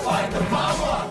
Fight the power!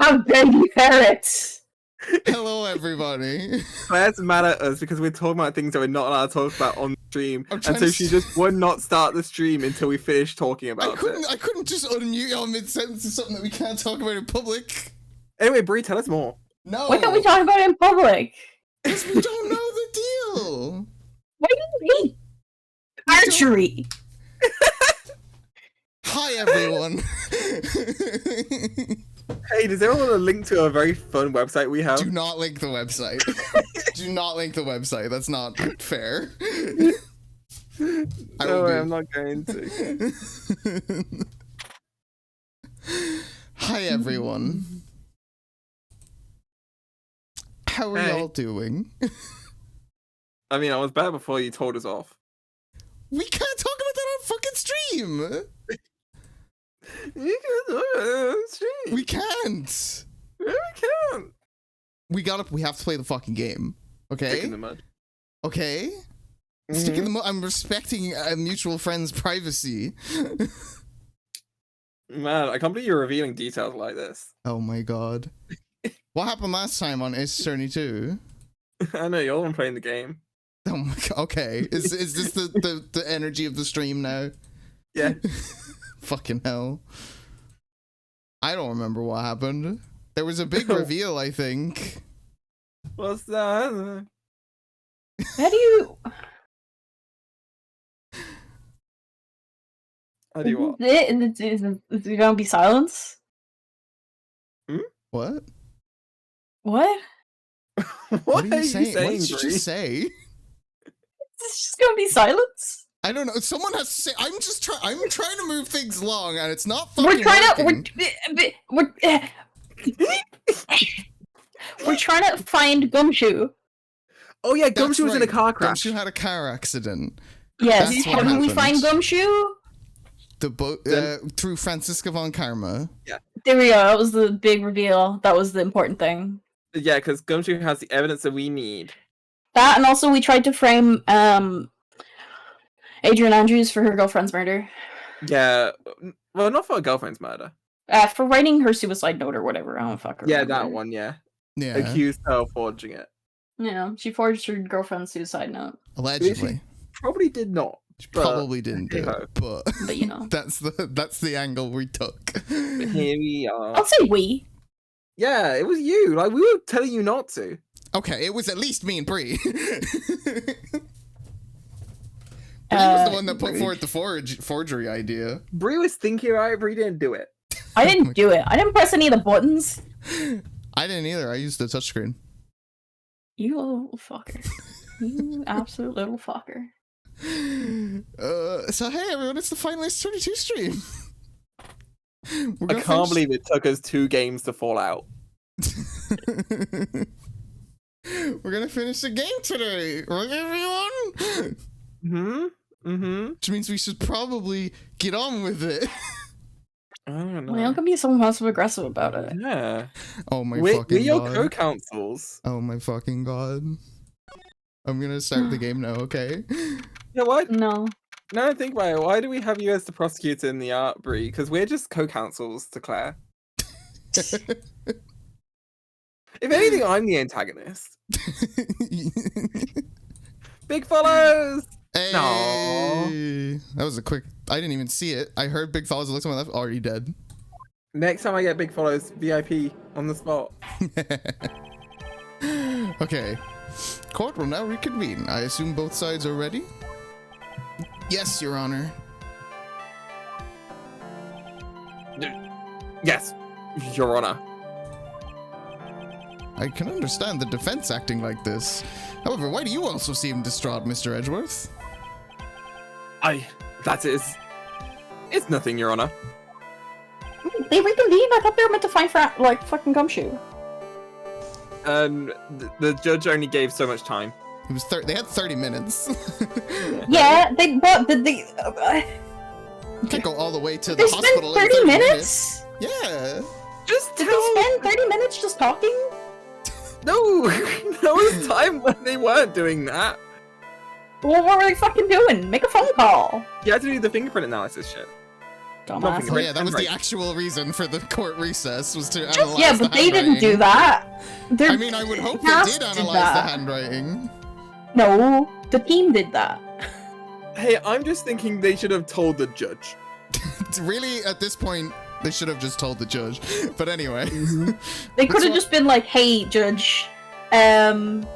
How dare you ferret? Hello, everybody. Claire's mad at us because we're talking about things that we're not allowed to talk about on stream, I'm and trying so to she just would not start the stream until we finish talking about it. I couldn't just unmute y'all mid-sentence to something that we can't talk about in public. Anyway, Bree, tell us more. No. Why can't we talk about it in public? Because we don't know the deal. Why do you hate archery? Hi, everyone. Hey, does anyone want a link to a very fun website we have? Do not link the website. Do not link the website. That's not fair. No way, I'm not going to. Hi, everyone. How are y'all doing? I mean, I was better before you told us off. We can't talk about that on fucking stream. You can talk about it on stream. We can't. Yeah, we can't. We have to play the fucking game. Okay? Stick in the mud. Okay? Stick in the mud. I'm respecting a mutual friend's privacy. Man, I can't believe you're revealing details like this. Oh my god. What happened last time on Ace Attorney 2? I know, you're the one playing the game. Oh my god. Okay. Is this the energy of the stream now? Yeah. Fucking hell. I don't remember what happened. There was a big reveal, I think. What's that? How do you? How do you what? Is it gonna be silence? What? What? What are are you saying? What saying, did you Bree? just say? It's just gonna be silence. I don't know. Someone has to say. I'm trying to move things along, and it's not fucking We're trying working. we're trying to find Gumshoe. Oh yeah, That's Gumshoe was in a right. car crash. Gumshoe had a car accident. Yes. That's How what do we happened. find Gumshoe? The boat through Franziska von Karma. There we go. That was the big reveal. That was the important thing. Yeah, because Gumshoe has the evidence that we need. That, and also we tried to frame Adrian Andrews for her girlfriend's murder. Yeah, well, not for a girlfriend's murder. For writing her suicide note or whatever. I don't fucking Yeah, remember. that one, yeah. Yeah. Accused her of forging it. Yeah, she forged her girlfriend's suicide note. Allegedly. Probably did not. Probably didn't do hey-ho. it, but But you know. that's the angle we took. But here we are. I'll say we. Yeah, it was you. Like, we were telling you not to. Okay, it was at least me and Bree. Bree was the one that put Bree. forward the forgery idea. Bree was thinking about it, Bree didn't do it. I didn't do it. I didn't press any of the buttons. I didn't either. I used the touchscreen. You little fucker. You absolute little fucker. So hey everyone, it's the Final Ace 32 stream. I can't believe it took us 2 games to fall out. We're gonna finish the game today, right everyone? Which means we should probably get on with it. I don't know. Well, how come you so passive aggressive about it? Yeah. Oh my We're fucking your god. co-counsels. Oh my fucking god. I'm gonna start the game now, okay? Yeah, what? No. Now I think about it, why do we have you as the prosecutor in the art, Bree? Because we're just co-counsels to Claire. If anything, I'm the antagonist. Big follows! Hey! No. That was a quick... I didn't even see it. I heard big fellas. I looked to my left. Already dead. Next time I get big follows, VIP on the spot. Okay. Court will now reconvene. I assume both sides are ready? Yes, Your Honor. Yes, Your Honor. I can understand the defense acting like this. However, why do you also seem distraught, Mr. Edgeworth? That is... It's nothing, Your Honor. They reconvened. I thought they were meant to find fucking Gumshoe. The judge only gave so much time. It was they had 30 minutes. Yeah, they Can't go all the way to the they spent hospital 30 in 30 minutes? Yeah. Just Did tell... they spend 30 minutes just talking? No! There was time when they weren't doing that. Well, what were they fucking doing? Make a phone call. You had to do the fingerprint analysis shit. Dumbass. Oh yeah, that was the actual reason for the court recess, was to analyze Yeah, the but they didn't do handwriting. that. I mean, I would hope they cast did did analyze that. the handwriting. No, the team did that. Hey, I'm just thinking they should have told the judge. Really, at this point, they should have just told the judge. But anyway. They could That's have what- just been like, "Hey, judge, let me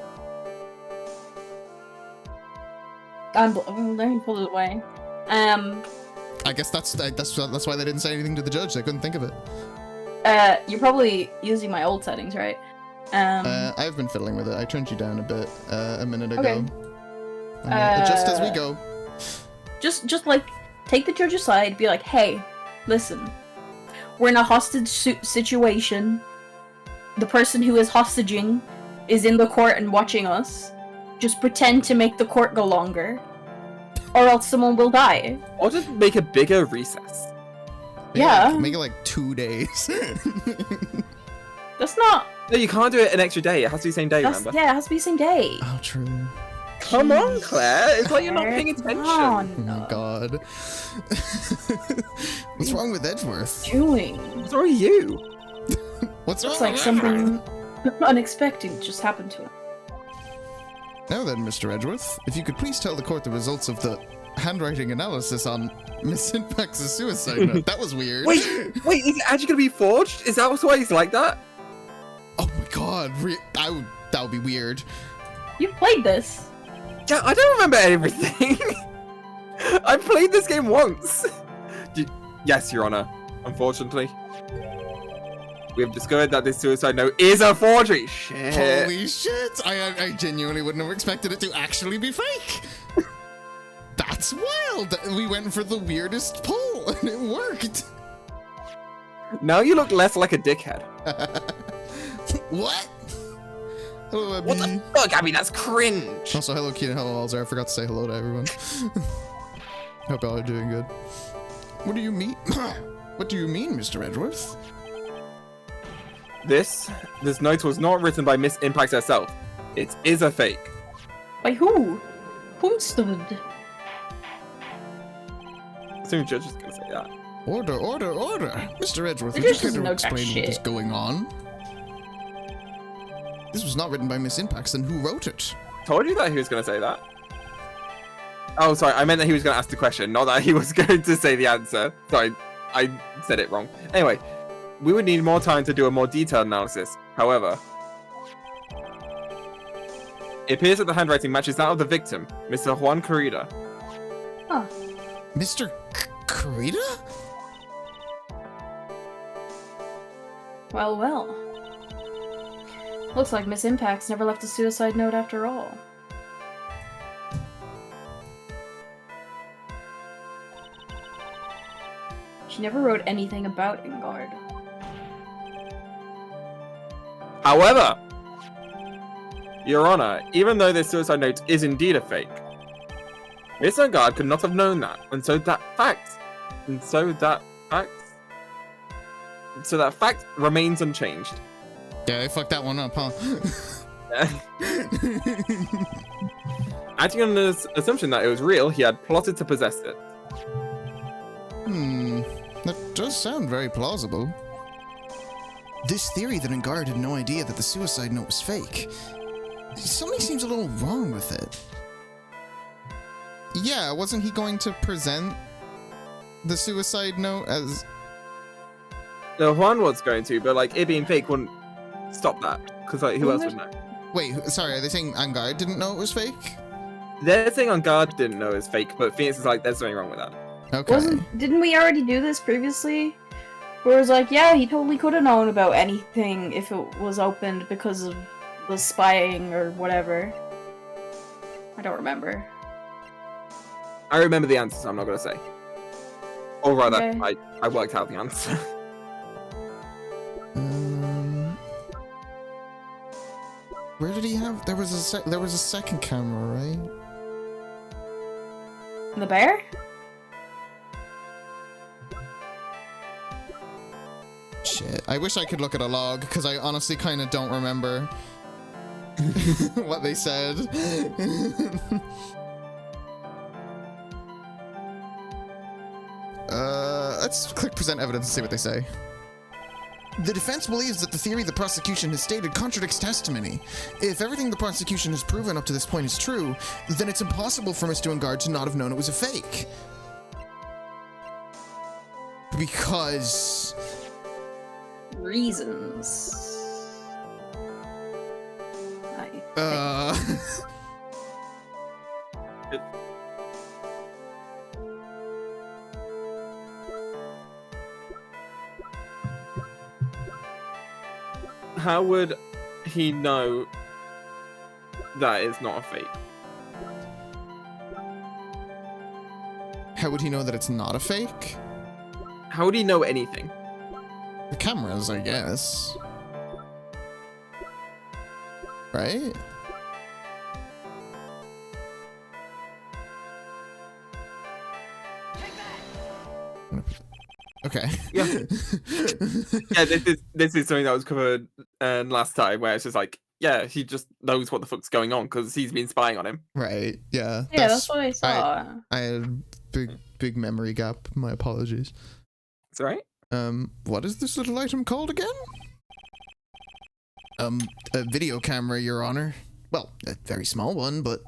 pull it away. I guess that's why they didn't say anything to the judge. They couldn't think of it. You're probably using my old settings, right? I've been fiddling with it. I turned you down a bit a minute ago. Okay. Adjust as we go. Just like take the judge aside, be like, "Hey, listen, we're in a hostage situation. The person who is hostaging is in the court and watching us. Just pretend to make the court go longer, or else someone will die." Or just make a bigger recess. Yeah. Make it like 2 days. That's not. No, you can't do it an extra day. It has to be the same day, That's, remember? yeah, it has to be the same day. Oh, true. Come on, Claire. It's like you're not paying Come attention. on. Oh my god. What's wrong with Edgeworth? Doing. What's wrong with you? What's wrong Looks like with something unexpected just happened to him. Now then, Mr. Edgeworth, if you could please tell the court the results of the handwriting analysis on Miss Synpax's suicide note. That was weird. Wait, is it actually gonna be forged? Is that why he's like that? Oh my god. That would be weird. You played this. Yeah, I don't remember everything. I played this game once. Yes, Your Honor. Unfortunately, we have discovered that this suicide note is a forgery. Shit. Holy shit! I genuinely wouldn't have expected it to actually be fake. That's wild. We went for the weirdest pull and it worked. Now you look less like a dickhead. What? Hello, Abby. What the fuck? I mean, that's cringe. Also, hello, Keen and hello, Alzer. I forgot to say hello to everyone. Hope y'all are doing good. What do you mean? What do you mean, Mr. Edgeworth? This note was not written by Miss Impact herself. It is a fake. By who? Whomstood? Soon judge is gonna say that. Order, order, order! Mr. Edgeworth, The would you judge care doesn't to know that explain what is shit. going on? This was not written by Miss Impact, then who wrote it? Told you that he was gonna say that. Oh, sorry. I meant that he was gonna ask the question, not that he was going to say the answer. Sorry, I said it wrong. Anyway, we would need more time to do a more detailed analysis. However, it appears that the handwriting matches that of the victim, Mr. Juan Corrida. Huh. Mr. Corrida? Well, well. Looks like Miss Impact's never left a suicide note after all. She never wrote anything about Ingard. However, Your Honor, even though this suicide note is indeed a fake, Miss Ingard could not have known that, and so that fact remains unchanged. Yeah, I fucked that one up, huh? Acting on the assumption that it was real, he had plotted to possess it. That does sound very plausible. This theory that Ingard had no idea that the suicide note was fake. Something seems a little wrong with it. Yeah, wasn't he going to present the suicide note as... No, Juan was going to, but like it being fake wouldn't stop that, because like who else would know? Wait, sorry, are they saying Ingard didn't know it was fake? They're saying Ingard didn't know it was fake, but Phoenix is like, there's something wrong with that. Okay. Didn't we already do this previously? Where it was like, yeah, he totally could have known about anything if it was opened because of the spying or whatever. I don't remember. I remember the answer, so I'm not gonna say. Or rather, Okay. I worked out the answer. Where did he have... There was a second camera, right? The bear? Shit. I wish I could look at a log, because I honestly kind of don't remember what they said. let's click present evidence and see what they say. The defense believes that the theory the prosecution has stated contradicts testimony. If everything the prosecution has proven up to this point is true, then it's impossible for Mr. Engard to not have known it was a fake. Because... Reasons. How would he know that it's not a fake? How would he know that it's not a fake? How would he know anything? The cameras, I guess. Right? Okay. Yeah. Yeah, this is something that was covered last time, where it's just like, yeah, he just knows what the fuck's going on because he's been spying on him. Right. Yeah. Yeah, that's what I saw. I had big memory gap. My apologies. It's alright. What is this little item called again? A video camera, Your Honor. Well, a very small one, but...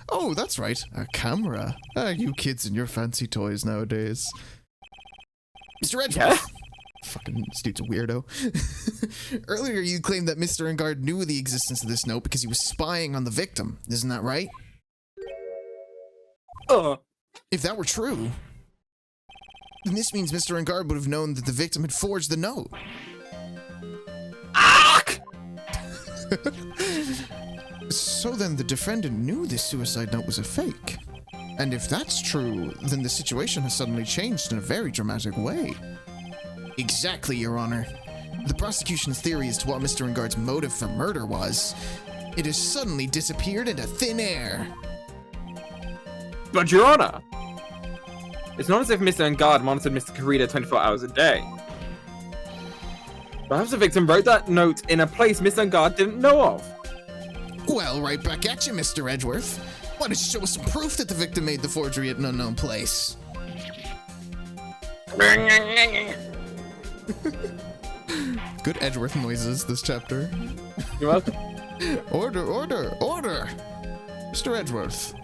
Oh, that's right, a camera. You kids and your fancy toys nowadays. Mr. Edgeworth! Yeah? Fucking this dude's a weirdo. Earlier you claimed that Mr. Engard knew the existence of this note because he was spying on the victim. Isn't that right? If that were true, then this means Mr. Engard would have known that the victim had forged the note. So then the defendant knew this suicide note was a fake. And if that's true, then the situation has suddenly changed in a very dramatic way. Exactly, Your Honor. The prosecution's theory as to what Mr. Engard's motive for murder was, it has suddenly disappeared into thin air. But Your Honor, it's not as if Mr. Engard monitored Mr. Kurita 24 hours a day. Perhaps the victim wrote that note in a place Mr. Engard didn't know of. Well, right back at you, Mr. Edgeworth. Why don't you show us some proof that the victim made the forgery at an unknown place? Good Edgeworth noises this chapter. You're welcome. Order, order, order! Mr. Edgeworth,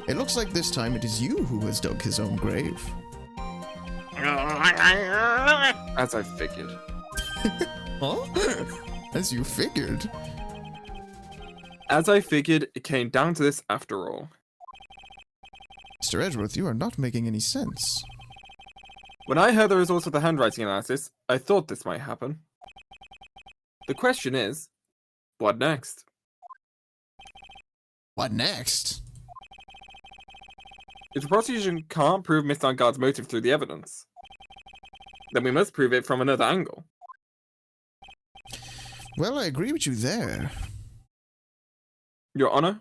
it looks like this time it is you who has dug his own grave. As I figured. Huh? As you figured. As I figured, it came down to this after all. Mr. Edgeworth, you are not making any sense. When I heard the results of the handwriting analysis, I thought this might happen. The question is, what next? What next? If the prosecution can't prove Mr. Engard's motive through the evidence, then we must prove it from another angle. Well, I agree with you there. Your Honor,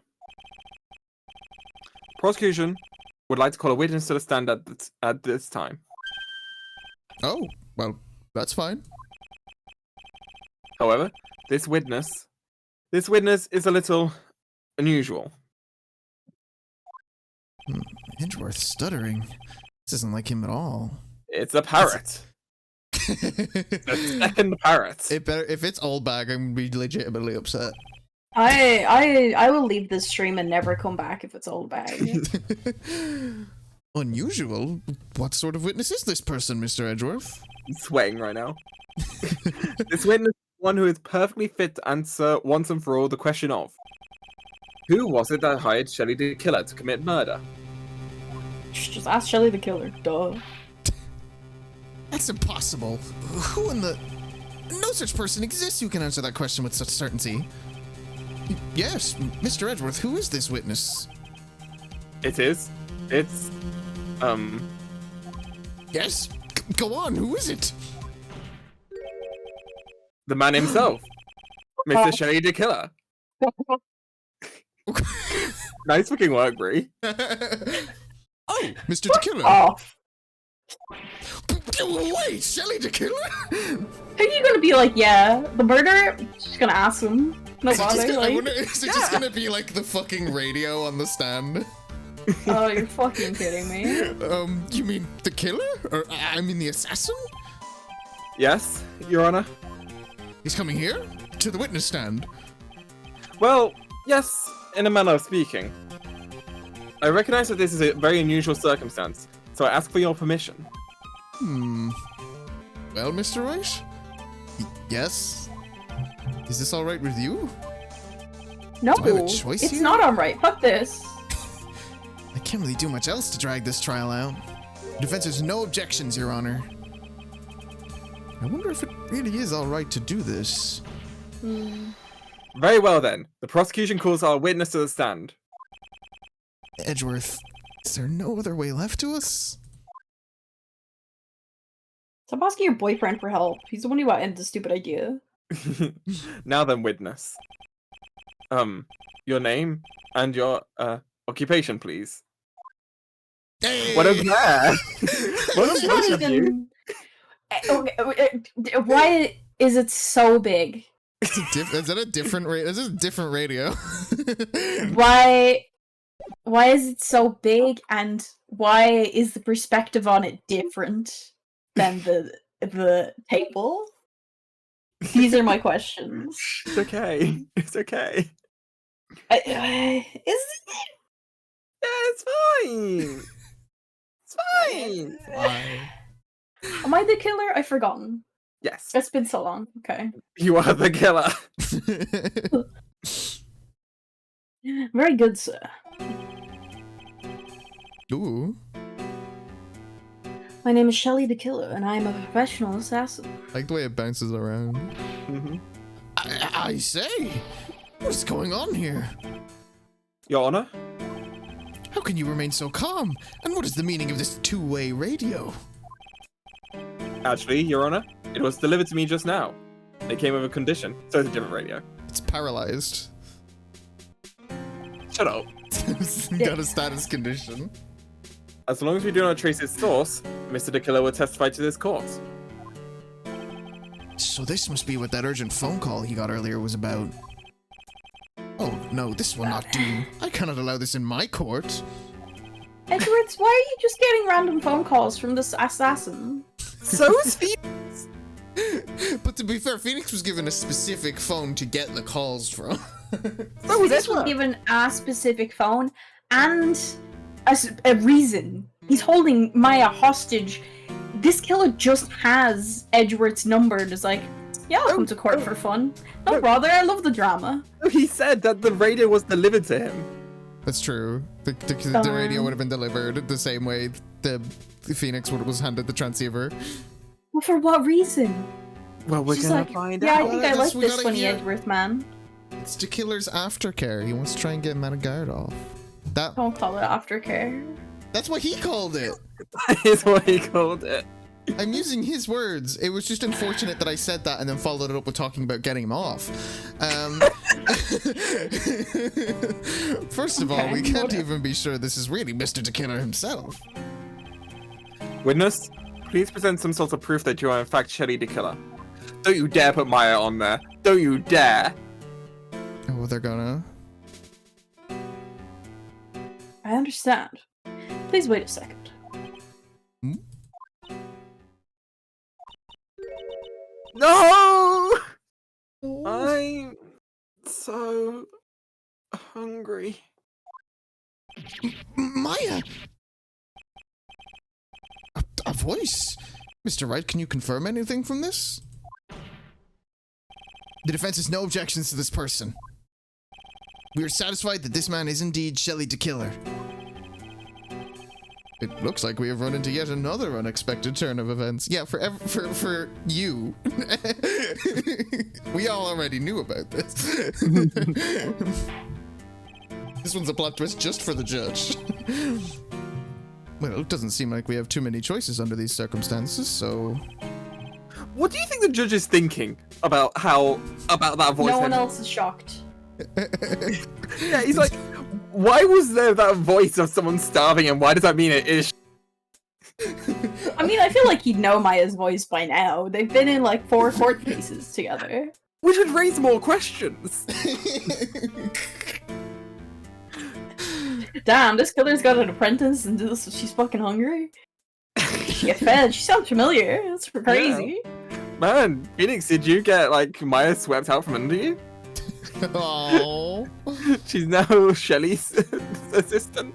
prosecution would like to call a witness to the stand at this time. Oh, well, that's fine. However, this witness is a little unusual. Edgeworth stuttering. This isn't like him at all. It's a parrot. The second parrot. It better, if it's old bag, I'm gonna be legitimately upset. I will leave this stream and never come back if it's old bag. Unusual? What sort of witness is this person, Mr. Edgeworth? I'm sweating right now. This witness is one who is perfectly fit to answer once and for all the question of, who was it that hired Shelley the killer to commit murder? Just ask Shelley the killer. Duh. That's impossible. Who in the... No such person exists who can answer that question with such certainty. Yes, Mr. Edgeworth, who is this witness? It's Yes? Go on, who is it? the man himself, Mr. Shelley the killer. Nice fucking work, Bree. Oh, Mr. the Killer. Off. Wait, Shelley the Killer? Are you gonna be like, yeah, the murderer? Just gonna ask him. No Is it just bother. gonna, I Like, wonder, is it just gonna be like the fucking radio on the stand? Oh, you're fucking kidding me. You mean the killer? Or, I mean the assassin? Yes, Your Honor. He's coming here? To the witness stand? Well, yes, in a manner of speaking. I recognize that this is a very unusual circumstance, so I ask for your permission. Well, Mr. Wright? Yes? Is this alright with you? No, Do I have a choice it's here? not alright. Fuck this. I can't really do much else to drag this trial out. The defense has no objections, Your Honor. I wonder if it really is alright to do this. Very well then. The prosecution calls our witness to the stand. Edgeworth, is there no other way left to us? Stop asking your boyfriend for help. He's the one who got into the stupid idea. Now then, witness. Your name and your occupation, please. Hey! What is that? What It's a not bunch of you. even. Why is it so big? Is that a different radio? Is this a different radio? Why is it so big, and why is the perspective on it different than the table? These are my questions. It's okay. It's okay. Is it? Yeah, it's fine. It's fine. Am I the killer? I've forgotten. Yes, It's been so long. Okay. you are the killer. Very good, sir. Ooh. My name is Shelly the Killer, and I am a professional assassin. I like the way it bounces around. Mm-hmm. I say, what's going on here? Your Honor? How can you remain so calm? And what is the meaning of this two-way radio? Actually, Your Honor, it was delivered to me just now. It came with a condition, so it's a different radio. It's paralyzed. Shut up. Got a status condition. As long as we do not trace its source, Mr. the Killer will testify to this court. So this must be what that urgent phone call he got earlier was about. Oh no, this will not do. I cannot allow this in my court. Edwards, why are you just getting random phone calls from this assassin? So is Phoenix. But to be fair, Phoenix was given a specific phone to get the calls from. So was This was Edward. given a specific phone and a reason. He's holding Maya hostage. This killer just has Edward's number and is like, yeah, I'll come to court for fun. No bother, I love the drama. He said that the radio was delivered to him. That's true. The radio would have been delivered the same way the Phoenix was handed the transceiver. Well, for what reason? Well, we're She's gonna like, find yeah, I out. think I That's- like we this gotta funny hear- Edward man. It's the killer's aftercare. He wants to try and get Managard off. Don't call it aftercare. That's what he called it. That is what he called it. I'm using his words. It was just unfortunate that I said that and then followed it up with talking about getting him off. First of all, we Okay, can't whatever. even be sure this is really Mr. the Killer himself. Witness, please present some sort of proof that you are in fact Shelly the Killer. Don't you dare put Maya on there. Don't you dare. Oh, they're gonna. I understand. Please wait a second. No! I'm so hungry. Maya! A voice? Mr. Wright, can you confirm anything from this? The defense has no objections to this person. We are satisfied that this man is indeed Shelly the Killer. It looks like we have run into yet another unexpected turn of events. Yeah, for you. We all already knew about this. This one's a plot twist just for the judge. Well, it doesn't seem like we have too many choices under these circumstances, so... What do you think the judge is thinking about that voice? No one else is shocked. Yeah, he's like, why was there that voice of someone starving and why does that mean it is? I mean, I feel like you'd know Maya's voice by now. They've been in like 4 court cases together. Which would raise more questions. Damn, this killer's got an apprentice and she's fucking hungry. She get fed. She sounds familiar. That's crazy. Man, Phoenix, did you get like Maya swept out from under you? Oh. She's now Shelly's assistant.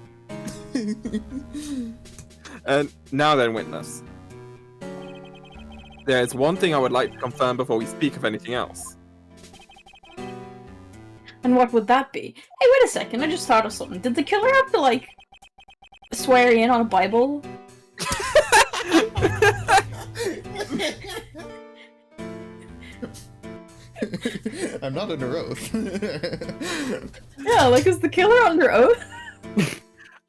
And now then, witness. There's one thing I would like to confirm before we speak of anything else. And what would that be? Hey, wait a second. I just thought of something. Did the killer have to like swear in on a Bible? I'm not under oath. Yeah, like is the killer under oath?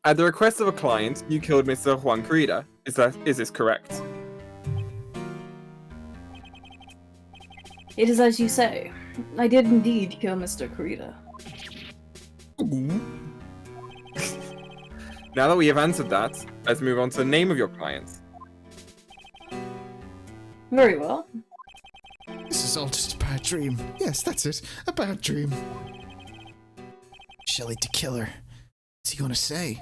At the request of a client, you killed Mr. Juan Corrida. Is this correct? It is as you say. I did indeed kill Mr. Corrida. Now that we have answered that, let's move on to the name of your client. Very well. This is all just a bad dream. Yes, that's it. A bad dream. Shelly to killer. What's he gonna say?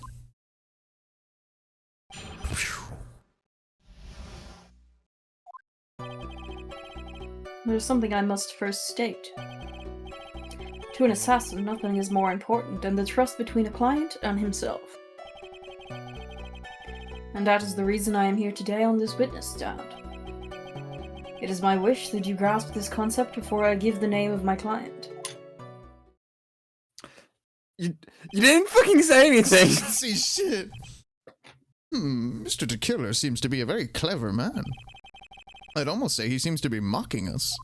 There's something I must first state. To an assassin, nothing is more important than the trust between a client and himself. And that is the reason I am here today on this witness stand. It is my wish that you grasp this concept before I give the name of my client. You didn't fucking say anything! See shit. Mr. De Killer seems to be a very clever man. I'd almost say he seems to be mocking us.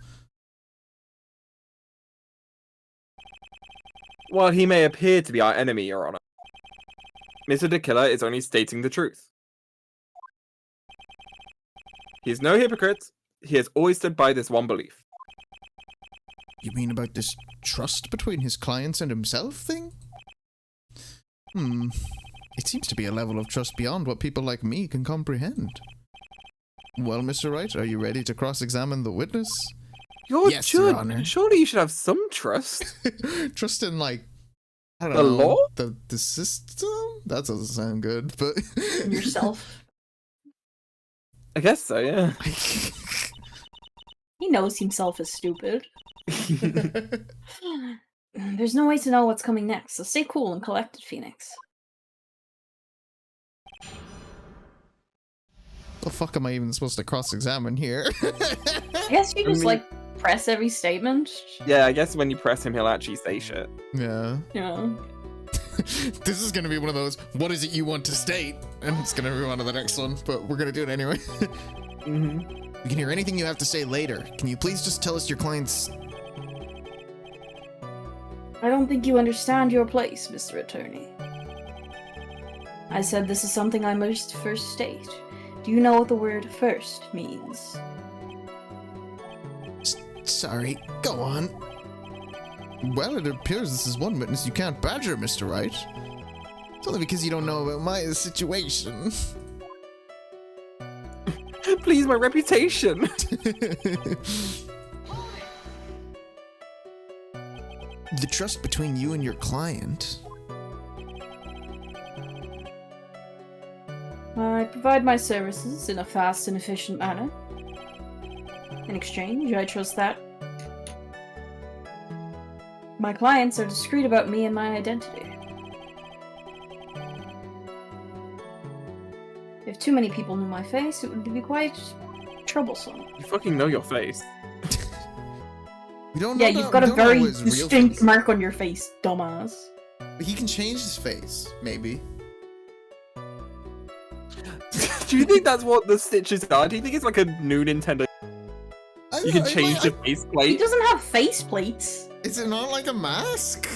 While he may appear to be our enemy, Your Honor, Mr. De Killer is only stating the truth. He is no hypocrite. He has always stood by this one belief. You mean about this trust between his clients and himself thing? It seems to be a level of trust beyond what people like me can comprehend. Well, Mr. Wright, are you ready to cross-examine the witness? Yes, Your Honor. Surely you should have some trust. Trust in, like, I don't The know. law? The system? That doesn't sound good, but... Yourself. I guess so, yeah. He knows himself is stupid. There's no way to know what's coming next, so stay cool and collected, Phoenix. The fuck am I even supposed to cross-examine here? I guess you just, like, press every statement. Yeah, I guess when you press him, he'll actually say shit. Yeah. Yeah. This is gonna be one of those, what is it you want to state? And it's gonna be one of the next one, but we're gonna do it anyway. We can hear anything you have to say later. Can you please just tell us your client's... I don't think you understand your place, Mr. Attorney. I said this is something I must first state. Do you know what the word first means? Sorry, go on. Well, it appears this is one witness you can't badger, Mr. Wright. It's only because you don't know about my situation. Please, my reputation! The trust between you and your client. I provide my services in a fast and efficient manner. In exchange, I trust that my clients are discreet about me and my identity. If too many people knew my face, it would be quite troublesome. You fucking know your face. We don't know Yeah, you've got a we don't know very his real distinct face. mark on your face, dumbass. He can change his face, maybe. Do you think that's what the stitches are? Do you think it's like a new Nintendo? You can change the He faceplate? doesn't have face plates. Is it not like a mask?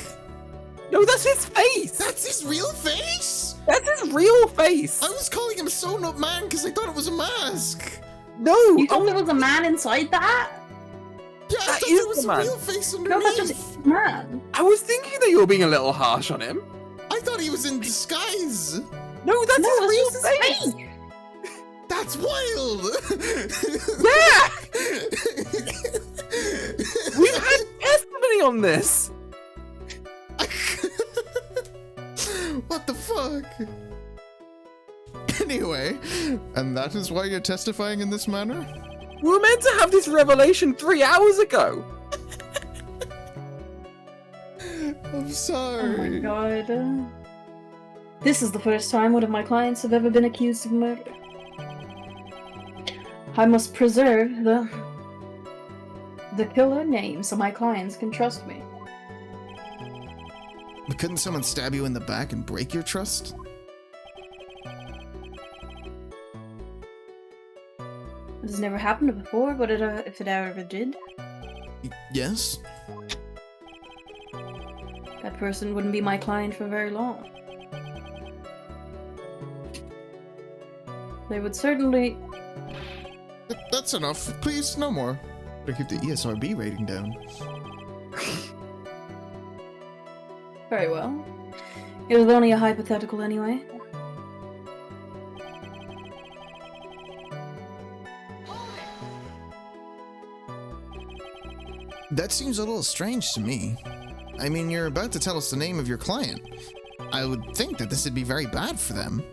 No, that's his face! That's his real face? That's his real face! I was calling him Sewn Up Man because I thought it was a mask. No! You thought there was a man inside that? Yeah, I That thought is there was the a man. real face No, underneath. that's just a man. I was thinking that you were being a little harsh on him. I thought he was in disguise. No, that's No, his it's real just his face! face. That's wild. Yeah! We've had testimony on this! What the fuck? fuck? Anyway, and that is why you're testifying in this manner? We were meant to have this revelation 3 hours ago. I'm Oh sorry. my god. This is the first time one of my clients have ever been accused of murder. I must preserve the killer name so my clients can trust me. But couldn't someone stab you in the back and break your trust? This has never happened before, but if it ever did, Yes? that person wouldn't be my client for very long. They would certainly... That's enough. Please, no more. Better keep the ESRB rating down. Very well. It was only a hypothetical anyway. That seems a little strange to me. I mean, you're about to tell us the name of your client. I would think that this would be very bad for them.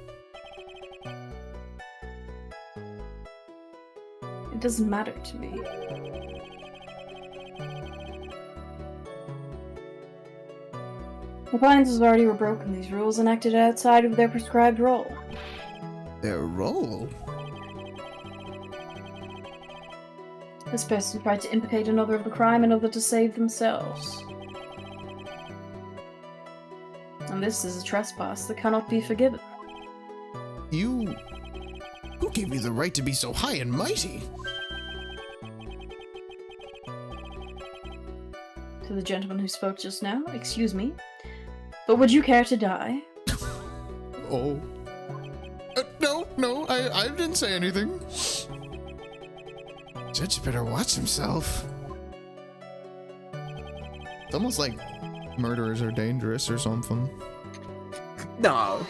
It doesn't matter to me. The clients have already broken these rules and acted outside of their prescribed role. Their role? This person tried to implicate another of the crime in order to save themselves. And this is a trespass that cannot be forgiven. You... Who gave you the right to be so high and mighty? To the gentleman who spoke just now, excuse me, but would you care to die? Oh. No, I didn't say anything. Judge better watch himself. It's almost like murderers are dangerous or something. No.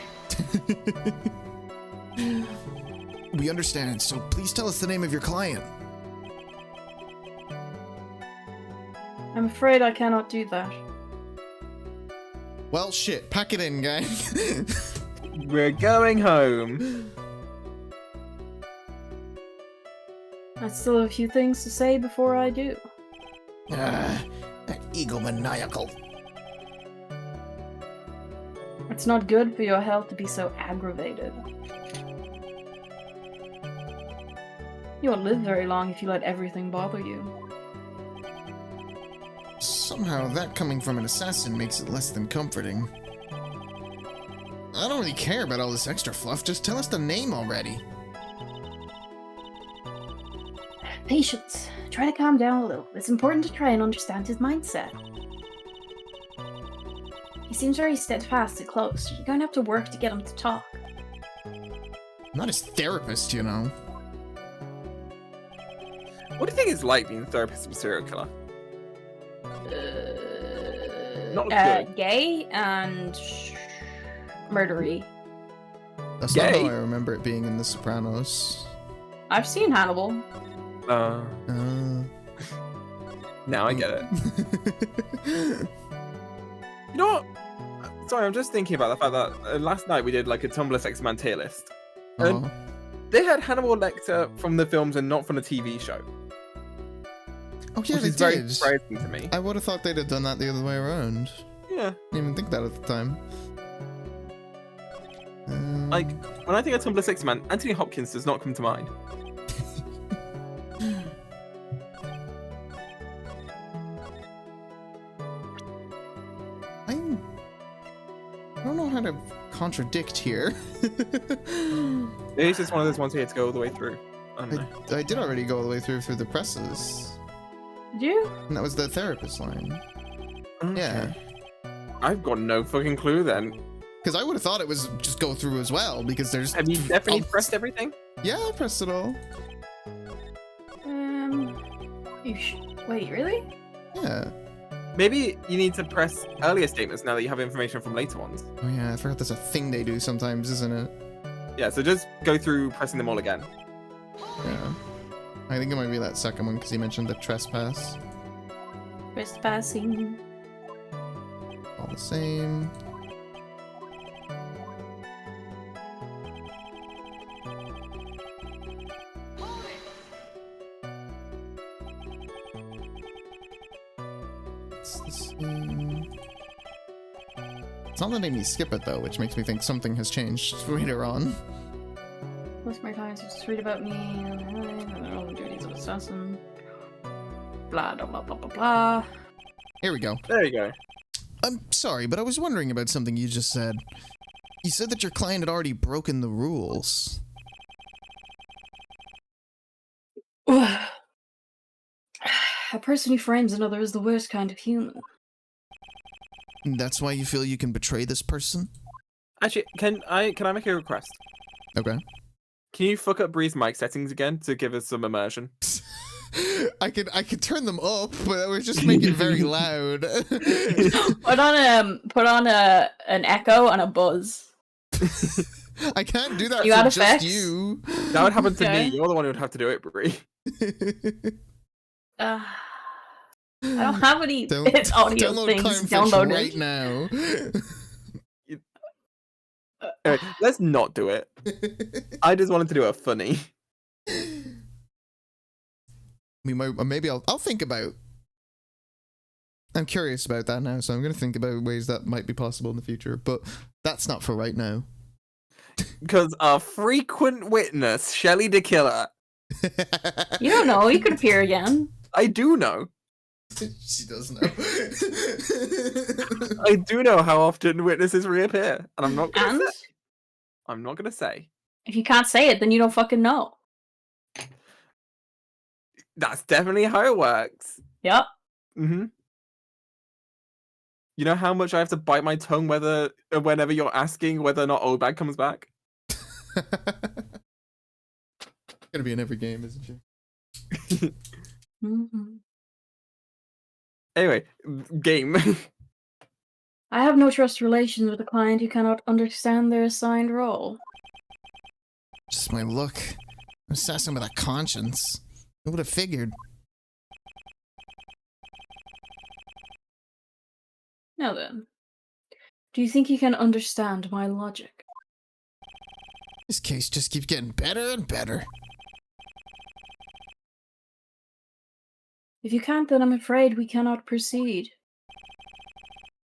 We understand, so please tell us the name of your client. I'm afraid I cannot do that. Well, shit, pack it in, gang. We're going home. I still have a few things to say before I do. That egomaniacal. It's not good for your health to be so aggravated. You won't live very long if you let everything bother you. Somehow that coming from an assassin makes it less than comforting. I don't really care about all this extra fluff, just tell us the name already. Patience. Try to calm down a little. It's important to try and understand his mindset. He seems very steadfast and close. You're going to have to work to get him to talk. I'm not his therapist, you know. What do you think it's like being a therapist of a serial killer? Not good. Gay and murdery. That's Gay? not how I remember it being in The Sopranos. I've seen Hannibal. Now I get it. You know what? Sorry, I'm just thinking about the fact that last night we did like a Tumblr Sex Man tier list. And they had Hannibal Lecter from the films and not from the TV show. Oh yeah, Which they is very did. surprising to me. I would have thought they'd have done that the other way around. Yeah. Didn't even think that at the time. Like, when I think of Tumblr Sex Man, Anthony Hopkins does not come to mind. I don't know how to contradict here. Maybe it's just one of those ones where you have to go all the way through. I don't know. I did already go all the way through the presses. Did you? And that was the therapist line. Okay. Yeah. I've got no fucking clue then. Because I would have thought it was just go through as well, because there's... Have you definitely Oh, pressed everything? Yeah, I pressed it all. Wait, really? Yeah. Maybe you need to press earlier statements now that you have information from later ones. Oh yeah, I forgot that's a thing they do sometimes, isn't it? Yeah, so just go through pressing them all again. Yeah. I think it might be that second one, because he mentioned the trespass. Trespassing. All the same. It's the same. It's not letting me skip it though, which makes me think something has changed later on. Most of my clients just read about me. All the duties of assassin. Blah blah blah blah blah blah. Here we go. There you go. I'm sorry, but I was wondering about something you just said. You said that your client had already broken the rules. A person who frames another is the worst kind of human. That's why you feel you can betray this person? Actually, can I make a request? Okay. Can you fuck up Bree's mic settings again to give us some immersion? I could turn them up, but I would just make it very loud. Put on an echo and a buzz. I can't do that You for got just effects? you. That would happen to Okay. me. You're the one who would have to do it, Bree. I don't have any Don't audio download things Clownfish downloaded. right now. Anyway, let's not do it. I just wanted to do a funny. Maybe I'll think about. I'm curious about that now, so I'm going to think about ways that might be possible in the future, but that's not for right now. Because our frequent witness, Shelly the Killer. You don't know. You could appear again. I do know. She does know. I do know how often witnesses reappear, and I'm not gonna And say. I'm not gonna say. if you can't say it, then you don't fucking know. That's definitely how it works. Yep. Mm-hmm. You know how much I have to bite my tongue whenever you're asking whether or not Old Bag comes back? Gonna be in every game, isn't she? Mm-hmm. Anyway, game. I have no trust relations with a client who cannot understand their assigned role. Just my look. I'm assassin with a conscience. Who would have figured? Now then, do you think you can understand my logic? This case just keeps getting better and better. If you can't, then I'm afraid we cannot proceed.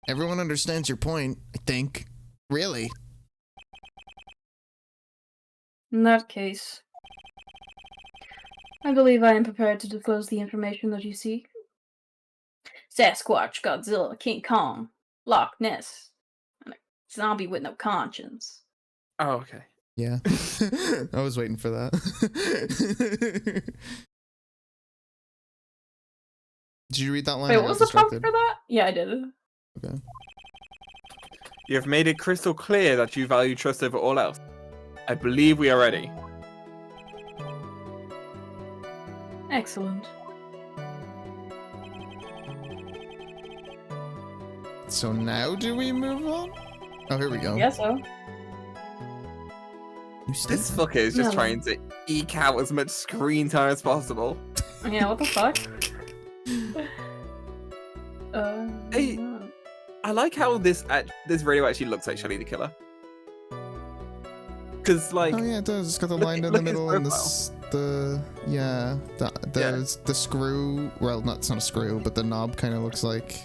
Everyone understands your point, I think. Really? In that case, I believe I am prepared to disclose the information that you seek. Sasquatch, Godzilla, King Kong, Loch Ness, and a zombie with no conscience. Oh, okay. Yeah. I was waiting for that. Did you read that line? Wait, I what was got the prompt distracted. for that? Yeah, I did. Okay. You have made it crystal clear that you value trust over all else. I believe we are ready. Excellent. So now do we move on? Oh, here we go. Guess so. You still This fucker is just No. trying to eke out as much screen time as possible. Yeah, what the fuck? Hey. I like how this radio actually looks like Shelly the Killer. Because, like, Oh yeah, it does. It's got the look- line in look the at his middle and profile. the screw. Well, not it's not a screw, but the knob kind of looks like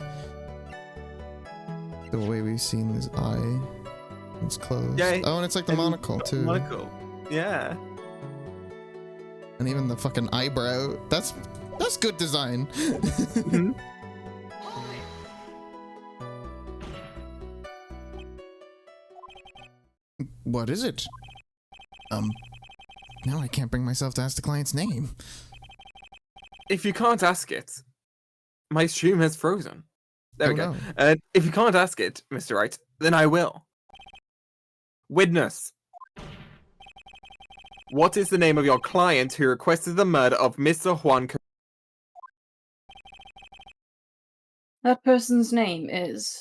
the way we've seen his eye. It's closed. Yeah, Oh, and it's like the and monocle too, monocle. Yeah. and even the fucking eyebrow. That's good design. Mhm. What is it? Now I can't bring myself to ask the client's name. If you can't ask it, my stream has frozen. There we Oh, go. no. And if you can't ask it, Mr. Wright, then I will. Witness. What is the name of your client who requested the murder of Mr. Juan? That person's name is...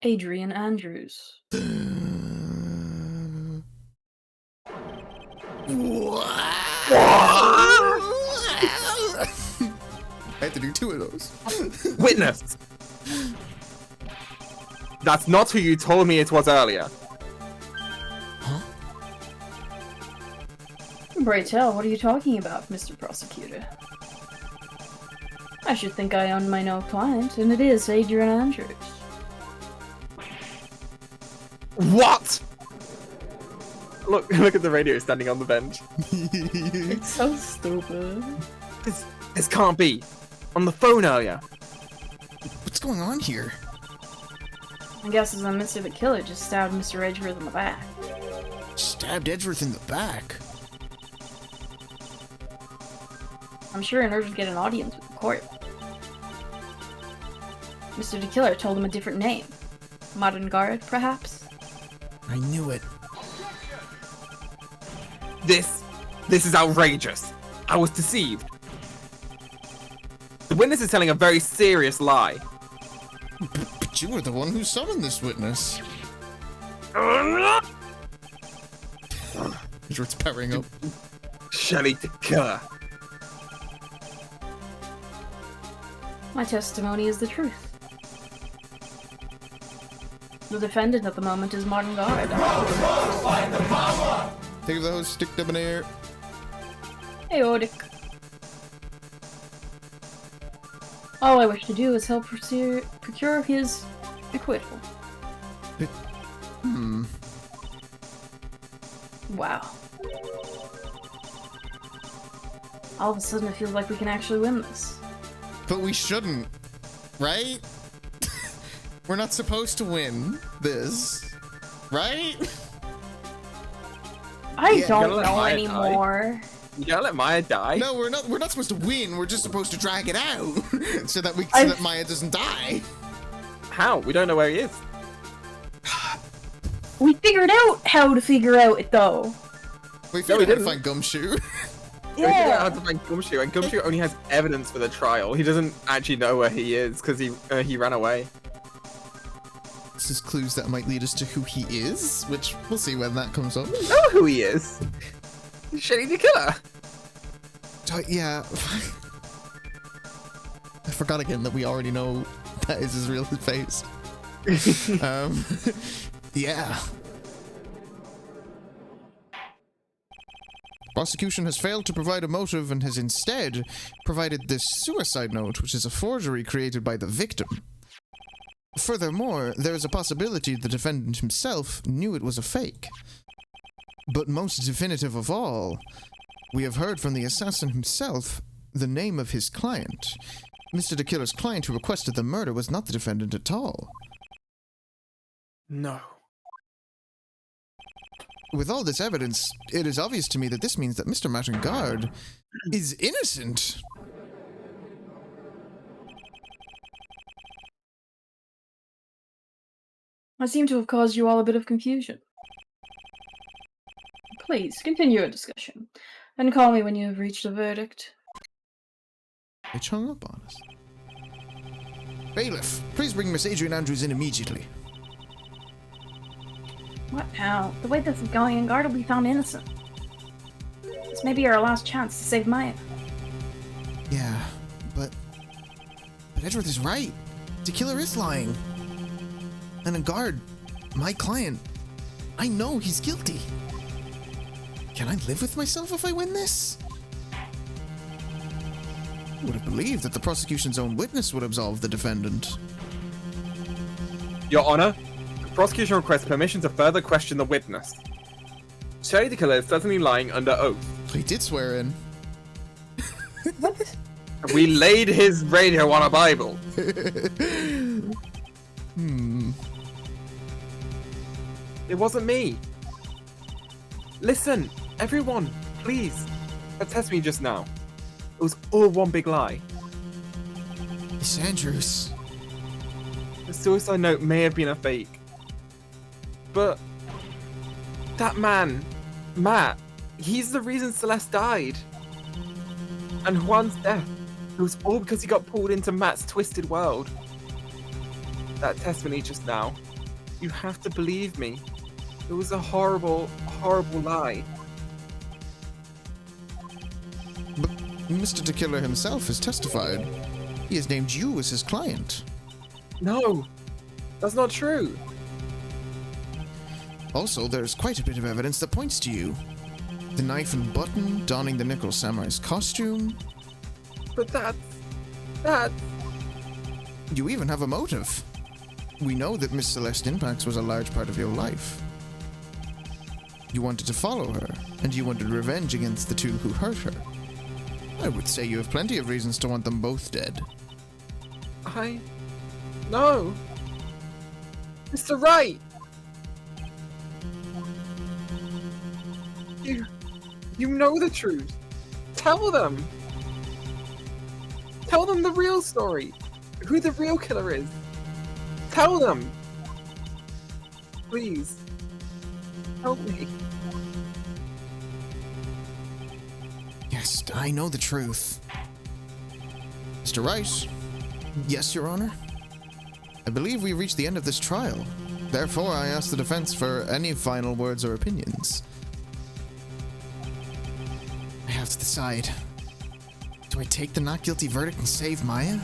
Adrian Andrews. I had to do 2 of those. Witness. That's not who you told me it was earlier. Huh? Pray tell, what are you talking about, Mr. Prosecutor? I should think I own my no client, and it is Adrian Andrews. What? Look at the radio standing on the bench. It's so stupid. This can't be. On the phone earlier. What's going on here? I guess it's when Mr. the Killer just stabbed Mr. Edgeworth in the back. Stabbed Edgeworth in the back. I'm sure in order to get an audience with the court, Mr. the Killer told him a different name. Modern Guard, perhaps? I knew it. This is outrageous. I was deceived. The witness is telling a very serious lie. But you were the one who summoned this witness. Edgeworth's powering up. Shelley the Killer. My testimony is the truth. The defendant at the moment is Modern Guard. Think of the host, stick them in the air. Aortic. All I wish to do is help procure his acquittal. Wow. All of a sudden it feels like we can actually win this. But we shouldn't, right? We're not supposed to win this, right? I Yeah, don't gotta let know Maya anymore. You gotta let Maya die. No, we're not supposed to win. We're just supposed to drag it out so that Maya doesn't die. How? We don't know where he is. We figured out how to figure out it though. We we figured out how to didn't. find Gumshoe. We figured out how Yeah. to find Gumshoe, and Gumshoe only has evidence for the trial. He doesn't actually know where he is because he ran away. This is clues that might lead us to who he is, which we'll see when that comes up. You know who he is. He's Shelley the Killer. Yeah. I forgot again that we already know that is his real face. Yeah. Prosecution has failed to provide a motive and has instead provided this suicide note, which is a forgery created by the victim. Furthermore, there is a possibility the defendant himself knew it was a fake. But most definitive of all, we have heard from the assassin himself the name of his client. Mr. the Killer's client who requested the murder was not the defendant at all. No. With all this evidence, it is obvious to me that this means that Mr. Martin Guard is innocent. I seem to have caused you all a bit of confusion. Please, continue your discussion, and call me when you have reached a verdict. It hung up on us. Bailiff, please bring Miss Adrian Andrews in immediately. What now? The way this is going, Guard will be found innocent. This may be our last chance to save Maya. Yeah, but Edgeworth is right. The killer is lying. And a guard, my client, I know he's guilty. Can I live with myself if I win this? I would have believed that the prosecution's own witness would absolve the defendant. Your Honor, the prosecution requests permission to further question the witness. Shelley the Killer is certainly lying under oath. He did swear in. We laid his radio on a Bible. It wasn't me. Listen, everyone, please. Attest me just now. It was all one big lie. Miss Andrews. The suicide note may have been a fake. But that man, Matt, he's the reason Celeste died. And Juan's death, it was all because he got pulled into Matt's twisted world. That testimony just now, you have to believe me. It was a horrible, horrible lie. But Mr. the Killer himself has testified. He has named you as his client. No, that's not true. Also, there's quite a bit of evidence that points to you. The knife and button, donning the Nickel Samurai's costume. But that. You even have a motive. We know that Miss Celeste Impax was a large part of your life. You wanted to follow her, and you wanted revenge against the two who hurt her. I would say you have plenty of reasons to want them both dead. No! Mr. Wright! You know the truth. Tell them! Tell them the real story! Who the real killer is! Tell them! Please. Help me. Yes, I know the truth. Mr. Rice? Yes, Your Honor? I believe we reached the end of this trial. Therefore, I ask the defense for any final words or opinions. I have to decide. Do I take the not guilty verdict and save Maya?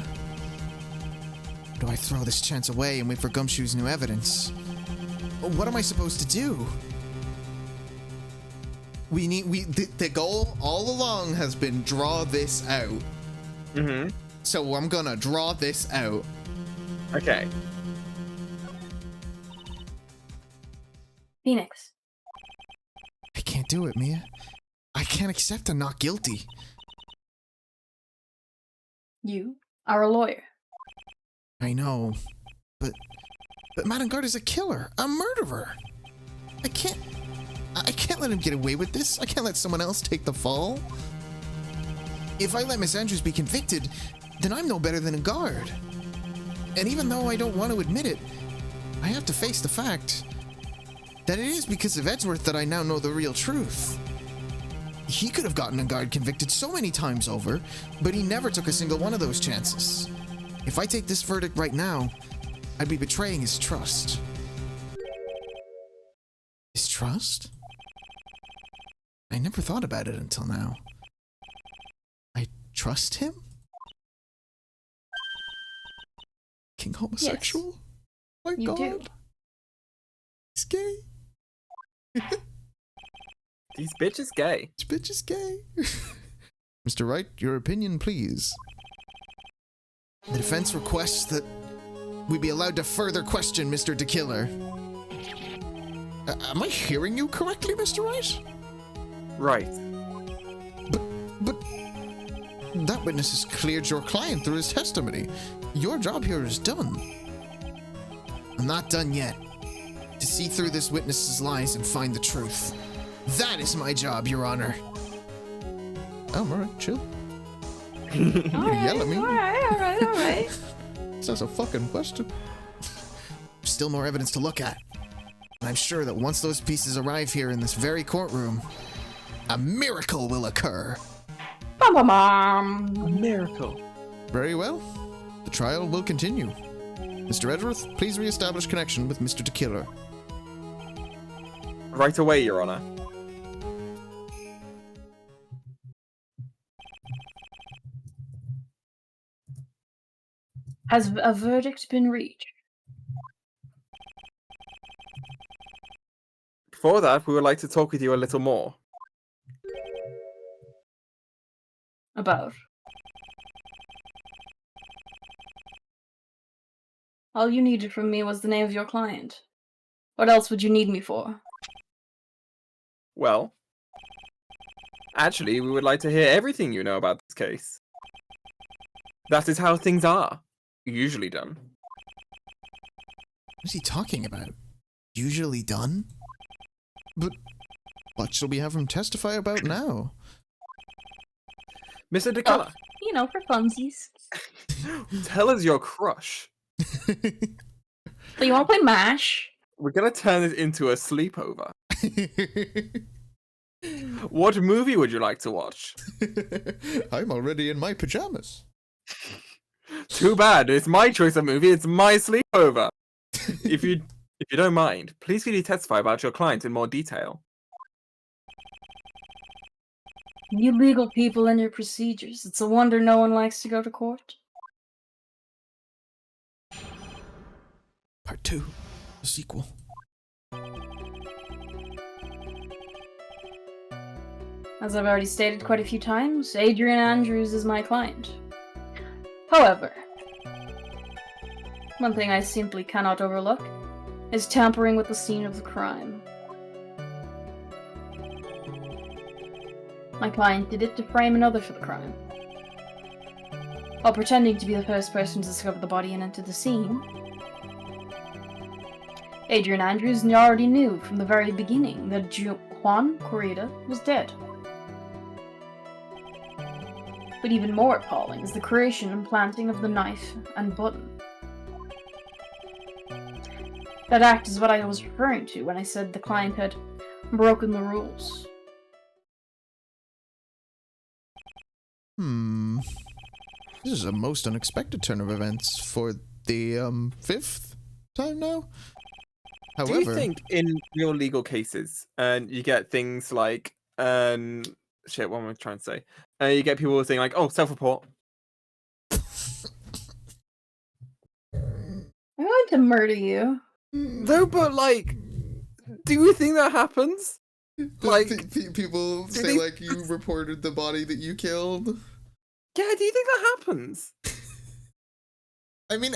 Or do I throw this chance away and wait for Gumshoe's new evidence? What am I supposed to do? The goal all along has been draw this out. Mm-hmm. So I'm gonna draw this out. Okay. Phoenix. I can't do it, Mia. I can't accept I'm not guilty. You are a lawyer. I know, but Madangard is a killer, a murderer. I can't let him get away with this. I can't let someone else take the fall. If I let Miss Andrews be convicted, then I'm no better than a guard. And even though I don't want to admit it, I have to face the fact that it is because of Edgeworth that I now know the real truth. He could have gotten a guard convicted so many times over, but he never took a single one of those chances. If I take this verdict right now, I'd be betraying his trust. His trust? I never thought about it until now. I trust him? King homosexual? My You God. do. He's gay. This bitch is gay. This bitch is gay. Mr. Wright, your opinion, please. The defense requests that we be allowed to further question Mr. DeKiller. Am I hearing you correctly, Mr. Wright? Right. But that witness has cleared your client through his testimony. Your job here is done. I'm not done yet. To see through this witness's lies and find the truth. That is my job, Your Honor. Oh, alright, chill. Yell at me. Alright. That's a fucking question. Still more evidence to look at. And I'm sure that once those pieces arrive here in this very courtroom, a miracle will occur. Bum bum bum. A miracle. Very well. The trial will continue. Mr. Edgeworth, please re-establish connection with Mr. DeKiller. Right away, Your Honor. Has a verdict been reached? Before that, we would like to talk with you a little more. About? All you needed from me was the name of your client. What else would you need me for? Well, actually, we would like to hear everything you know about this case. That is how things are usually done. What is he talking about? Usually done? But what shall we have him testify about now? Mr. DeKiller, You know, for funsies. tell us your crush. So you want to play MASH? We're gonna turn it into a sleepover. What movie would you like to watch? I'm already in my pajamas. Too bad. It's my choice of movie. It's my sleepover. If you don't mind, please could you testify about your client in more detail? You legal people and your procedures. It's a wonder no one likes to go to court. Part 2. The sequel. As I've already stated quite a few times, Adrian Andrews is my client. However, one thing I simply cannot overlook is tampering with the scene of the crime. My client did it to frame another for the crime. While pretending to be the first person to discover the body and enter the scene, Adrian Andrews already knew from the very beginning that Juan Corrida was dead. But even more appalling is the creation and planting of the knife and button. That act is what I was referring to when I said the client had broken the rules. This is a most unexpected turn of events for the, 5th time now? Do However, you think in real legal cases, and you get things like, shit, what am I trying to say? You get people saying like, oh, self-report. I'm going to murder you. No, but like, do you think that happens? Like, people do say, they- like, you reported the body that you killed? Yeah, do you think that happens? I mean,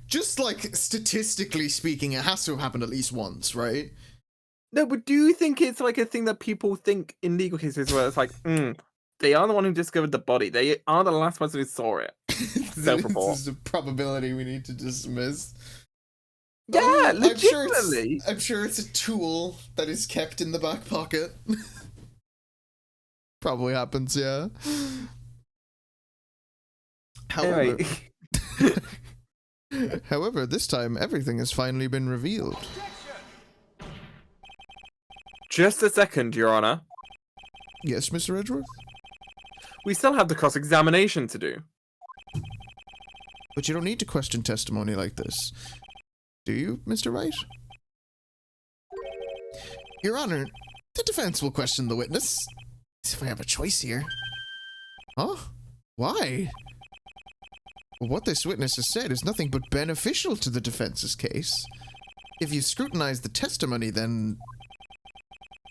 just, like, statistically speaking, it has to have happened at least once, right? No, but do you think it's like a thing that people think in legal cases where it's like, they are the one who discovered the body. They are the last person who saw it. Self-report. This is a probability we need to dismiss. Yeah, I'm sure legitimately. I'm sure it's a tool that is kept in the back pocket. Probably happens, yeah. However, Anyway, however, this time everything has finally been revealed. just a second, Your Honor. Yes, Mr. Edgeworth? We still have the cross-examination to do. But you don't need to question testimony like this. Do you, Mr. Wright? Your Honor, the defense will question the witness. As if I have a choice here. Huh? Why? What this witness has said is nothing but beneficial to the defense's case. If you scrutinize the testimony, then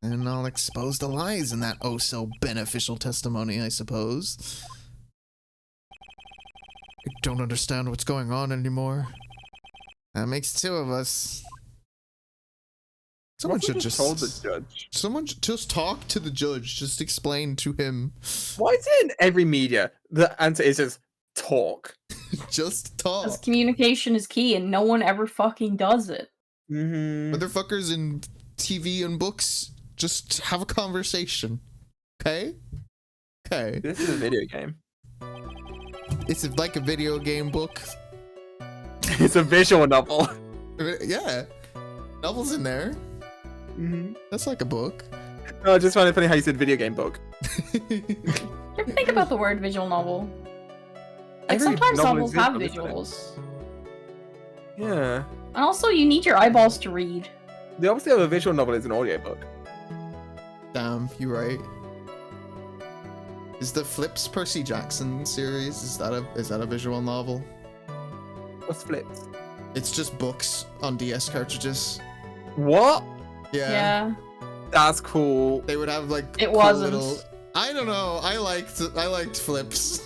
I'll expose the lies in that oh-so-beneficial testimony, I suppose. I don't understand what's going on anymore. That makes two of us. Someone Wasn't should just just told the judge. Someone just talk to the judge. Just explain to him. Why is it in every media the answer is just talk? Just Because talk. communication is key and no one ever fucking does it. Mm-hmm. Motherfuckers in TV and books, just have a conversation. Okay? Okay. This is a video game. It's like a video game book. It's a visual novel. Yeah. Novels in there. Mm-hmm. That's like a book. No, I just find it funny how you said video game book. You ever think about the word visual novel? Like Every sometimes novel novels is have visual, isn't it? visuals. Yeah. And also you need your eyeballs to read. The opposite of a visual novel is an audiobook. Damn, you're right. Is the Flips Percy Jackson series, is that a visual novel? What's flips? It's just books on DS cartridges. What? Yeah. That's cool. They would have like It cool wasn't. I don't know. I liked Flips.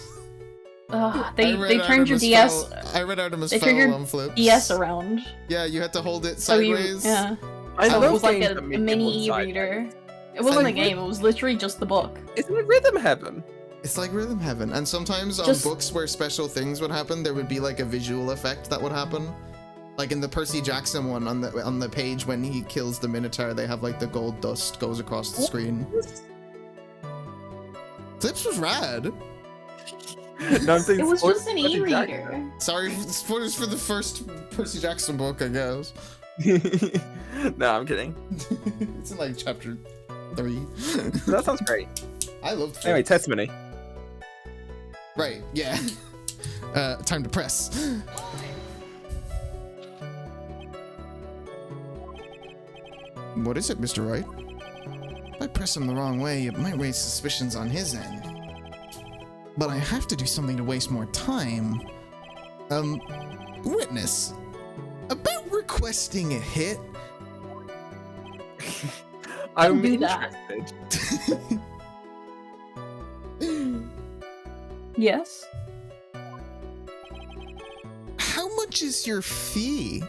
Ugh, I read they turned your Artemis DS Fowl- I read Artemis they turned Fowl your on Flips. DS around. Yeah, you had to hold it So you sideways. yeah. I So love it was like games a that make mini people sideways. e-reader. It wasn't a Like, game, it was literally just the book. Isn't it Rhythm Heaven? It's like Rhythm Heaven. And sometimes on Just- books where special things would happen, there would be like a visual effect that would happen. Like in the Percy Jackson one, on the page when he kills the Minotaur, they have like the gold dust goes across the screen. Flips was rad. No, I'm saying It was spoilers just an for Percy e-reader. Sorry, spoilers for the first Percy Jackson book, I guess. Jackson. No, I'm kidding. It's in like chapter 3. That sounds great. I loved Anyway, Flips. testimony. Right, yeah. Time to press. What is it, Mr. Wright? If I press him the wrong way, it might raise suspicions on his end. But I have to do something to waste more time. Witness. About requesting a hit? I'm do that. interested. Yes. How much is your fee?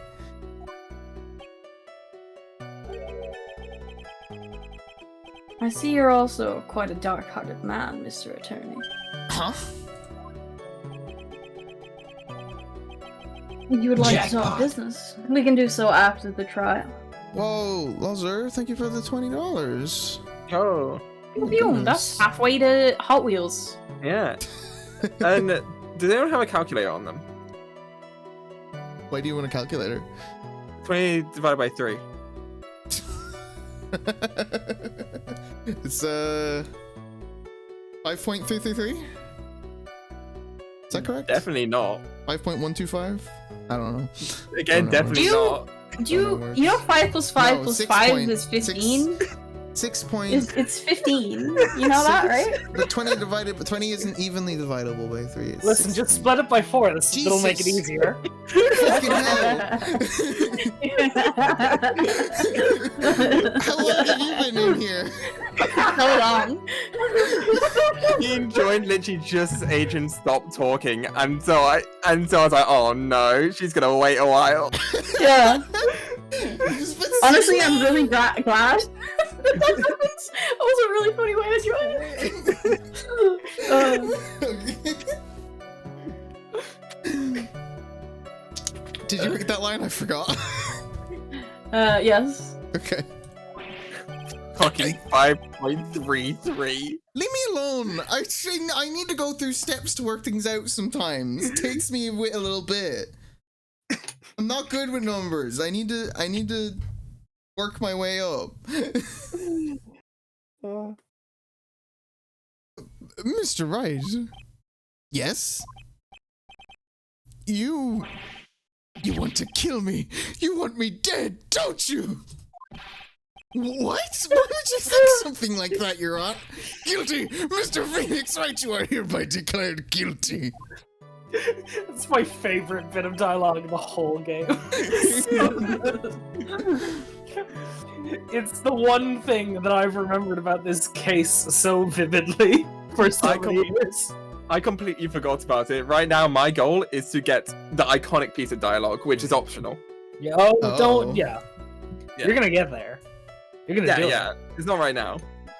I see you're also quite a dark-hearted man, Mr. Attorney. Huh? If you would like to Jackpot. talk business, we can do so after the trial. Whoa, Lazar, thank you for the $20. Oh, Boom, that's halfway to Hot Wheels. yeah. And does anyone have a calculator on them? Why do you want a calculator? 20 divided by 3. It's 5.333? Is that correct? Definitely not. 5.125? I don't know. Again, know. definitely Do you- not. Do you know 5 plus 5 No, plus 6 5 point- is 15? 6 point. It's 15. You know that, right? But 20 divided, but 20 isn't evenly dividable by 3. It's Listen, 16. just split it by 4. It'll make it Jesus. easier. Fucking hell. How long have you been in here? So long. He joined literally just as Adrian stopped talking, and so I was like, oh no, she's gonna wait a while. Yeah. It's been so Honestly, I'm long. really glad. That was a really funny way to do it. Did you read that line? I forgot. Yes. Okay. Fucking 5.33. Leave me alone. I need to go through steps to work things out sometimes. It takes me a little bit. I'm not good with numbers. I need to work my way up. Mr. Wright. Yes? You want to kill me. You want me dead, don't you? What? Why would you think something like that, Your Honor? Guilty! Mr. Phoenix Wright, you are hereby declared guilty. It's my favorite bit of dialogue in the whole game. It's the one thing that I've remembered about this case so vividly for so many years. I completely forgot about it. Right now, my goal is to get the iconic piece of dialogue, which is optional. Yeah, Oh. don't. Yeah. Yeah. You're gonna get there. You're gonna Yeah, do yeah. It's not right now,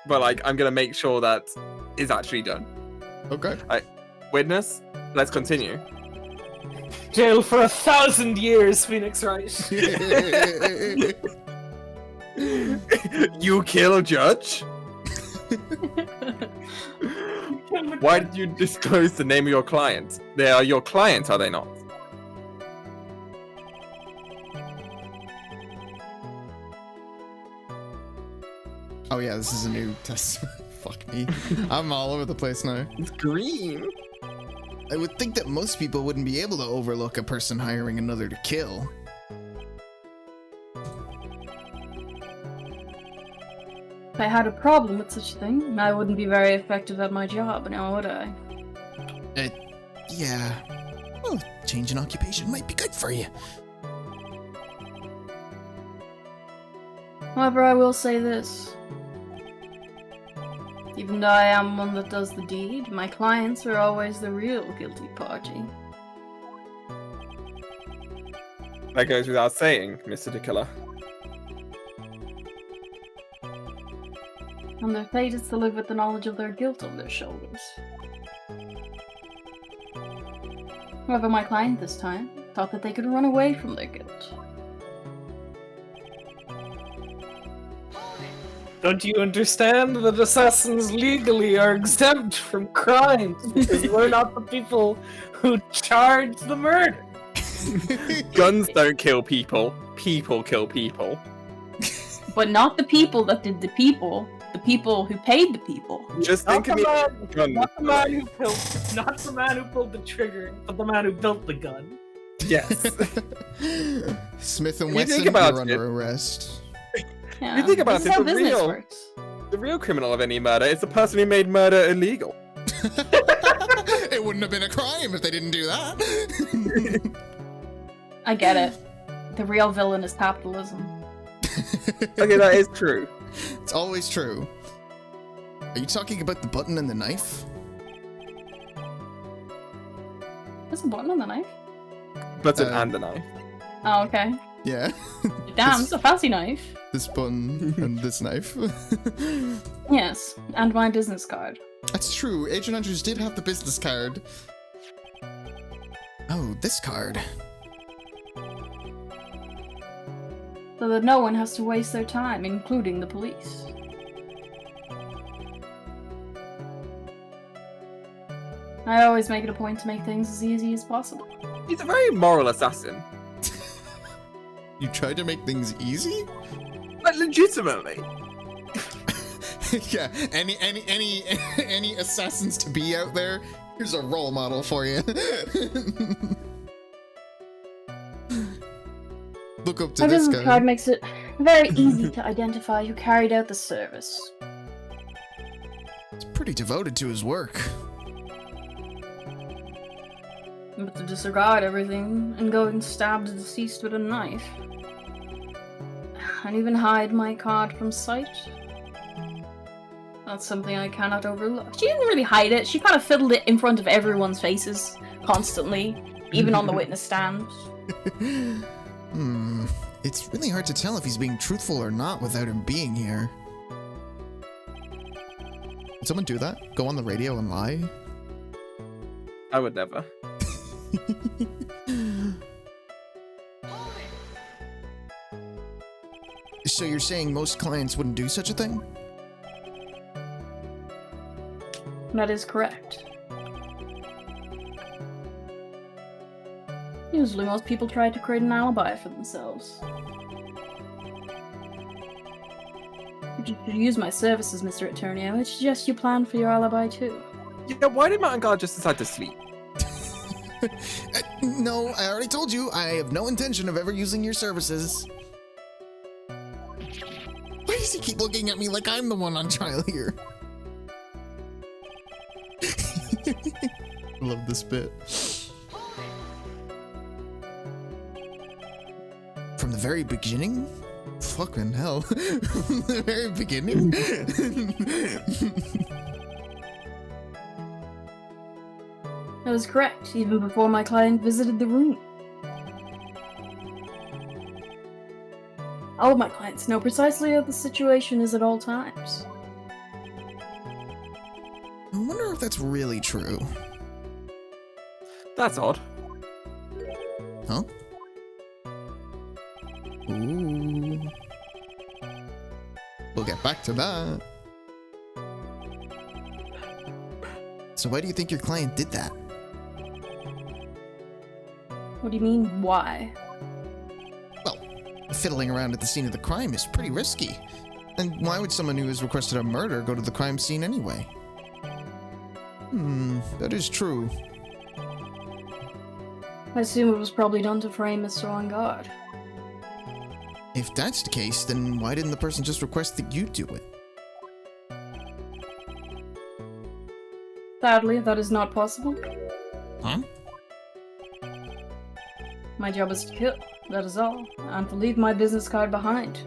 but like I'm gonna make sure that is actually done. Okay. Witness, let's continue. it. Jail for 1,000 years, Phoenix Wright. You kill Judge? Why did you disclose the name of your client? They are your client, are they not? Oh yeah, this is a new test. Fuck me. I'm all over the place now. It's green. I would think that most people wouldn't be able to overlook a person hiring another to kill. If I had a problem with such a thing, I wouldn't be very effective at my job, now would I? Yeah. Well, change in occupation might be good for you. However, I will say this. Even though I am one that does the deed, my clients are always the real guilty party. That goes without saying, Mr. DeKiller. And their fate is to live with the knowledge of their guilt on their shoulders. However, my client this time thought that they could run away from their guilt. Don't you understand that assassins legally are exempt from crimes because we're not the people who charged the murder? Guns don't kill people. People kill people. But not the people that did the people who paid the people. Just Not think the, of me. man, Gun. not the man who built, not the man who pulled the trigger, but the man who built the gun. Yes. Smith and You Wesson, think about you're it. under arrest. Yeah, You think about this it, is how the business real- works. The real criminal of any murder is the person who made murder illegal. It wouldn't have been a crime if they didn't do that. I get it. The real villain is capitalism. Okay, that is true. It's always true. Are you talking about the button and the knife? There's a button on the knife. Button and a knife. Oh, okay. Yeah. Damn, it's a fancy knife. This button and this knife. Yes, and my business card. That's true. Agent Andrews did have the business card. Oh, this card. So that no one has to waste their time, including the police. I always make it a point to make things as easy as possible. He's a very moral assassin. You tried to make things easy? Like, legitimately. Yeah. Any assassins to be out there? Here's a role model for you. Look up to My this business guy. card makes it very easy to identify who carried out the service. He's pretty devoted to his work. But to disregard everything and go and stab the deceased with a knife, and even hide my card from sight, that's something I cannot overlook. She didn't really hide it, she kind of fiddled it in front of everyone's faces, constantly, even on the witness stand. It's really hard to tell if he's being truthful or not without him being here. Would someone do that? Go on the radio and lie? I would never. So you're saying most clients wouldn't do such a thing? That is correct. Usually most people try to create an alibi for themselves. If you could use my services, Mr. Attorney, I would suggest you plan for your alibi too. Yeah, why did Mountain Guard just decide to sleep? No, I already told you, I have no intention of ever using your services. Why does he keep looking at me like I'm the one on trial here? Love this bit. From the very beginning? Fucking hell. From the very beginning? That is correct, even before my client visited the room. All of my clients know precisely how the situation is at all times. I wonder if that's really true. That's odd. Huh? Ooh. We'll get back to that. So why do you think your client did that? What do you mean, why? Well, fiddling around at the scene of the crime is pretty risky. And why would someone who has requested a murder go to the crime scene anyway? That is true. I assume it was probably done to frame Mr. On Guard. If that's the case, then why didn't the person just request that you do it? Sadly, that is not possible. Huh? My job is to kill, that is all, and to leave my business card behind.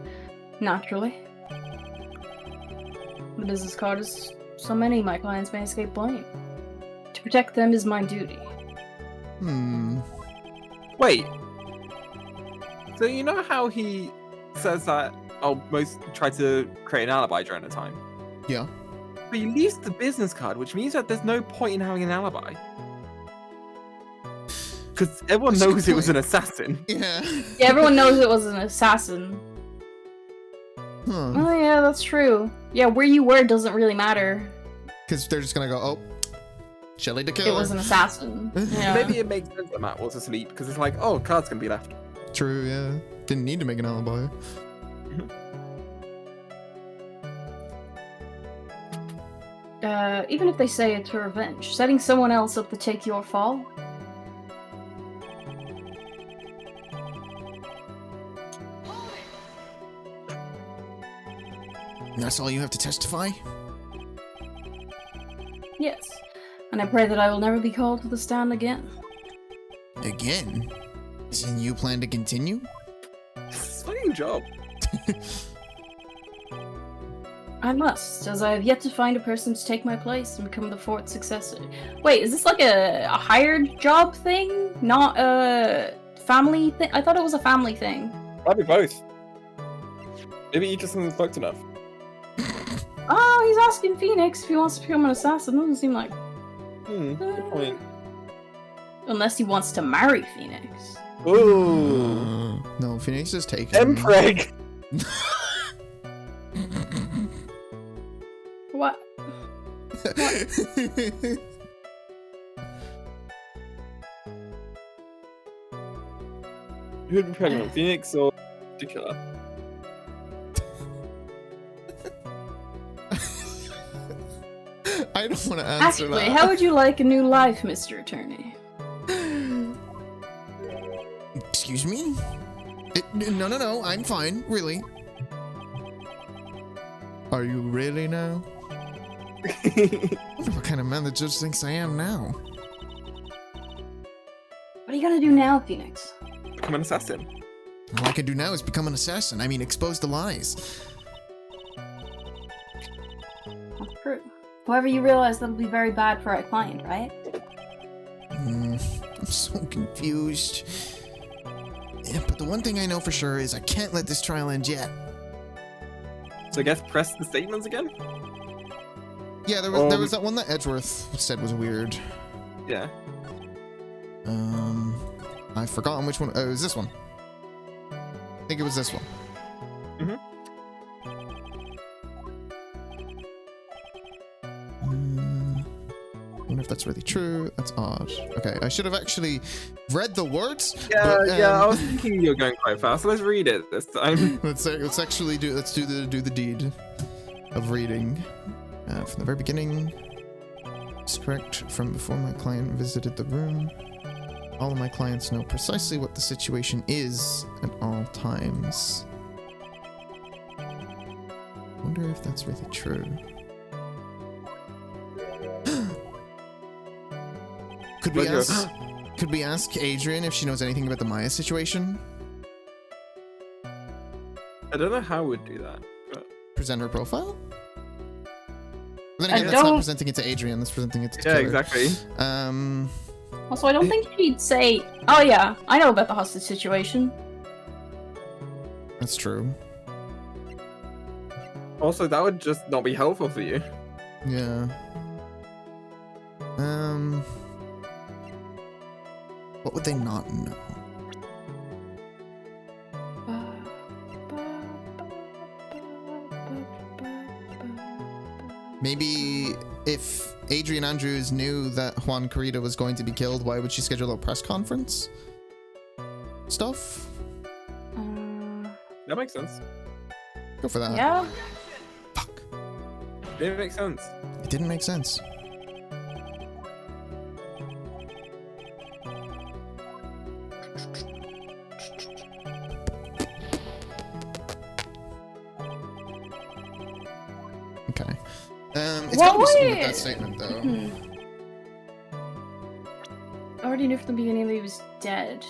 Naturally. The business card is so many my clients may escape blame. To protect them is my duty. Wait. So you know how he says that most try to create an alibi during the time? Yeah. But he leaves the business card, which means that there's no point in having an alibi. Because everyone That's a knows good it was an point. assassin. Yeah. Yeah, everyone knows it was an assassin. Huh. Oh yeah, that's true. Yeah, where you were doesn't really matter. Because they're just gonna go, oh, Shelly the It killer. was an assassin. Yeah. Maybe it makes sense that Matt was asleep, because it's like, oh, card's gonna be left. True, yeah. Didn't need to make an alibi. Even if they say it's for revenge, setting someone else up to take your fall? And that's all you have to testify? Yes. And I pray that I will never be called to the stand again. Again? As in you plan to continue? It's a fucking job. I must, as I have yet to find a person to take my place and become the fourth successor. Wait, is this like a hired job thing? Not a family thing? I thought it was a family thing. Might be both. Maybe he just hasn't fucked enough. Oh, he's asking Phoenix if he wants to become an assassin. Doesn't seem like... Good point. Unless he wants to marry Phoenix. Ooh. No, Phoenix is taken. Empreg! What? Who'd be pregnant, Phoenix or Particular? I don't want to answer Actually, that. how would you like a new life, Mr. Attorney? Excuse me? No, I'm fine, really. Are you really now? I wonder what kind of man the judge thinks I am now. What are you gonna do now, Phoenix? Become an assassin. All I can do now is become an assassin. I mean, expose the lies. That's true. However, you realize that'll be very bad for our client, right? I'm so confused. Yeah, but the one thing I know for sure is I can't let this trial end yet. So I guess press the statements again? Yeah, there was that one that Edgeworth said was weird. Yeah. I've forgotten which one. Oh, it was this one. I think it was this one. I wonder if that's really true. That's odd. Okay, I should have actually read the words. Yeah, but, I was thinking you were going quite fast. Let's read it this time. let's actually do the deed of reading from the very beginning. It's correct from before my client visited the room. All of my clients know precisely what the situation is at all times. I wonder if that's really true. Could we ask Adrian if she knows anything about the Maya situation? I don't know how we'd do that. But... Present her profile? Then I again, that's not don't- presenting it to Adrian, that's presenting it to Yeah, Killer. exactly. Also, I don't think she'd say, oh yeah, I know about the hostage situation. That's true. Also, that would just not be helpful for you. Yeah. What would they not know? Maybe if Adrian Andrews knew that Juan Carita was going to be killed, why would she schedule a press conference? Stuff? That makes sense. Go for that. Yeah? Fuck. It makes sense. It didn't make sense. Okay. It's Well, gotta be something with wait. that statement, though. I already knew from the beginning that he was dead.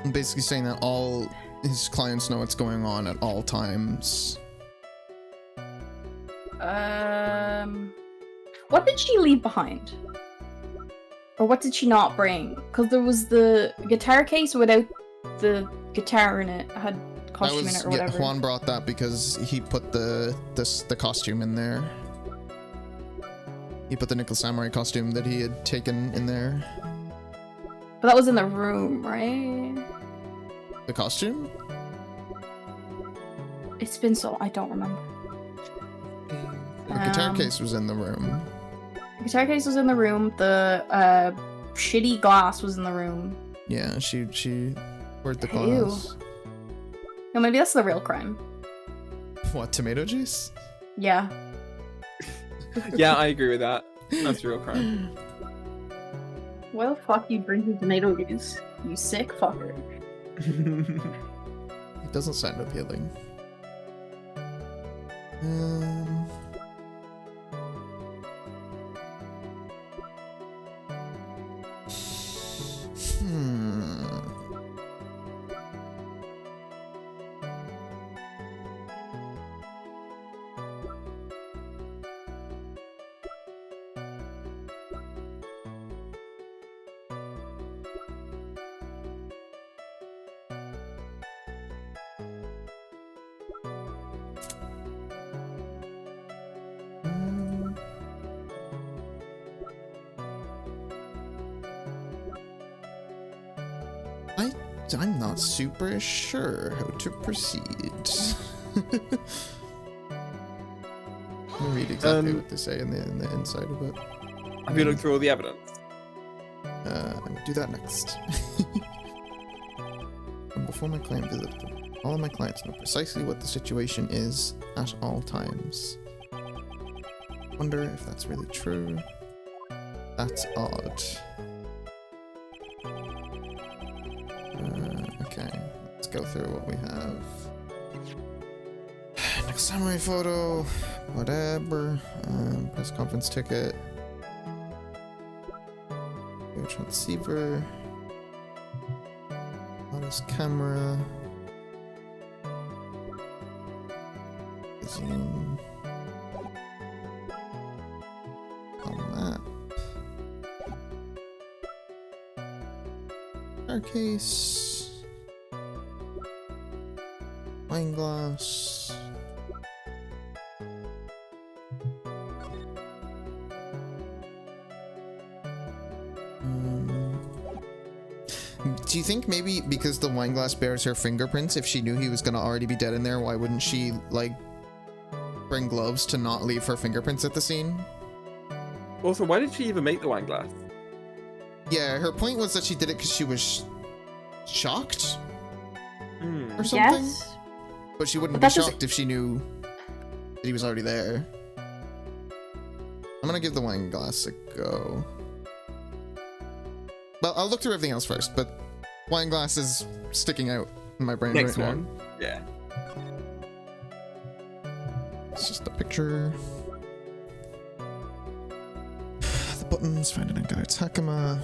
I'm basically saying that all his clients know what's going on at all times. What did she leave behind? Or what did she not bring? Because there was the guitar case without the guitar in it. It had costume in it or whatever. Juan brought that because he put the costume in there. He put the Nickel Samurai costume that he had taken in there. But that was in the room, right? The costume? It's been so I don't remember. The guitar Um, case was in the room. The guitar case was in the room. The shitty glass was in the room. Yeah, she poured the Ew. glass. No, maybe that's the real crime. What, tomato juice? Yeah. Yeah, I agree with that. That's real crime. Why the fuck you drinking tomato juice? You sick fucker. It doesn't sound appealing. I'm not super sure how to proceed. Let me read exactly what they say in the inside of it. Have you looked through all the evidence? I'll do that next. And before my client visited them, all of my clients know precisely what the situation is at all times. Wonder if that's really true. That's odd. Okay, let's go through what we have. Next summary photo, whatever. Press conference ticket. Your transceiver. Honest camera. Zoom. On map. Staircase. Wine glass. Do you think maybe because the wine glass bears her fingerprints, if she knew he was gonna already be dead in there, why wouldn't she, like, bring gloves to not leave her fingerprints at the scene? Also, why did she even make the wine glass? Yeah, her point was that she did it because she was shocked Hmm. or something. Yes. But she wouldn't But be that doesn't- shocked if she knew that he was already there. I'm gonna give the wine glass a go. Well, I'll look through everything else first, but wine glass is sticking out in my brain Next right one. now. Yeah. It's just a picture. The buttons, finding a guide's Hakama.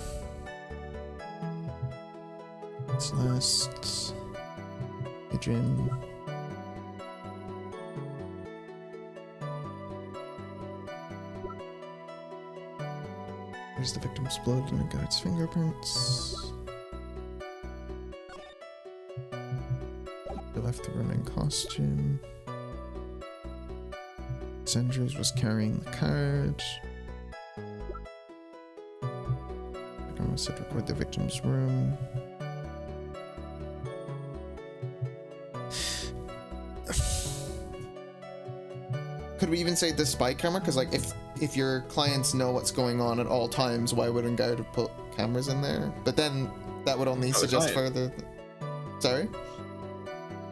Celeste. Adrian. There's the victim's blood and the guide's fingerprints. They left the room in costume. Sanders was carrying the card. I said record the victim's room. Could we even say the spy camera? Because like if your clients know what's going on at all times, why wouldn't Guide put cameras in there? But then that would only Oh, suggest client. further. Sorry.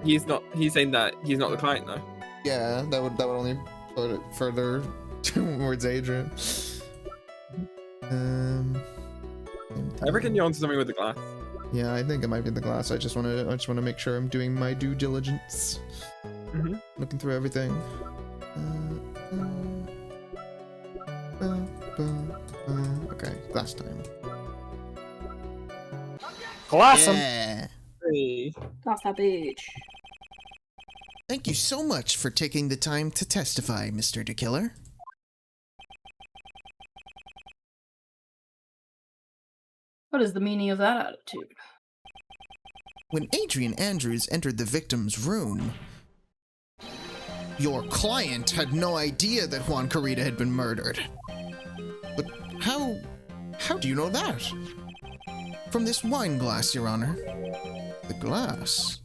He's not. He's saying that he's not the client though. Yeah, that would only put it further towards Adrian. I reckon you're onto something with the glass. Yeah, I think it might be the glass. I just want to make sure I'm doing my due diligence. Mhm. Looking through everything. Okay, glass time. Glass 'em. Yeah. Hey. That's that bitch. Thank you so much for taking the time to testify, Mr. DeKiller. What is the meaning of that attitude? When Adrian Andrews entered the victim's room, your client had no idea that Juan Carita had been murdered. But how do you know that? From this wine glass, Your Honor. The glass?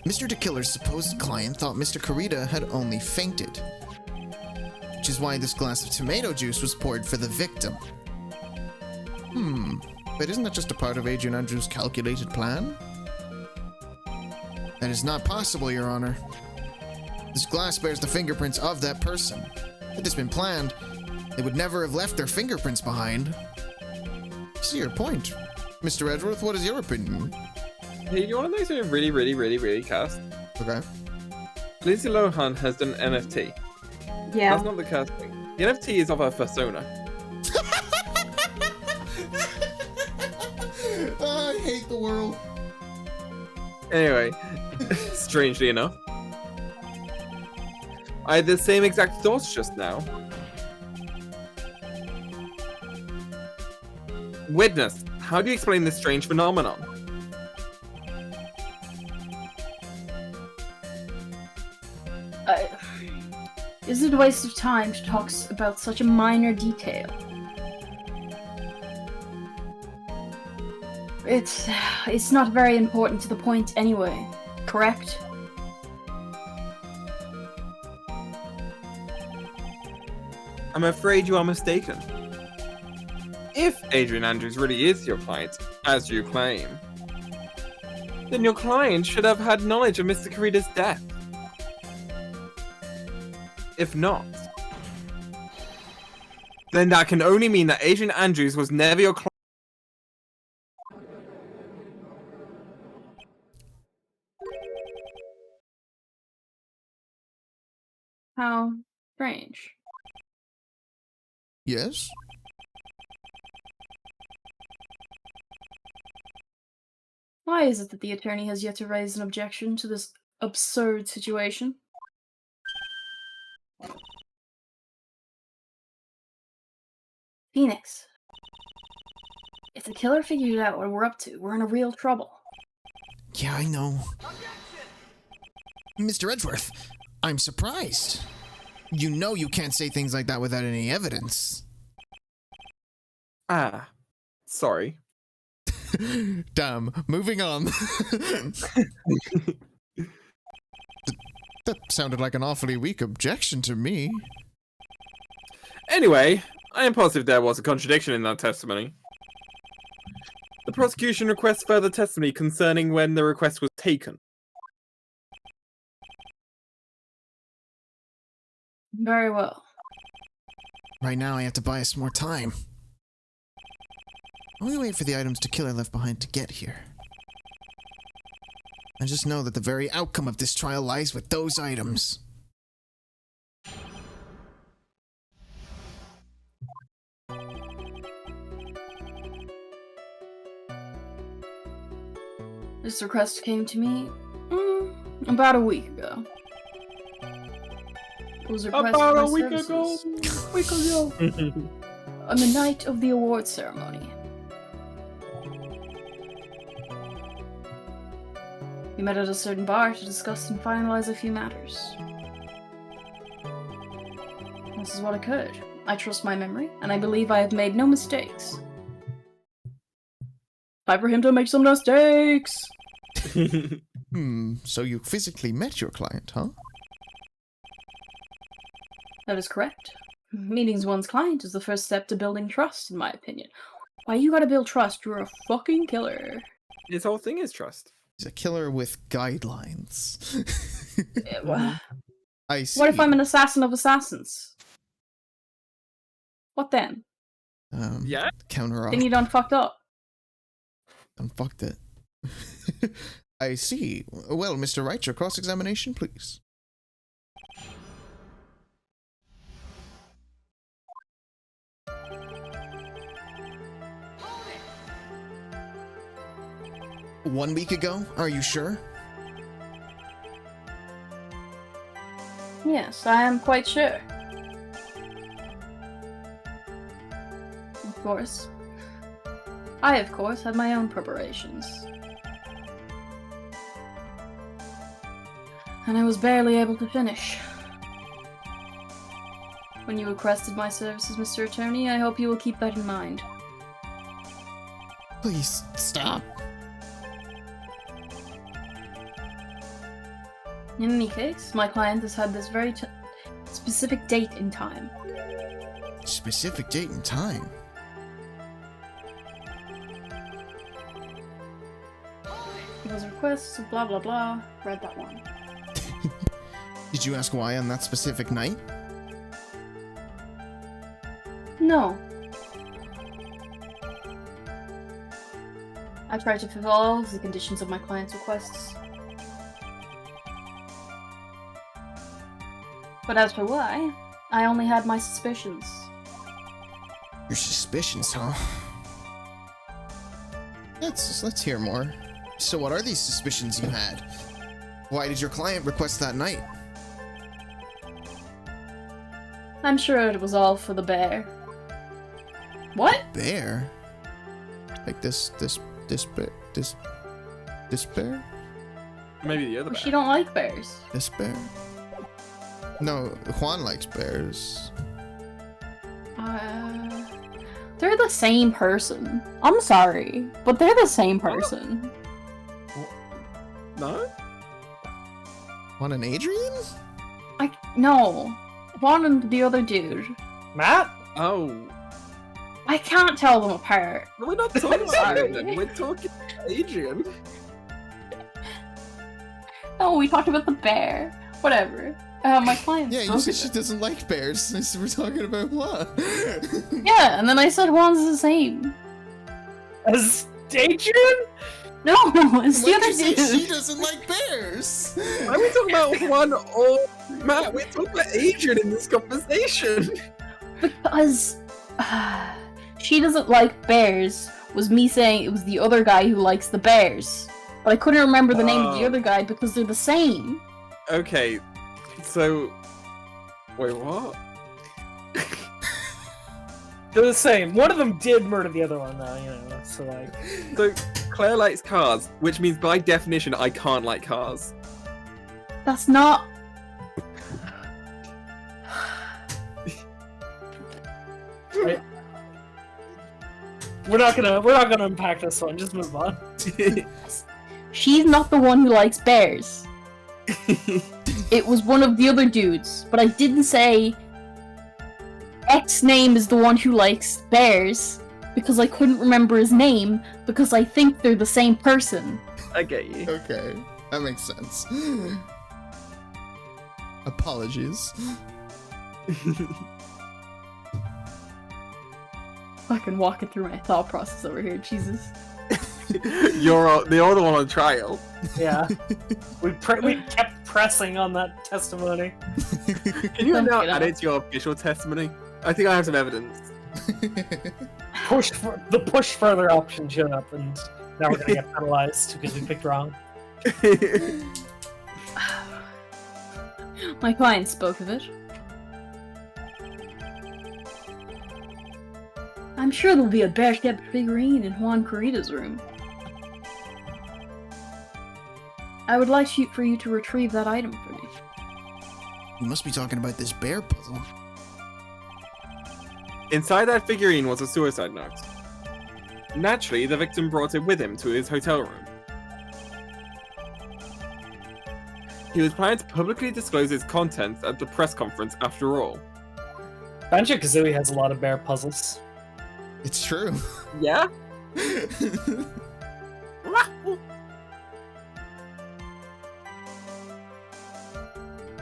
Mr. DeKiller's supposed client thought Mr. Carita had only fainted, which is why this glass of tomato juice was poured for the victim. But isn't that just a part of Adrian Andrews' calculated plan? That is not possible, Your Honor. This glass bears the fingerprints of that person. Had this been planned, they would never have left their fingerprints behind. I see your point. Mr. Edgeworth, what is your opinion? Hey, you want to know something really cast? Okay. Lindsay Lohan has done an NFT. Yeah. That's not the cast thing. The NFT is of her persona. I hate the world. Anyway, strangely enough, I had the same exact thoughts just now. Witness, how do you explain this strange phenomenon? Is it a waste of time to talk about such a minor detail? It's not very important to the point anyway, correct? I'm afraid you are mistaken. If Adrian Andrews really is your client, as you claim, then your client should have had knowledge of Mr. Karida's death. If not, then that can only mean that Adrian Andrews was never your client. How strange. Yes? Why is it that the attorney has yet to raise an objection to this absurd situation? Phoenix. If the killer figured out what we're up to, we're in a real trouble. Yeah, I know. Mr. Edgeworth, I'm surprised. You know you can't say things like that without any evidence. Ah, sorry. Damn, moving on. That sounded like an awfully weak objection to me. Anyway, I am positive there was a contradiction in that testimony. The prosecution requests further testimony concerning when the request was taken. Very well. Right now I have to buy us more time. Only wait for the items the killer left behind to get here. I just know that the very outcome of this trial lies with those items. This request came to me about a week ago. It was a request About for a my week ago. services on the night of the award ceremony. We met at a certain bar to discuss and finalize a few matters. This is what occurred. I trust my memory, and I believe I have made no mistakes. Time for him to make some mistakes! So you physically met your client, huh? That is correct. Meeting one's client is the first step to building trust, in my opinion. Why you gotta build trust? You're a fucking killer. His whole thing is trust. He's a killer with guidelines. I see. What if I'm an assassin of assassins? What then? Yeah? Counter Then you done fucked up. Unfucked it. I see. Well, Mr. Wright, your cross-examination, please. One week ago? Are you sure? Yes, I am quite sure. Of course. I, of course, had my own preparations. And I was barely able to finish. When you requested my services, Mr. Attorney, I hope you will keep that in mind. Please, stop. In any case, my client has had this very specific date and time. Specific date and time? It was requests, blah blah blah. Read that one. Did you ask why on that specific night? No. I tried to fulfill all of the conditions of my client's requests. But as for why, I only had my suspicions. Your suspicions, huh? Let's hear more. So what are these suspicions you had? Why did your client request that night? I'm sure it was all for the bear. What? Bear? Like this bear? Maybe the other Well, bear. she don't like bears. This bear? No, Juan likes bears. They're the same person. I'm sorry, but they're the same person. No? Juan and Adrian? No. Juan and the other dude. Matt? Oh. I can't tell them apart. We're not talking about Sorry. Adrian. We're talking about Adrian. No, we talked about the bear. Whatever. My client. Yeah, you said she doesn't like bears. So we're talking about what? Yeah, and then I said Juan's the same. As Adrian? No, it's the Why'd other you say dude. she doesn't like bears? Why are we talking about one or Matt? We're talking about Adrian in this conversation. Because she doesn't like bears was me saying it was the other guy who likes the bears. But I couldn't remember the name of the Oh. other guy because they're the same. Okay, so wait, what? They're the same. One of them did murder the other one, though, you know, so like. So Claire likes cars, which means by definition I can't like cars. That's not. We're not gonna unpack this one, just move on. She's not the one who likes bears. It was one of the other dudes, but I didn't say X name is the one who likes bears because I couldn't remember his name because I think they're the same person. I get you. Okay, that makes sense. Apologies. Fucking walking through my thought process over here, Jesus. You're the other one on trial. Yeah. We kept pressing on that testimony. Can you now Get add out. it to your official testimony? I think I have some evidence. The push further option showed up, and now we're gonna get penalized because we picked wrong. My client spoke of it. I'm sure there'll be a bear-shaped figurine in Juan Corrida's room. I would like for you to retrieve that item for me. You must be talking about this bear puzzle. Inside that figurine was a suicide note. Naturally, the victim brought it with him to his hotel room. He was planning to publicly disclose its contents at the press conference after all. Banjo-Kazooie has a lot of bear puzzles. It's true. Yeah?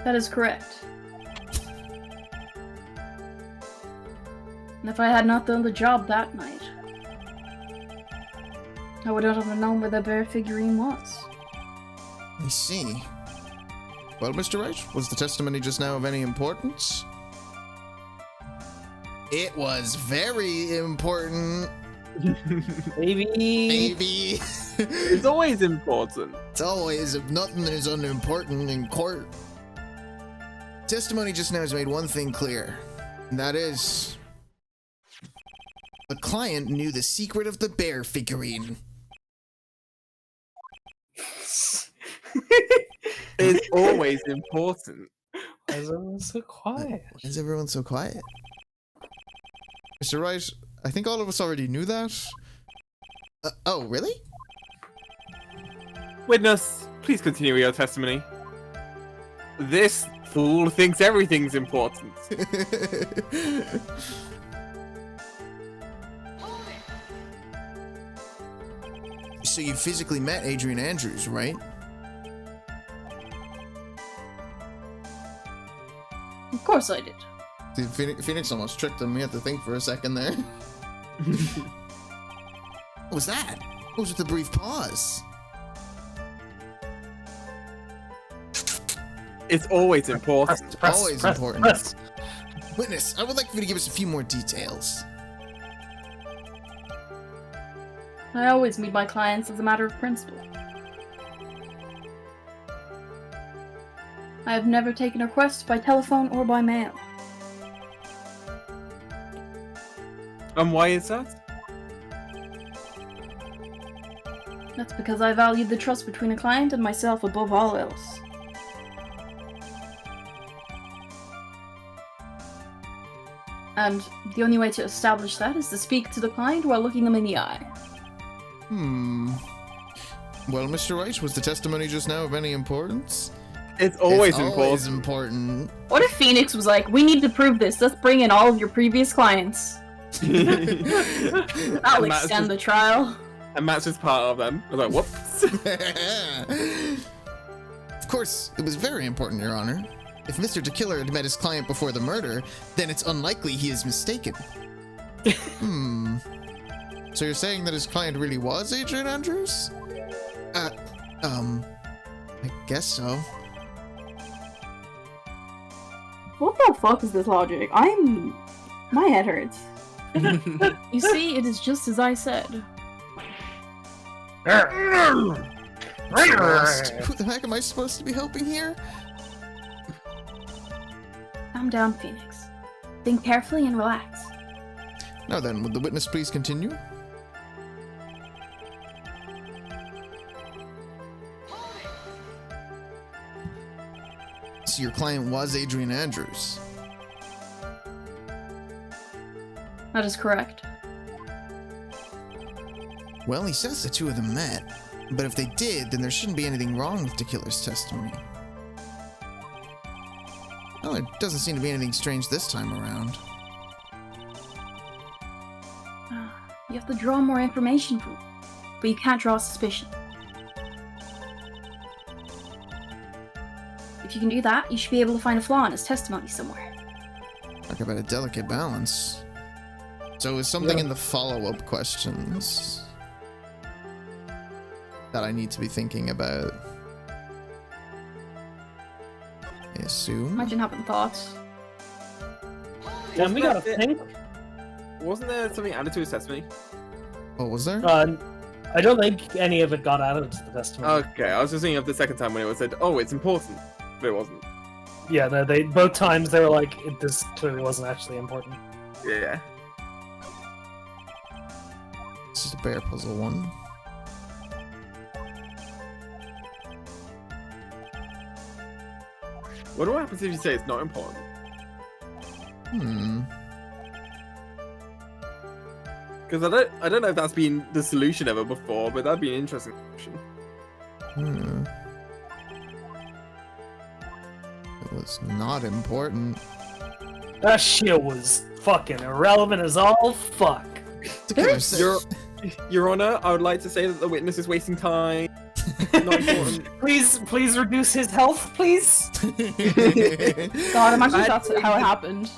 That is correct. And if I had not done the job that night, I would not have known where the bear figurine was. I see. Well, Mr. Wright, was the testimony just now of any importance? It was very important, Maybe. baby. It's always important. It's always, if nothing is unimportant in court. Testimony just now has made one thing clear, and that is the client knew the secret of the bear figurine. It's always important. Why is everyone so quiet? Why is everyone so quiet? Mr. Wright, I think all of us already knew that. Oh, really? Witness, please continue your testimony. This fool thinks everything's important. So you physically met Adrian Andrews, right? Of course I did. Dude, Phoenix almost tricked him. We had to think for a second there. What was that? What was with the brief pause? It's always important. Always important. Press. Witness, I would like for you to give us a few more details. I always meet my clients as a matter of principle. I have never taken a request by telephone or by mail. And why is that? That's because I value the trust between a client and myself above all else. And the only way to establish that is to speak to the client while looking them in the eye. Well, Mr. White, was the testimony just now of any importance? It's always It's important. always important. What if Phoenix was like, we need to prove this, let's bring in all of your previous clients. That'll And Matt's extend just- the trial. And Matt's just part of them. I was like, whoops. Of course, it was very important, Your Honor. If Mr. DeKiller had met his client before the murder, then it's unlikely he is mistaken. So you're saying that his client really was Adrian Andrews? I guess so. What the fuck is this logic? My head hurts. You see, it is just as I said. Lost. Who the heck am I supposed to be helping here? Calm down, Phoenix. Think carefully and relax. Now then, would the witness please continue? So your client was Adrian Andrews. That is correct. Well, he says the two of them met, but if they did, then there shouldn't be anything wrong with DeKiller's testimony. Well, there doesn't seem to be anything strange this time around. You have to draw more information from it, but you can't draw suspicion. If you can do that, you should be able to find a flaw in his testimony somewhere. Talk about a delicate balance. So is something in the follow-up questions that I need to be thinking about? I assume. Imagine having thoughts. Damn, we gotta Wasn't think. Wasn't there something added to his testimony? What was there? I don't think any of it got added to the testimony. Okay, I was just thinking of the second time when it was said, oh, it's important. But it wasn't. Yeah, no, they both times they were like, this clearly wasn't actually important. Yeah. This is a bear puzzle one. What happens if you say it's not important? Because I don't know if that's been the solution ever before, but that'd be an interesting solution. It was not important. That shit was fucking irrelevant as all fuck. DeKiller said- Your Honor, I would like to say that the witness is wasting time. Not important. Please reduce his health, please. God, imagine if that's how it happened.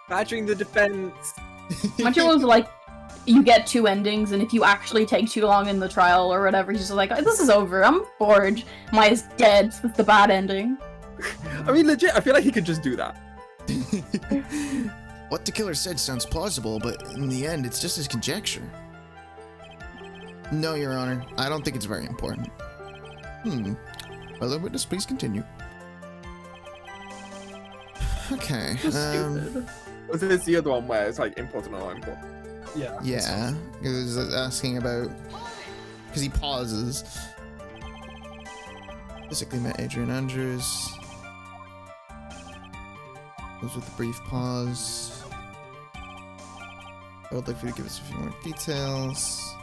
Badgering the defense. Imagine it was like, you get two endings, and if you actually take too long in the trial or whatever, he's just like, this is over, I'm bored. Maya's dead, that's the bad ending. I mean, legit, I feel like he could just do that. What DeKiller said sounds plausible, but in the end, it's just his conjecture. No, Your Honor. I don't think it's very important. Well, the witness, please continue. Okay, Stupid. Was this the other one where it's like important or not important? Yeah. yeah, it was asking about... Because he pauses. Physically met Adrian Andrews. Goes with a brief pause. I would like for you to give us a few more details.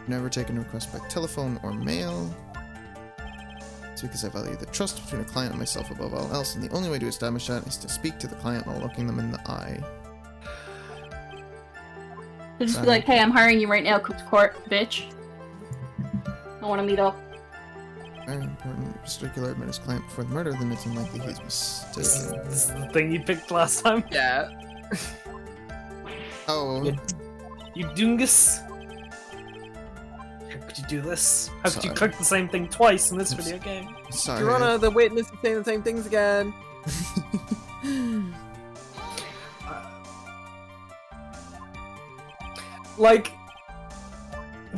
Never taken a request by telephone or mail. It's because I value the trust between a client and myself above all else, and the only way to establish that is to speak to the client while looking them in the eye. He'll just be like, hey, I'm hiring you right now, come to court, bitch. I want to meet up. Very important. Mr. DeKiller met his client before the murder, then it's unlikely he's This mistaken. is the thing you picked last time. Yeah. Oh, Yeah. You dingus. How could you do this? How could you Sorry. click the same thing twice in this Oops. video game? sorry. Your Honor, the witness is saying the same things again. Like,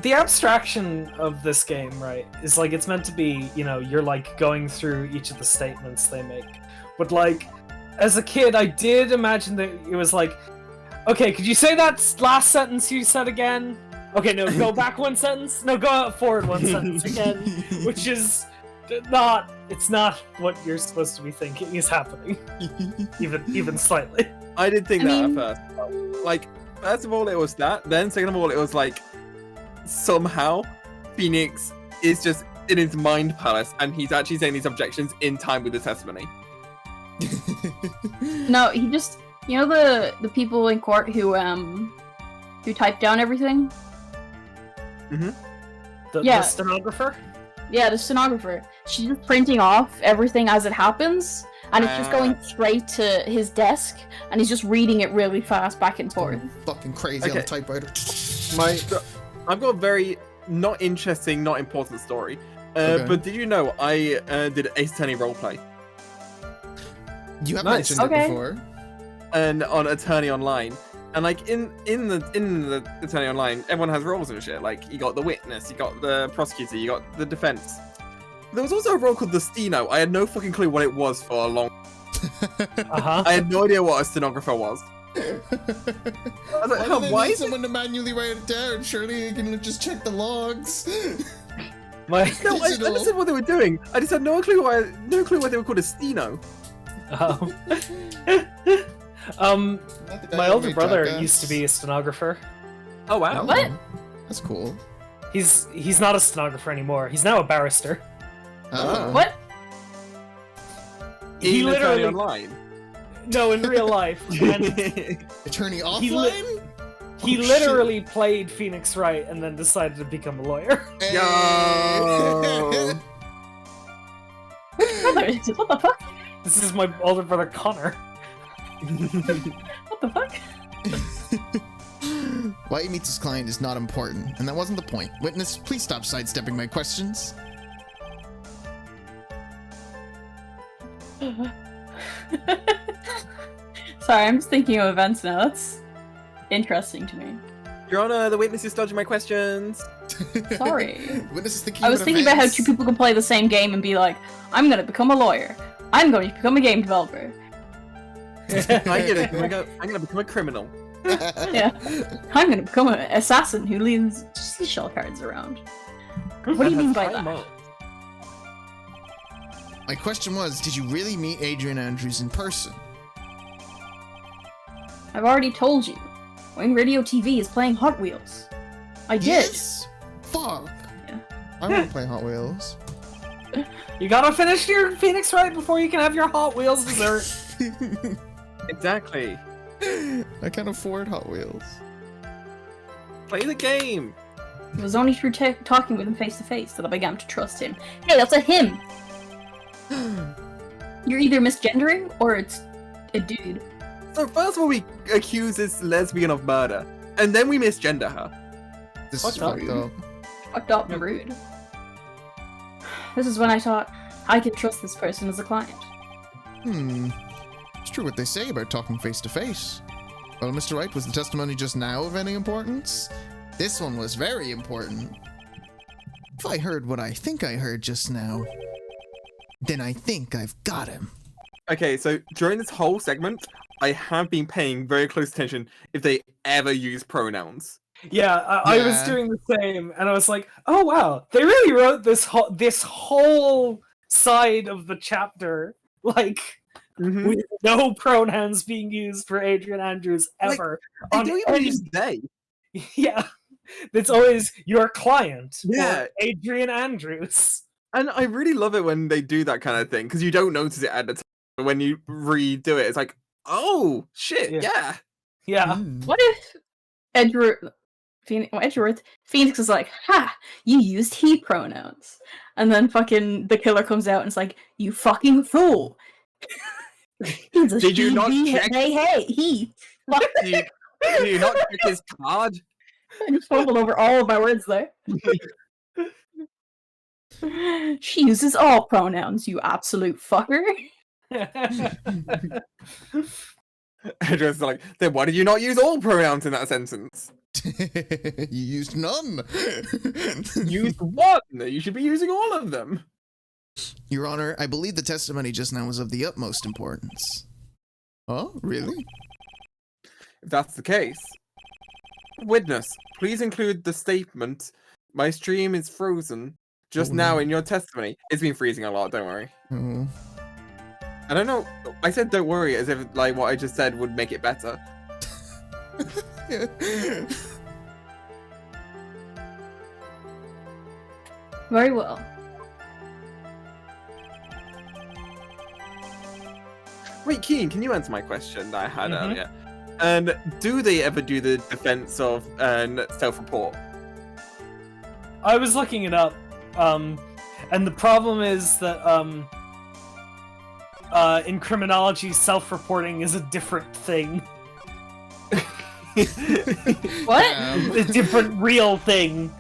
the abstraction of this game, right, is like it's meant to be, you know, you're like going through each of the statements they make. But like, as a kid, I did imagine that it was like, okay, could you say that last sentence you said again? Okay, no, go back one sentence. No, go forward one sentence again, which is not. It's not what you're supposed to be thinking is happening, even slightly. I did think I that mean- at first. Like, first of all, it was that. Then, second of all, it was like somehow Phoenix is just in his mind palace, and he's actually saying these objections in time with the testimony. No, he just the people in court who typed down everything. Yeah. The stenographer. Yeah, the stenographer. She's just printing off everything as it happens, and it's just going straight to his desk, and he's just reading it really fast back and forth. Fucking crazy on the Okay. typewriter. I've got a very not interesting, not important story. Okay. But did you know I did Ace Attorney roleplay? You have Nice. mentioned Okay. it before. And on Attorney Online, and like in the Attorney Online, everyone has roles and shit. Like you got the witness, you got the prosecutor, you got the defense. There was also a role called the Steno. I had no fucking clue what it was for a long. Uh-huh. I had no idea what a stenographer was. I was like, Why do they why need is it? someone to manually write it down? Surely you can just check the logs. My No, I understood what they were doing. I just had no clue why they were called a Steno. Not the guy my who older made brother Jackass. used to be a stenographer. Oh wow. What? That's cool. He's not a stenographer anymore. He's now a barrister. Oh. What? He In Attorney literally- Online. No, in real life. And Attorney He offline? he Oh, literally played Phoenix Wright and then decided to become a lawyer. Hey. Yo. What the fuck? This is my older brother Connor. What the fuck? Why he meets his client is not important, and that wasn't the point. Witness, please stop sidestepping my questions. Sorry, I'm just thinking of events now. That's interesting to me. Your Honor, the witness is dodging my questions. Sorry. Witness is thinking I was of thinking about how events. two people can play the same game and be like, I'm gonna become a lawyer. I'm going to become a game developer. I'm gonna become a criminal. Yeah. I'm gonna become an assassin who leaves seashell cards around. What do you mean by that? My question was, did you really meet Adrian Andrews in person? I've already told you. Wayne Radio TV is playing Hot Wheels. I did. Yes? Fuck. Yeah. I want to play Hot Wheels. You gotta finish your Phoenix Wright before you can have your Hot Wheels dessert. Exactly. I can't afford Hot Wheels. Play the game. It was only through talking with him face to face that I began to trust him. Hey, that's a him! You're either misgendering or it's a dude. So first of all, we accuse this lesbian of murder, and then we misgender her. This Fuck is up. fucked up. Fucked up and rude. This is when I thought I could trust this person as a client. It's true what they say about talking face to face. Well, Mr. Wright, was the testimony just now of any importance? This one was very important. If I heard what I think I heard just now, then I think I've got him. Okay, so during this whole segment, I have been paying very close attention if they ever use pronouns. Yeah, I was Yeah. doing the same, and I was like, "Oh wow, they really wrote this whole side of the chapter like with no pronouns being used for Adrian Andrews Like, ever." They on don't even any- use they. Yeah, it's always your client. Yeah. or Adrian Andrews. And I really love it when they do that kind of thing, because you don't notice it at the time. But when you redo it, it's like, oh, shit, Yeah. yeah. Yeah, What if Edgeworth Phoenix is like, ha, you used he pronouns. And then fucking the killer comes out and it's like, you fucking fool. He's a Did you she, not he, check- they, hey, he. Fuck. Do you not check his card? I just fumbled over all of my words there. She uses all pronouns, you absolute fucker. Just like, then why did you not use all pronouns in that sentence? You used none. Use one. You should be using all of them. Your Honor, I believe the testimony just now was of the utmost importance. Oh, really? If that's the case, witness, please include the statement, "My stream is frozen just Oh, now" no. in your testimony. It's been freezing a lot, don't worry. Oh. I don't know. I said don't worry, as if like what I just said would make it better. Very well. Wait, Keen, can you answer my question that I had Mhm. earlier? And do they ever do the defense of self-report? I was looking it up, and the problem is that in criminology, self-reporting is a different thing, What? a different real thing.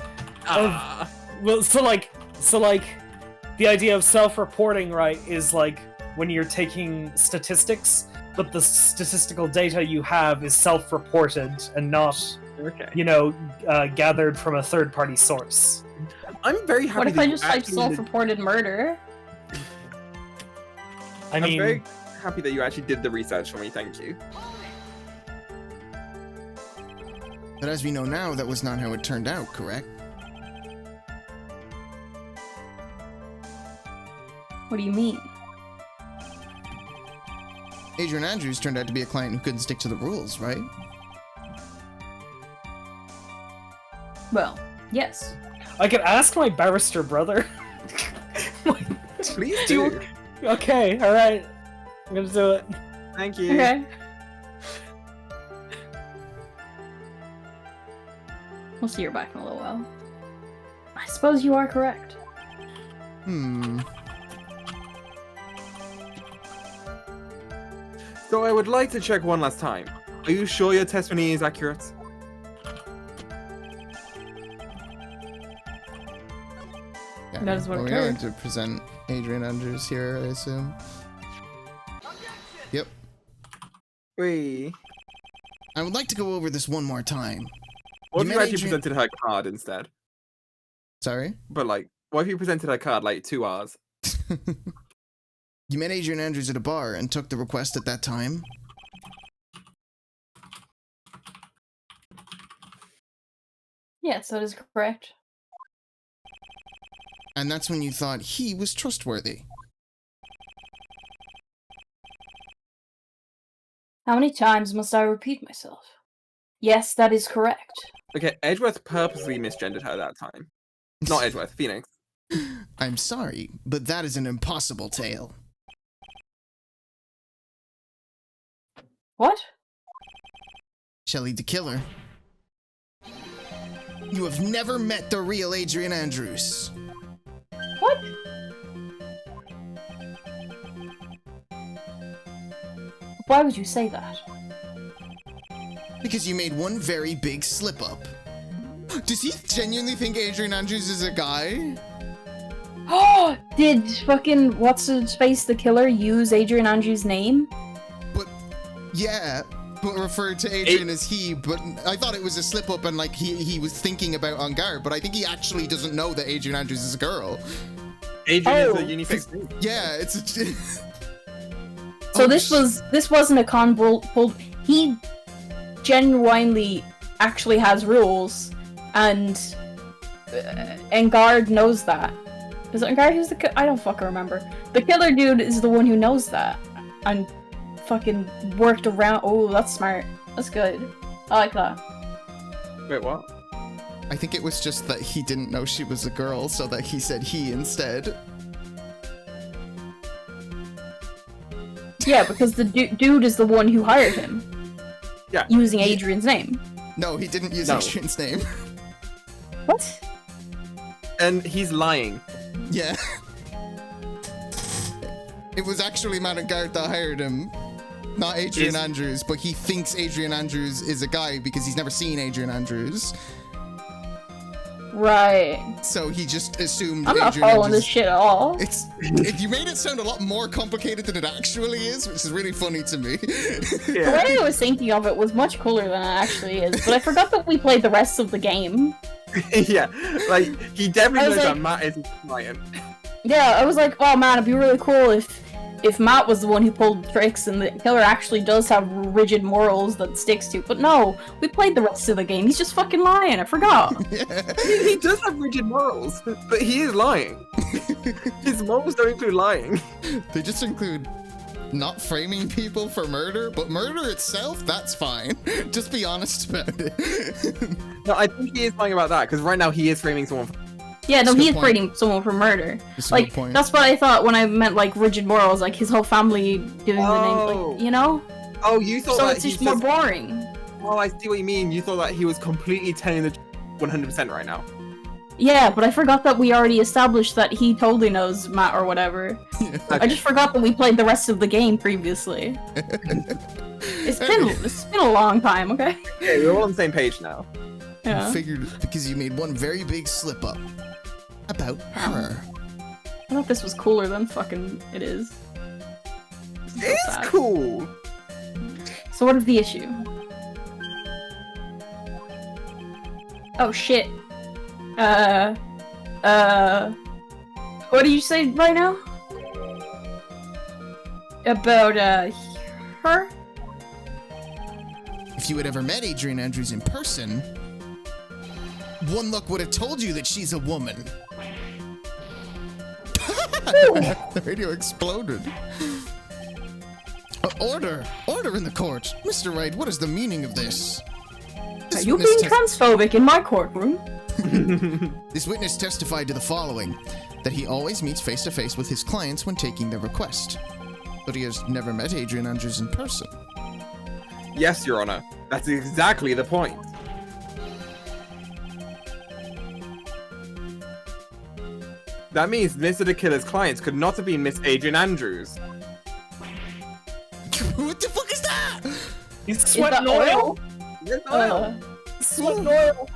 Ah. Well, so like, the idea of self-reporting, right, is like when you're taking statistics, but the statistical data you have is self-reported and not, Okay. you know, gathered from a third-party source. I'm very happy What if that I you just type actually self-reported murder? I'm mean, very happy that you actually did the research for me, thank you. But as we know now, that was not how it turned out, correct? What do you mean? Adrian Andrews turned out to be a client who couldn't stick to the rules, right? Well, yes. I could ask my barrister brother. Please Do do. you- Okay, alright. I'm gonna do it. Thank you. Okay. We'll see you back in a little while. I suppose you are correct. So I would like to check one last time. Are you sure your testimony is accurate? Yeah, That is what well, we are occurred. going to present Adrian Andrews here, I assume. Yep. Wait. I would like to go over this one more time. What You if you met actually Adrian- presented her card instead? Sorry? But like, what if you presented her card like 2 hours? You met Adrian Andrews at a bar and took the request at that time? Yes, that is correct. And that's when you thought he was trustworthy. How many times must I repeat myself? Yes, that is correct. Okay, Edgeworth purposely misgendered her that time. Not Edgeworth, Phoenix. I'm sorry, but that is an impossible tale. What? Shelley the Killer. You have never met the real Adrian Andrews. What? Why would you say that? Because you made one very big slip up. Does he genuinely think Adrian Andrews is a guy? Oh, did fucking what's his face the killer use Adrian Andrews' name? But yeah, but referred to Adrian as he, but I thought it was a slip up and like he was thinking about On Guard, but I think he actually doesn't know that Adrian Andrews is a girl. Adrian Oh. is a unisex name. Yeah, it's a So Oh, this wasn't a con pulled. He genuinely actually has rules, and Engard knows that. Is it Engard who's the I don't fucking remember. The killer dude is the one who knows that, and fucking worked around. Oh, that's smart. That's good. I like that. Wait, what? I think it was just that he didn't know she was a girl, so that he said he instead. Yeah, because the dude is the one who hired him. Yeah. Using Adrian's name. No, he didn't use No. Adrian's name. What? And he's lying. Yeah. It was actually Matt and Garrett that hired him, not Adrian Is- Andrews, but he thinks Adrian Andrews is a guy because he's never seen Adrian Andrews. Right. So he just assumed I'm not Adrian following this Andrews. shit at all. You made it sound a lot more complicated than it actually is, which is really funny to me. The way I was thinking of it was much cooler than it actually is, but I forgot that we played the rest of the game. Yeah, like he I definitely was knows like- that Matt is a client. Yeah, I was like, oh man, it'd be really cool if Matt was the one who pulled the tricks and the killer actually does have rigid morals that sticks to. But no, we played the rest of the game. He's just fucking lying. I forgot. He does have rigid morals, but he is lying. His morals don't include lying. They just include not framing people for murder, but murder itself, that's fine. Just be honest about it. No, I think he is lying about that because right now he is framing someone. Yeah, no, That's a he good is point. framing someone for murder. That's a good Like, point. that's what I thought when I meant, like, rigid morals, like, his whole family giving the name, Oh. like, you know? Oh, you thought So that it's he just more says- boring. Oh, I see what you mean. You thought that he was completely telling the 100% right now. Yeah, but I forgot that we already established that he totally knows Matt or whatever. I just forgot that we played the rest of the game previously. It's been a long time, okay? Yeah, we're all on the same page now. Yeah. Figured because you made one very big slip up about her. I thought this was cooler than fucking it is. This is so It's sad. cool. So what is the issue? Oh shit. What did you say right now? About, her? If you had ever met Adrian Andrews in person, one look would have told you that she's a woman. The radio exploded. Order! Order in the court! Mr. Wright, what is the meaning of this? Are you being transphobic in my courtroom? This witness testified to the following: that he always meets face-to-face with his clients when taking their request. But he has never met Adrian Andrews in person. Yes, Your Honor. That's exactly the point. That means Mr. the Killer's clients could not have been Miss Adrian Andrews. What the fuck is that? He's Is sweating that oil. Yes, Sweating oil.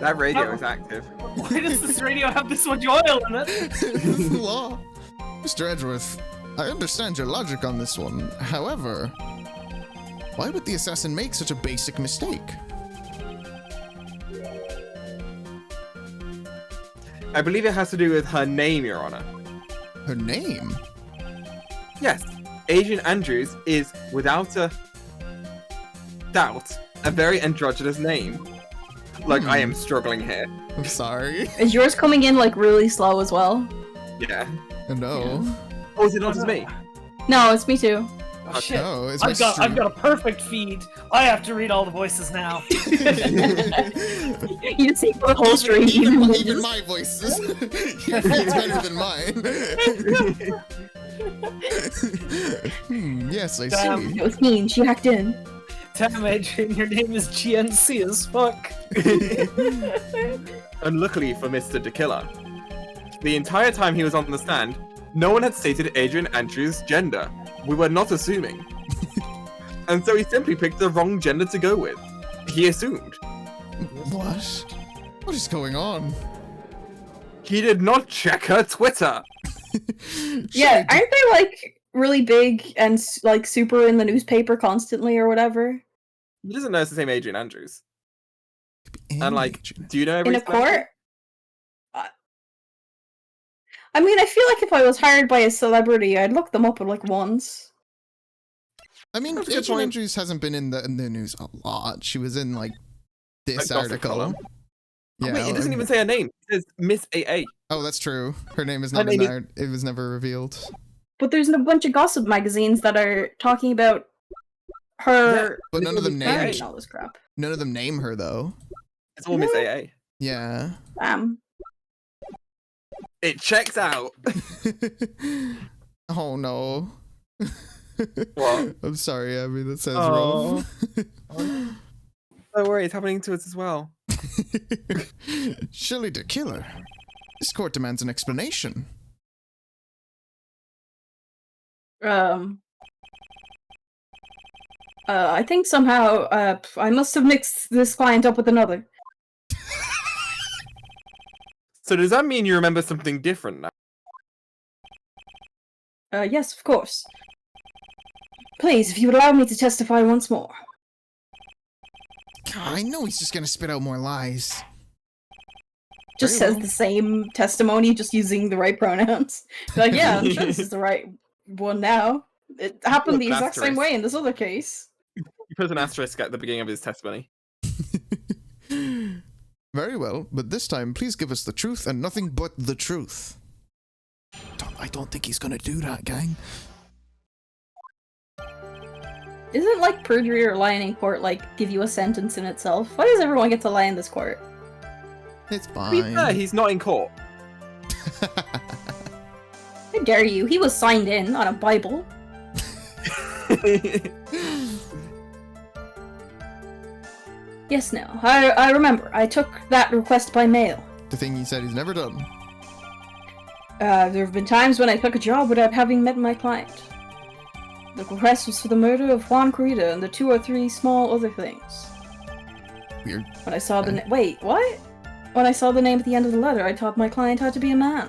That radio is active. Why does this radio have this much oil in it? This is the law. Mr. Edgeworth, I understand your logic on this one. However, why would the assassin make such a basic mistake? I believe it has to do with her name, Your Honor. Her name? Yes, Adrian Andrews is, without a doubt, a very androgynous name. Like, I am struggling here. I'm sorry. Is yours coming in like really slow as well? Yeah. No. Oh, is it not just me? No, it's me too. Oh shit! No, it's my I've got a perfect feed. I have to read all the voices now. You just see the whole stream. Even my voices. Your feed's better than mine. Yes, I Damn. see. It was mean. She hacked in. Damn, Adrian, your name is GNC as fuck. Unluckily for Mr. the Killer, the entire time he was on the stand, no one had stated Adrian Andrews' gender. We were not assuming. And so he simply picked the wrong gender to go with. He assumed. What? What is going on? He did not check her Twitter. Yeah, aren't they like really big and like super in the newspaper constantly or whatever? He doesn't know it's the same Adrian Andrews. And like, Adrian. do you know every In a celebrity? court? I mean, I feel like if I was hired by a celebrity, I'd look them up like once. I mean, That's a good Adrian point. Andrews hasn't been in the news a lot. She was in like this Like Gossip article. Column. Yeah. Oh, wait, it doesn't even say her name. It says Miss AA. Oh, that's true. Her name is Her not in name is- there. It was never revealed. But there's a bunch of gossip magazines that are talking about her But none of them marriage name. and all this crap. None of them name her though. It's all Miss AA. Yeah. It checks out. Oh no. What? I'm sorry, Abby. That sounds Aw. rough. Don't worry, it's happening to us as well. Shirley the Killer. This court demands an explanation. I think somehow, I must have mixed this client up with another. So does that mean you remember something different now? Yes, of course. Please, if you would allow me to testify once more. God, I know he's just gonna spit out more lies. Just Very says well. the same testimony, just using the right pronouns. Like, yeah, I'm sure this is the right one now. It happened the Look, exact same asterisk. way in this other case. He puts an asterisk at the beginning of his testimony. Very well, but this time please give us the truth and nothing but the truth. I don't think he's gonna do that, gang. Isn't like perjury or lying in court like give you a sentence in itself? Why does everyone get to lie in this court? It's To be fair, fine. he's not in court. How dare you? He was signed in on a Bible. Yes, no. I remember. I took that request by mail. The thing he said he's never done. There have been times when I took a job without having met my client. The request was for the murder of Juan Corrida and the 2 or 3 small other things. Weird. When I saw the wait, what? When I saw the name at the end of the letter, I thought my client had to be a man.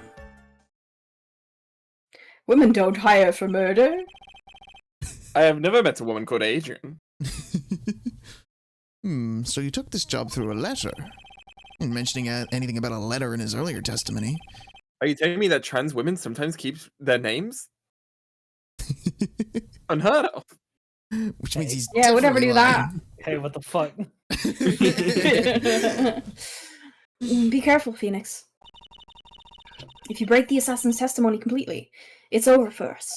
Women don't hire for murder. I have never met a woman called Adrian. So you took this job through a letter? And mentioning anything about a letter in his earlier testimony. Are you telling me that trans women sometimes keep their names? Unheard of. Which means he's Yeah, would never definitely do that. lying. Hey, what the fuck? Be careful, Phoenix. If you break the assassin's testimony completely, it's over for us.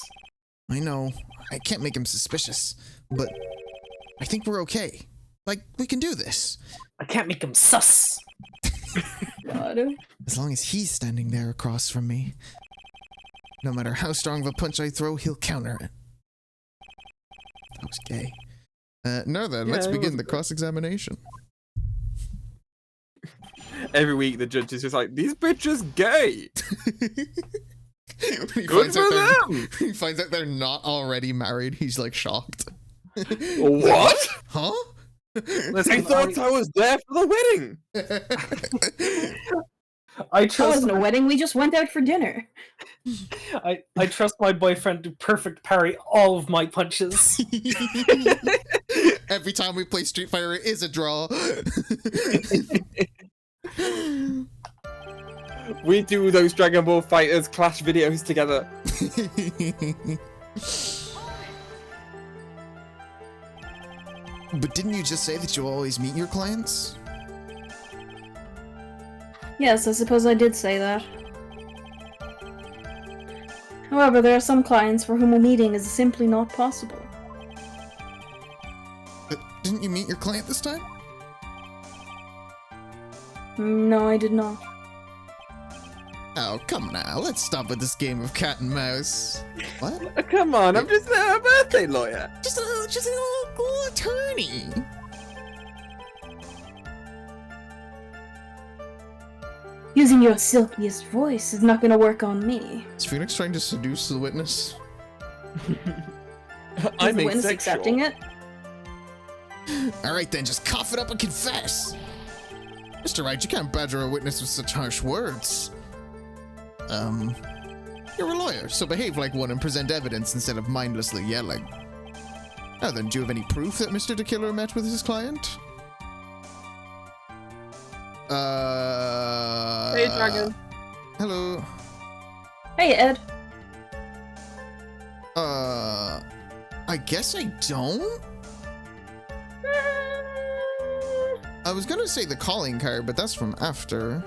I know. I can't make him suspicious, but I think we're okay. Like, we can do this. I can't make him sus. God. As long as he's standing there across from me. No matter how strong of a punch I throw, he'll counter it. That was gay. Now then, let's Yeah, it begin was the good. cross-examination. Every week the judge is just like, these bitches gay. When he Good finds for out they're- them. he finds out they're not already married, he's like shocked. What? Huh? Listen, I thought I was there for the wedding. I That trust wasn't a wedding, we just went out for dinner. I trust my boyfriend to perfect parry all of my punches. Every time we play Street Fighter, it is a draw. We do those Dragon Ball Fighters Clash videos together. But didn't you just say that you always meet your clients? Yes, I suppose I did say that. However, there are some clients for whom a meeting is simply not possible. Didn't you meet your client this time? No, I did not. Oh, come now. Let's stop with this game of cat and mouse. What? Oh, come on, I'm just a birthday lawyer. Just a little attorney. Using your silkiest voice is not gonna work on me. Is Phoenix trying to seduce the witness? I'm Is the witness asexual. accepting it? Alright then, just cough it up and confess. Mr. Wright, you can't badger a witness with such harsh words. You're a lawyer, so behave like one and present evidence instead of mindlessly yelling. Now then, do you have any proof that Mr. DeKiller met with his client? Hey, Dragon. Hello. Hey, Ed. I guess I don't? I was gonna say the calling card, but that's from after.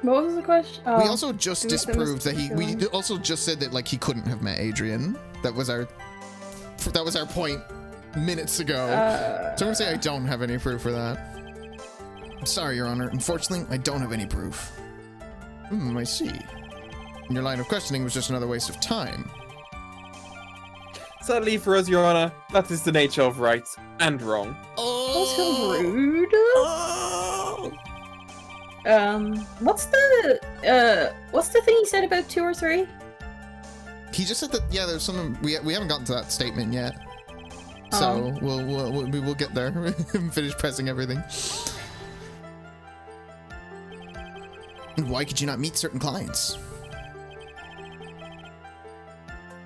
What was the question? Oh, We also just there was disproved that we feeling. also just said that like he couldn't have met Adrian. That was our point minutes ago. So I'm gonna say I don't have any proof for that. I'm sorry, Your Honor. Unfortunately, I don't have any proof. I see. And your line of questioning was just another waste of time. Sadly for us, Your Honor, that is the nature of right and wrong. That's so rude. Oh! What's the thing he said about 2 or 3? He just said that there's something we haven't gotten to that statement yet. So we'll get there and finish pressing everything. And why could you not meet certain clients?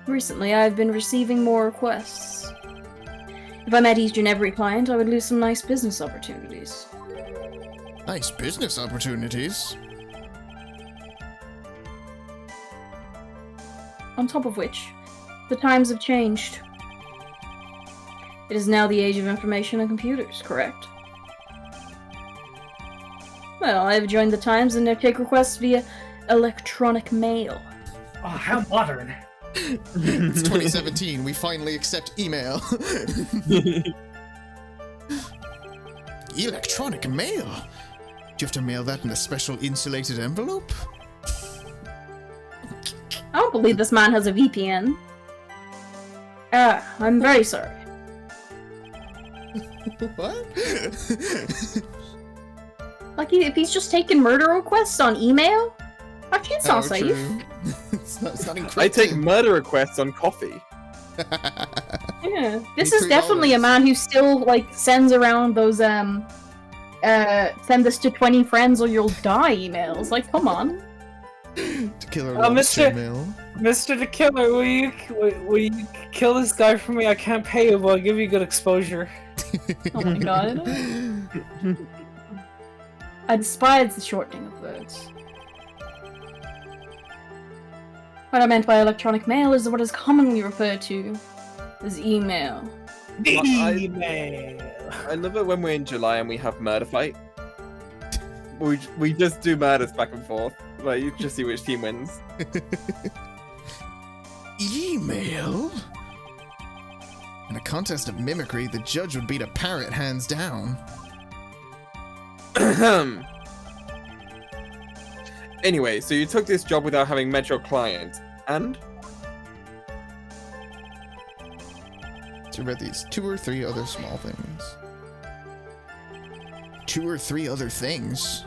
Recently, I've been receiving more requests. If I met each and every client, I would lose some nice business opportunities. Nice business opportunities. On top of which, the times have changed. It is now the age of information and computers, correct? Well, I've joined the Times and I take requests via electronic mail. Oh, how modern. It's 2017. We finally accept email. Electronic mail? Do you have to mail that in a special insulated envelope? I don't believe this man has a VPN. I'm very sorry. What? Like, if he's just taking murder requests on email? Actually, it's not safe. True. it's not encrypted. I take murder requests on coffee. Yeah. This Me is too, definitely a always. man who still, like, sends around those, send this to 20 friends or you'll die emails. Like, come on. To kill her Mr. mail. Mr. the Killer, will you kill this guy for me? I can't pay you, but I'll give you good exposure. Oh my god. I despise the shortening of words. What I meant by electronic mail is what is commonly referred to as email. Email. I love it when we're in July and we have murder fight. We just do murders back and forth. Like, you just see which team wins. Email? In a contest of mimicry, the judge would beat a parrot hands down. Anyway, so you took this job without having met your client, and? So read these 2 or 3 other small things. 2 or 3 other things?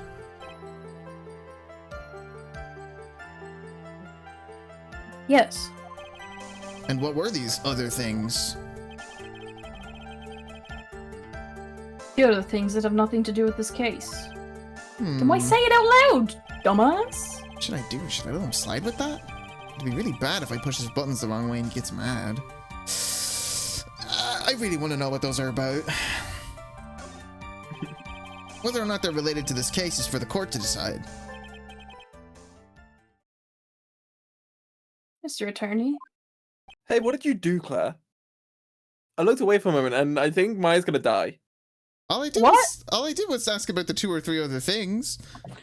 Yes. And what were these other things? Here are the things that have nothing to do with this case. Then why Hmm. say it out loud, dumbass? What should I do? Should I let him slide with that? It'd be really bad if I push his buttons the wrong way and he gets mad. I really want to know what those are about. Whether or not they're related to this case is for the court to decide. Mr. Attorney. Hey, what did you do, Claire? I looked away for a moment and I think Maya's gonna die. All I did was ask about the 2 or 3 other things.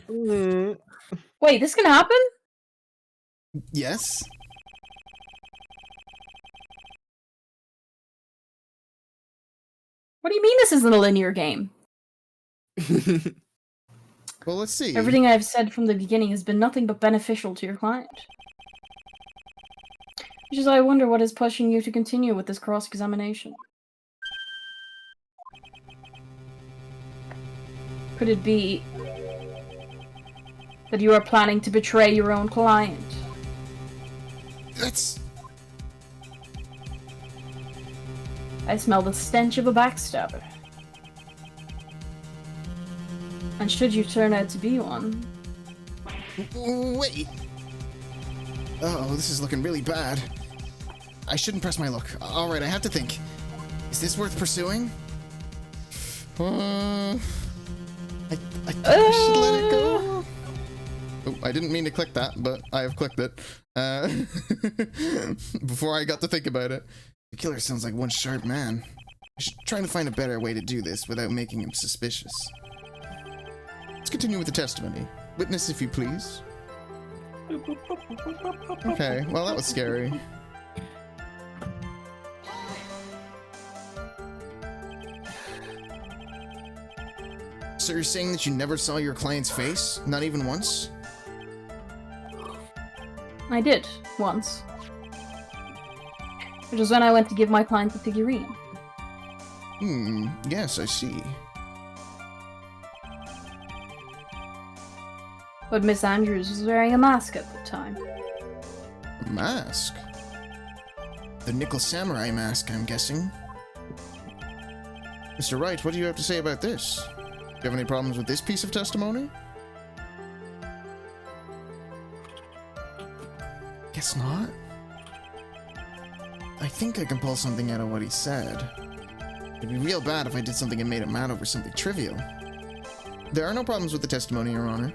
Wait, this can happen? Yes. What do you mean this isn't a linear game? Well, let's see. Everything I've said from the beginning has been nothing but beneficial to your client. Which is why I wonder what is pushing you to continue with this cross-examination. Could it be that you are planning to betray your own client? That's... I smell the stench of a backstabber. And should you turn out to be one... Wait. Uh-oh, this is looking really bad. I shouldn't press my luck. Alright, I have to think. Is this worth pursuing? I think I should let it go. Oh, I didn't mean to click that, but I have clicked it. Before I got to think about it. The killer sounds like one sharp man. I should try to find a better way to do this without making him suspicious. Let's continue with the testimony. Witness, if you please. Okay, well, that was scary. So you're saying that you never saw your client's face? Not even once? I did, once. Which was when I went to give my client the figurine. Yes, I see. But Miss Andrews was wearing a mask at the time. A mask? The Nickel Samurai mask, I'm guessing. Mr. Wright, what do you have to say about this? Do you have any problems with this piece of testimony? Guess not. I think I can pull something out of what he said. It'd be real bad if I did something and made him mad over something trivial. There are no problems with the testimony, Your Honor.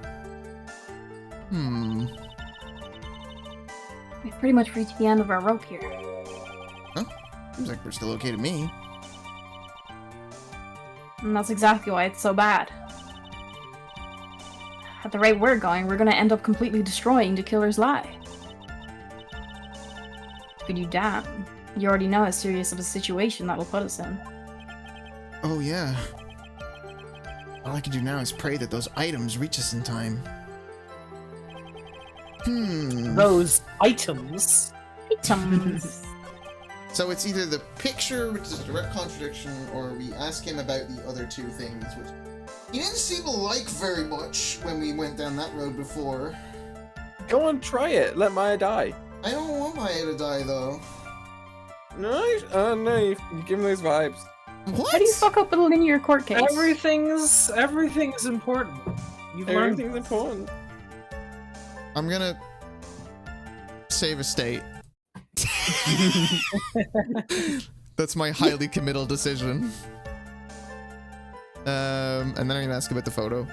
We've pretty much reached the end of our rope here. Huh? Seems like we're still okay to me. And that's exactly why it's so bad. At the rate we're going, we're gonna end up completely destroying the killer's lie. But you damn. You already know how serious of a situation that'll put us in. Oh, yeah. All I can do now is pray that those items reach us in time. Those items. Items. So it's either the picture, which is a direct contradiction, or we ask him about the other two things, which he didn't seem to like very much when we went down that road before. Go on, try it. Let Maya die. I don't want Maya to die, though. No, no, you give him those vibes. What? How do you fuck up a linear court case? Everything's important. You've learned Everything's important. I'm gonna save a state. That's my highly committal decision. And then I'm gonna ask about the photo.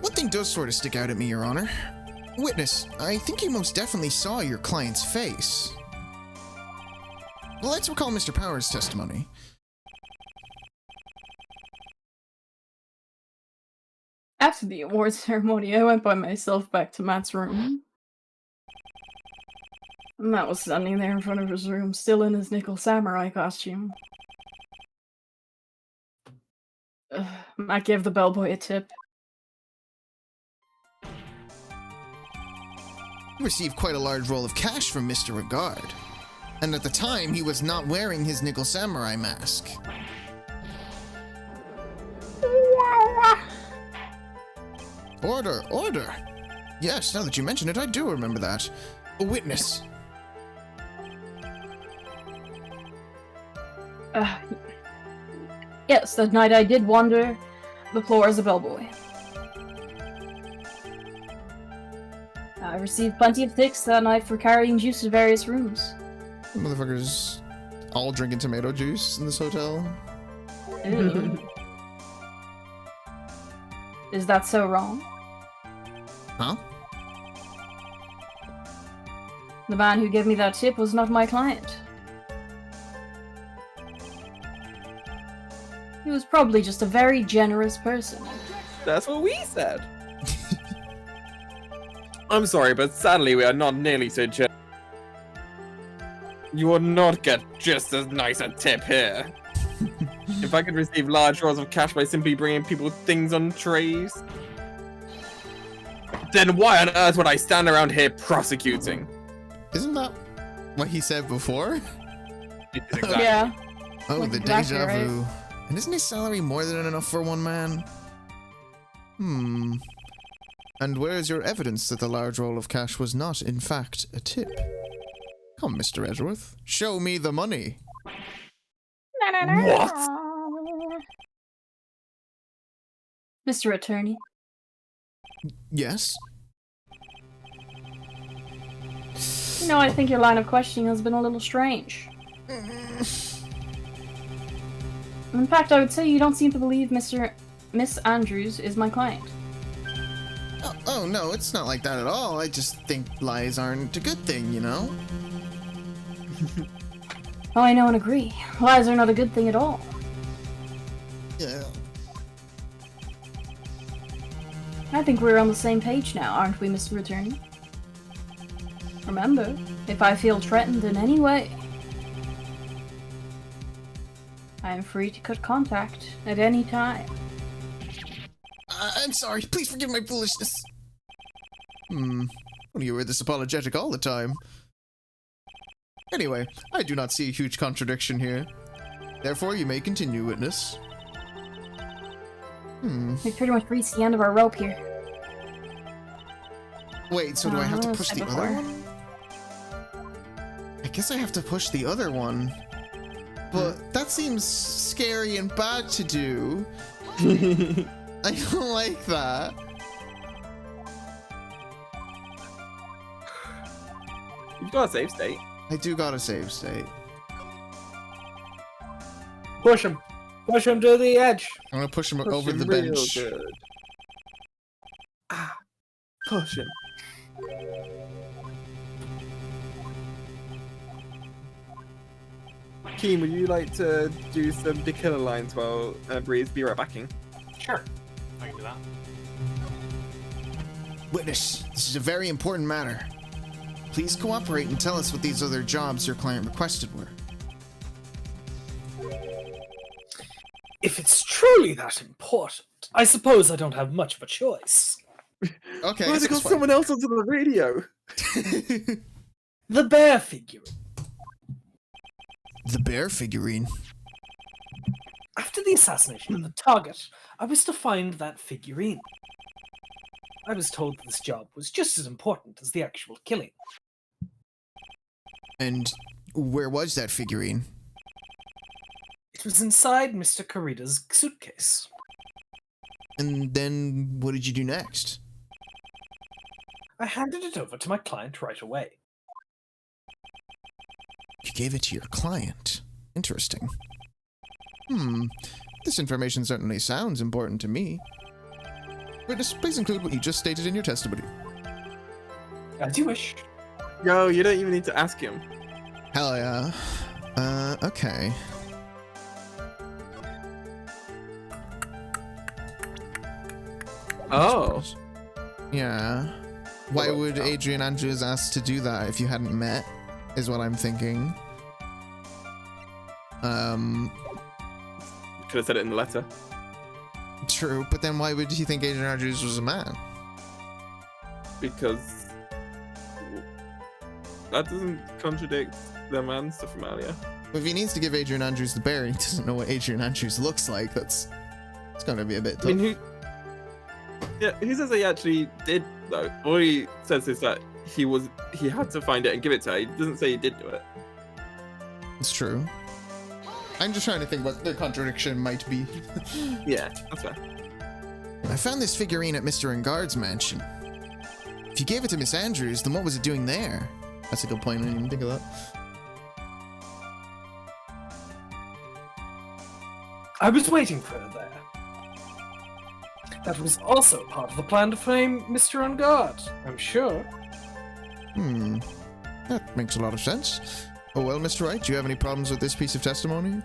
One thing does sort of stick out at me, Your Honor. Witness, I think you most definitely saw your client's face. Well, let's recall Mr. Power's testimony. After the awards ceremony, I went by myself back to Matt's room. Matt was standing there in front of his room, still in his nickel samurai costume. Matt gave the bellboy a tip. He received quite a large roll of cash from Mr. Regard. And at the time, he was not wearing his nickel samurai mask. Order, order! Yes, now that you mention it, I do remember that. A witness. Yes, that night I did wander the floor as a bellboy. I received plenty of tips that night for carrying juice to various rooms. Motherfuckers all drinking tomato juice in this hotel. Ew. Is that so wrong? Huh? The man who gave me that tip was not my client. He was probably just a very generous person. That's what we said. I'm sorry, but sadly we are not nearly so generous. You will not get just as nice a tip here. If I could receive large rolls of cash by simply bringing people things on trays, then why on earth would I stand around here prosecuting? Isn't that what he said before? Exactly. Yeah. Oh, Like the exactly deja right. vu. And isn't his salary more than enough for one man? And where is your evidence that the large roll of cash was not, in fact, a tip? Come, Mr. Edgeworth, show me the money. What? Mr. Attorney, Yes? you know, I think your line of questioning has been a little strange. In fact, I would say you don't seem to believe Miss Andrews is my client. Oh, no, it's not like that at all. I just think lies aren't a good thing, you know? Oh, I know and agree. Lies are not a good thing at all. Yeah. I think we're on the same page now, aren't we, Mr. Attorney? Remember, if I feel threatened in any way, I am free to cut contact at any time. I'm sorry. Please forgive my foolishness. Well, you were this apologetic all the time. Anyway, I do not see a huge contradiction here. Therefore, you may continue, witness. We pretty much reached the end of our rope here. Wait, so do I have to push said the before. other one? I guess I have to push the other one. But that seems scary and bad to do. I don't like that. You've got a save state. I do got a save state. Push him. Push him to the edge. I'm gonna push him Push over him the real bench. good. Ah, push him. Keen, would you like to do some Dick Killer lines while Breeze be right backing? Sure. I can do that. Witness, this is a very important matter. Please cooperate and tell us what these other jobs your client requested were. If it's truly that important, I suppose I don't have much of a choice. Okay, Why they got someone else onto the radio? The bear figure. The bear figurine. After the assassination of the target, I was to find that figurine. I was told this job was just as important as the actual killing. And where was that figurine? It was inside Mr. Karida's suitcase. And then what did you do next? I handed it over to my client right away. You gave it to your client. Interesting. This information certainly sounds important to me. Witness, please include what you just stated in your testimony. As you wish. Yo, you don't even need to ask him. Hell yeah. Okay. Oh. Yeah. Why Well, would yeah. Adrian Andrews ask to do that if you hadn't met? Is what I'm thinking. Could have said it in the letter. True, but then why would he think Adrian Andrews was a man? Because that doesn't contradict the man stuff from earlier. But if he needs to give Adrian Andrews the bear and he doesn't know what Adrian Andrews looks like, it's gonna be a bit I tough. mean, who says that he actually did though? All he says is that he had to find it and give it to her. He doesn't say he did do it. It's true. I'm just trying to think what the contradiction might be. Yeah, that's fair. I found this figurine at Mr. Engard's mansion. If you gave it to Miss Andrews, then what was it doing there? That's a good point, I didn't even think of that. I was waiting for her there. That was also part of the plan to frame Mr. Engard, I'm sure. That makes a lot of sense. Oh well, Mr. Wright, do you have any problems with this piece of testimony?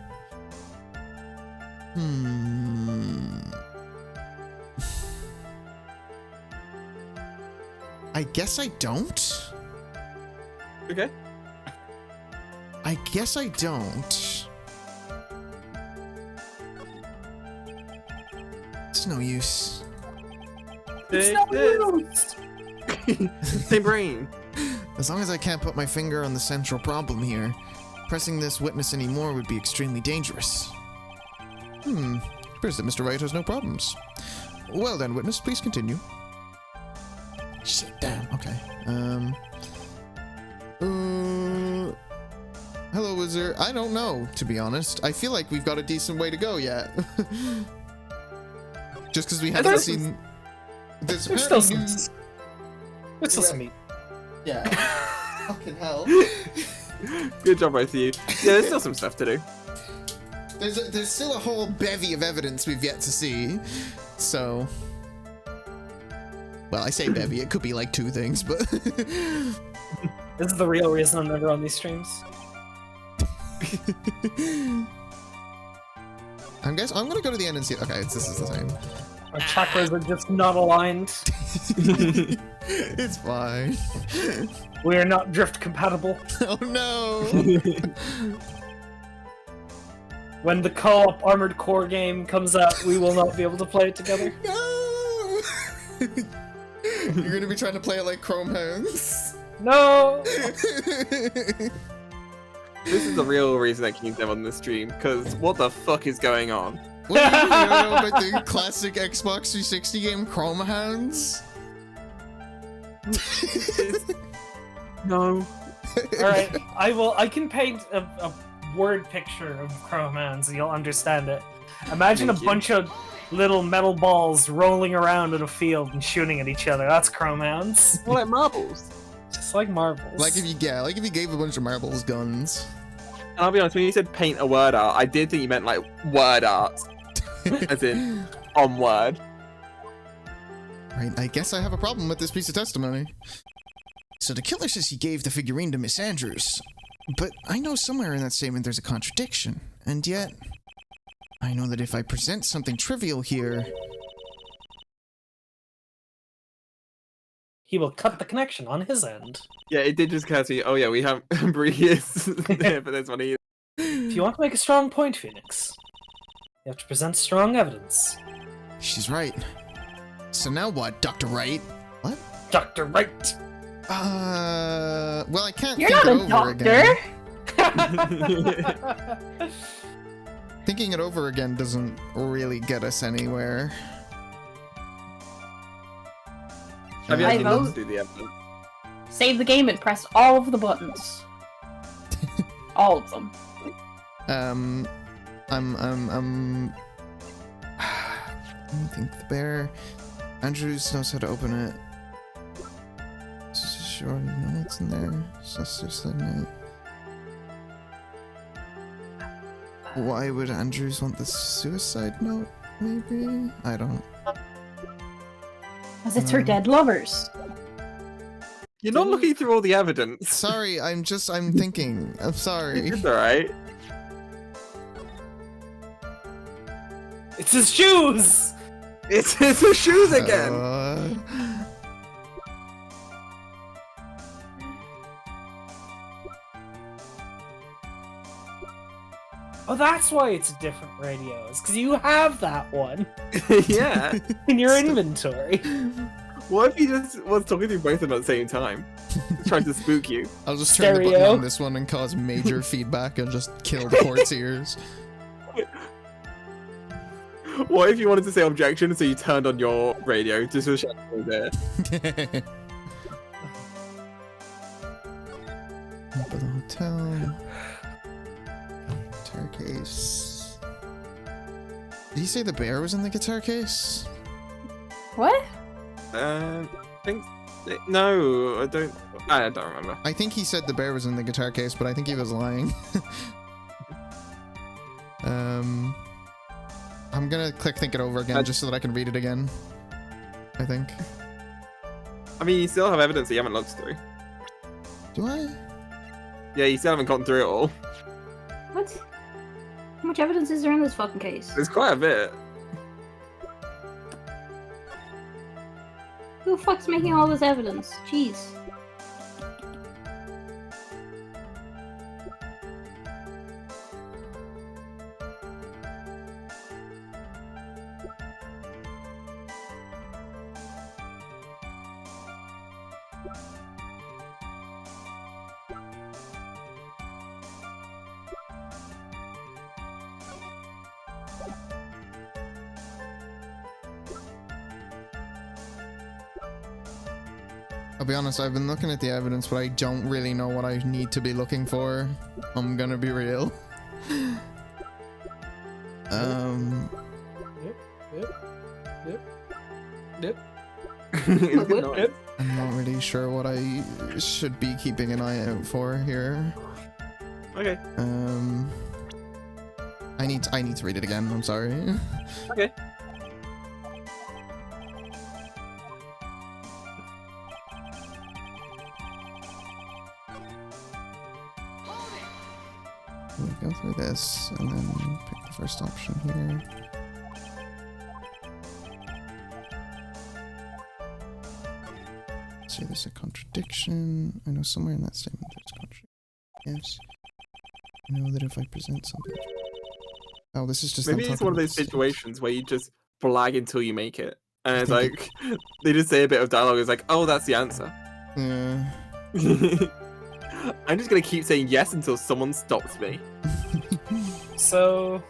I guess I don't. Okay. I guess I don't. It's no use. Take not this. Same brain. As long as I can't put my finger on the central problem here, pressing this witness anymore would be extremely dangerous. Appears that Mr. Wright has no problems. Well then, witness, please continue. Shit, damn, okay. Hello, wizard. I don't know, to be honest. I feel like we've got a decent way to go yet. Just because we haven't There's- seen... There's still apparently some. new- There's still some meat. Yeah. Fucking hell. Good job, both of you. Yeah, there's still some stuff to do. There's still a whole bevy of evidence we've yet to see, so... Well, I say bevy, it could be like 2 things, but... This is the real reason I'm never on these streams. I'm gonna go to the end and see... Okay, this is the same. Our chakras are just not aligned. It's fine. We are not drift compatible. Oh no! When the co-op Armored Core game comes out, we will not be able to play it together. No! You're gonna be trying to play it like Chrome Hounds? No! This is the real reason that Keen's never on the stream, because what the fuck is going on? What do you don't know about the classic Xbox 360 game Chrome Hounds? No. Alright, I can paint a word picture of Chrome Hands and you'll understand it. Imagine Thank a you. bunch of little metal balls rolling around in a field and shooting at each other. That's Chrome Hands. More like marbles. Just like marbles. Like if you gave a bunch of marbles guns. I'll be honest, when you said paint a word art, I did think you meant like word art, as in on word. Right, I guess I have a problem with this piece of testimony. So the killer says he gave the figurine to Miss Andrews, but I know somewhere in that statement there's a contradiction, and yet I know that if I present something trivial here, He will cut the connection on his end. Yeah, it did just occur to me. Oh yeah, we have Breeze there for this one either. If you want to make a strong point, Phoenix, you have to present strong evidence. she's right. So now what, Dr. Wright? What? Dr. Wright! Well, I can't You're think not it a over doctor. again. Thinking it over again doesn't really get us anywhere. Have you I actually vote- looked through the evidence? Save the game and press all of the buttons. All of them. Let me think. The bear. Andrews knows how to open it. She already know what's in there. Sister said it. Why would Andrews want the suicide note? Maybe? I don't. Because it's her dead lovers. You're not looking through all the evidence. Sorry, I'm thinking. I'm sorry. It's alright. It's his shoes! It's his shoes again. Oh, that's why it's different radios, because you have that one Yeah. in your inventory. What if he just was talking through both of them at the same time? Trying to spook you. I'll just turn the button Stereo. on this one and cause major feedback and just kill the court's ears. What if you wanted to say objection, so you turned on your radio just to shout it there? Up at the hotel. Guitar case. Did he say the bear was in the guitar case? What? I think no, I don't remember. I think he said the bear was in the guitar case, but I think he was lying. I'm gonna click think it over again just so that I can read it again. I think. I mean, you still have evidence that you haven't looked through. Do I? Yeah, you still haven't gone through it all. What? How much evidence is there in this fucking case? There's quite a bit. Who the fuck's making all this evidence? Jeez. I'll be honest, I've been looking at the evidence, but I don't really know what I need to be looking for. I'm gonna be real. Yep. I'm not really sure what I should be keeping an eye out for here. Okay. I need to read it again. I'm sorry. Okay. We'll go through this and then pick the first option here. Say there's a contradiction. I know somewhere in that statement there's a contradiction. Yes. I know that if I present something. Oh, this is just. Maybe them it's talking one of about those the situations where you just blag until you make it. And it's like, they just say a bit of dialogue, it's like, oh, that's the answer. Yeah. I'm just gonna keep saying yes until someone stops me. So,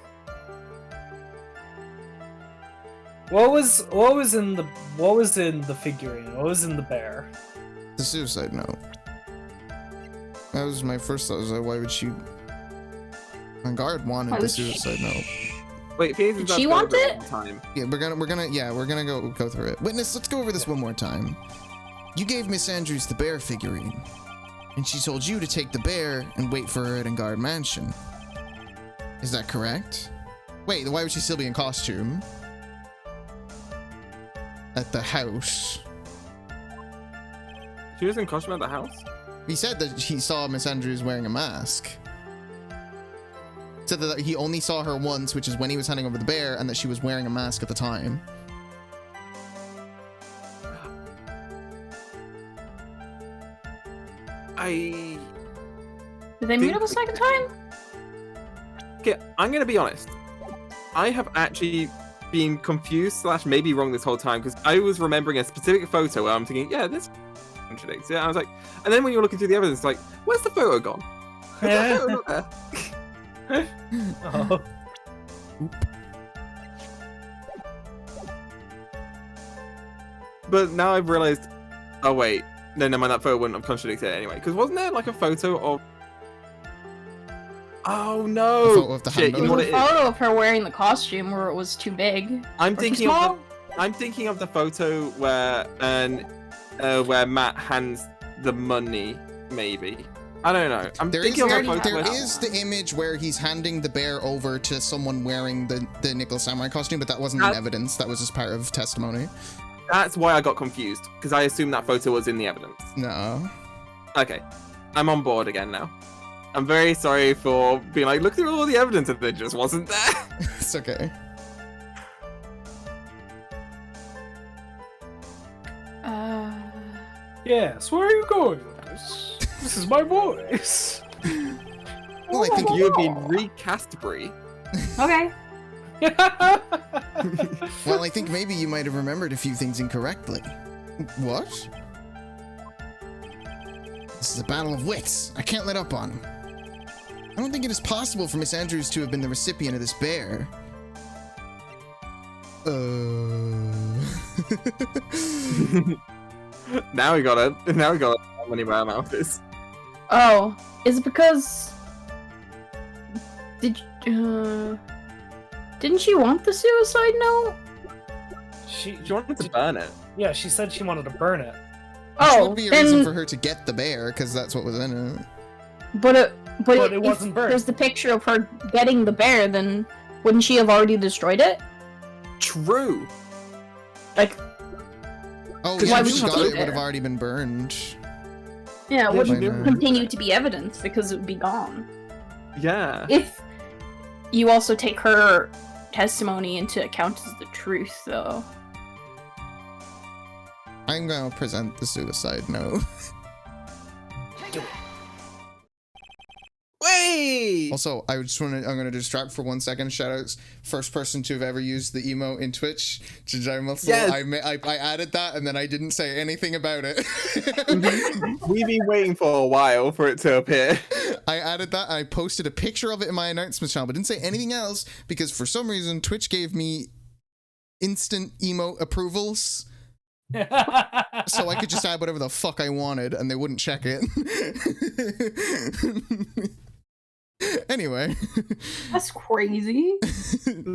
what was in the figurine? What was in the bear? The suicide note. That was my first thought. Was like, why would she? My guard wanted Why the would she- suicide note. Wait, Phoenix is Did about she to go want over it it? one time. Yeah, we're gonna go through it. Witness, let's go over this one more time. You gave Miss Andrews the bear figurine. And she told you to take the bear and wait for her at Engard Mansion. Is that correct? Wait, why would she still be in costume? At the house. She was in costume at the house? He said that he saw Miss Andrews wearing a mask. Said that he only saw her once, which is when he was handing over the bear, and that she was wearing a mask at the time. I... Did they meet up a second time? Okay, I'm gonna be honest. I have actually been confused slash maybe wrong this whole time because I was remembering a specific photo where I'm thinking, yeah, this contradicts. Yeah, I was like, and then when you're looking through the evidence, it's like, where's the photo gone? Is that photo not there? Oh. But now I've realized, oh wait, no, never mind, that photo wouldn't have contradicted it anyway. Because wasn't there like a photo of? Oh no! A photo of the Shit, handle? you know what There it was a is? photo of her wearing the costume where it was too big. I'm Or too thinking of small. I'm thinking of the photo where Matt hands the money, maybe. I don't know. I'm There is, thinking of already the photo. have there where- is the image where he's handing the bear over to someone wearing the Nicholas Samurai costume, but that wasn't in That- evidence. That was just part of testimony. That's why I got confused because I assumed that photo was in the evidence. No. Okay, I'm on board again now. I'm very sorry for being like, look through all the evidence and it just wasn't there. It's okay. Yes, where are you going with this? This is my voice. Well, I think You've been recast, Brie. Okay. Well, I think maybe you might have remembered a few things incorrectly. What? This is a battle of wits. I can't let up on him. I don't think it is possible for Miss Andrews to have been the recipient of this bear. Now we got how money where our mouth is. Oh, is it because didn't she want the suicide note? She She wanted to burn it. yeah, she said she wanted to burn it. Which Oh, would be a reason then, for her to get the bear, because that's what was in it. but it it wasn't if burned. there's the picture of her getting the bear, then wouldn't she have already destroyed it? True. Like, Oh, Because yeah, why if would she she got keep it, it would have it? already been burned. yeah, it Yeah, she wouldn't never- continue to be evidence because it would be gone. Yeah. If you also take her testimony into account as the truth, though. I'm gonna present the suicide note. Wait! Also, I'm gonna distract for 1 second. Shoutouts, first person to have ever used the emo in Twitch, Jajai Muscle. Yes. I added that and then I didn't say anything about it. We've been waiting for a while for it to appear. I added that. I posted a picture of it in my announcements channel, but didn't say anything else because for some reason Twitch gave me instant emo approvals, so I could just add whatever the fuck I wanted and they wouldn't check it. Anyway, That's crazy.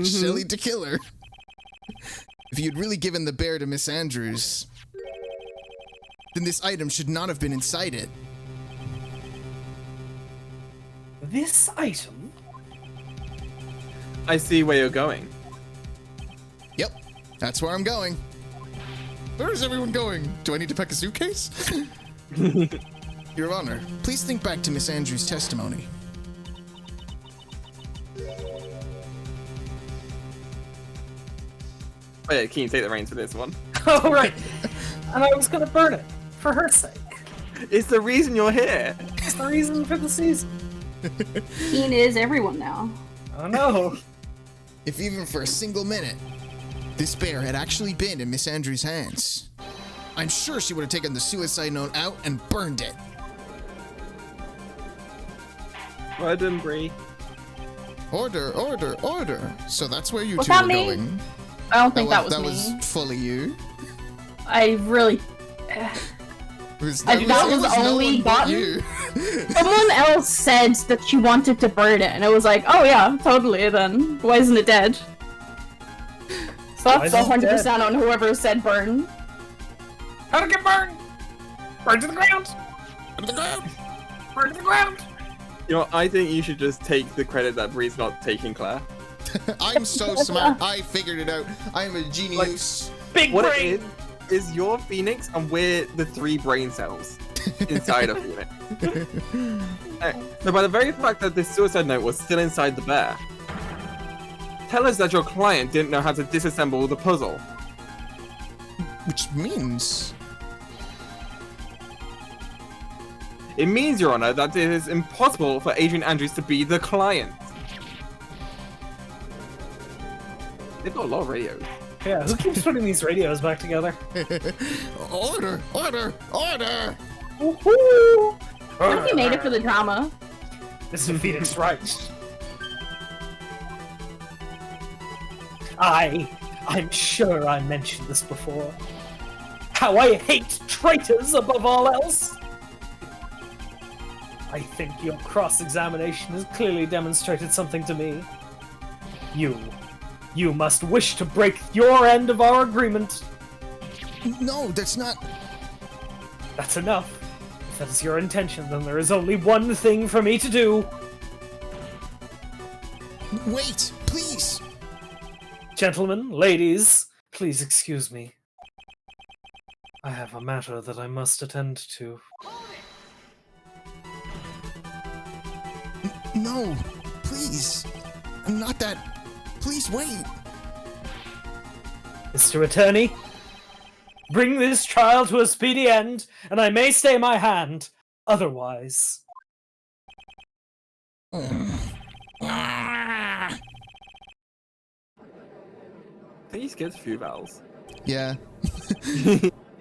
Shelly to killer. If you'd really given the bear to Miss Andrews, then this item should not have been inside it. This item? I see where you're going. Yep, that's where I'm going. Where is everyone going? Do I need to pack a suitcase? Your Honor, please think back to Miss Andrews' testimony. Oh yeah, can you take the reins for this one? Oh, right. And I was gonna burn it for her sake. It's the reason you're here. It's the reason for the season. Keen is everyone now. I know. If even for a single minute, this bear had actually been in Miss Andrews' hands, I'm sure she would have taken the suicide note out and burned it. Well done, Brie. Order, order, order. So that's where you Was two that are me? going. I don't think that was that me. was fully you. I really. It was, That it was no only one but gotten- you. Someone else said that she wanted to burn it, and it was like, oh yeah, totally. Then why isn't it dead? So Why that's isn't it 100% on whoever said burn. How to get burned? Burn to the ground. Under the ground! Burn to the ground! You know, I think you should just take the credit that Bree's not taking, Claire. I'm so smart. I figured it out. I'm a genius. Big What brain! it is you're Phoenix, and we're the 3 brain cells inside of Phoenix. So by the very fact that this suicide note was still inside the bear, tell us that your client didn't know how to disassemble the puzzle. Which means... It means, Your Honor, that it is impossible for Adrian Andrews to be the client. They've got a lot of radios. Yeah, who keeps putting these radios back together? Order! Order! Order! Woohoo! What if you made it for the drama? This is Phoenix Wright. I'm sure I mentioned this before. How I hate traitors above all else! I think your cross-examination has clearly demonstrated something to me. You must wish to break your end of our agreement. No, that's not... That's enough. If that is your intention, then there is only one thing for me to do. Wait, please! Gentlemen, ladies, please excuse me. I have a matter that I must attend to. No, please. Not that... Please wait. Mr. Attorney, bring this trial to a speedy end, and I may stay my hand. Otherwise... Ah. I think he skipped a few vowels. Yeah.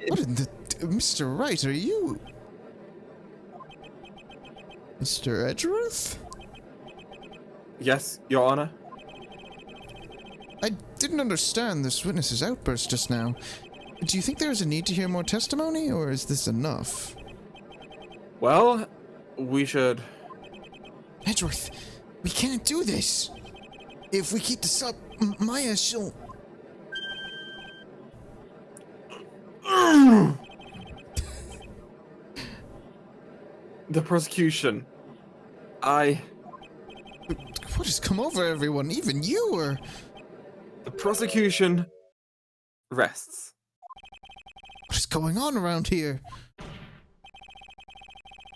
What in the... Mr. Wright, are you... Mr. Edgeworth? Yes, Your Honor. I didn't understand this witness's outburst just now. Do you think there is a need to hear more testimony, or is this enough? Well, we should... Edgeworth, we can't do this. If we keep this up, Maya, she'll... The prosecution. What has come over everyone, even you, or... The prosecution rests. What is going on around here?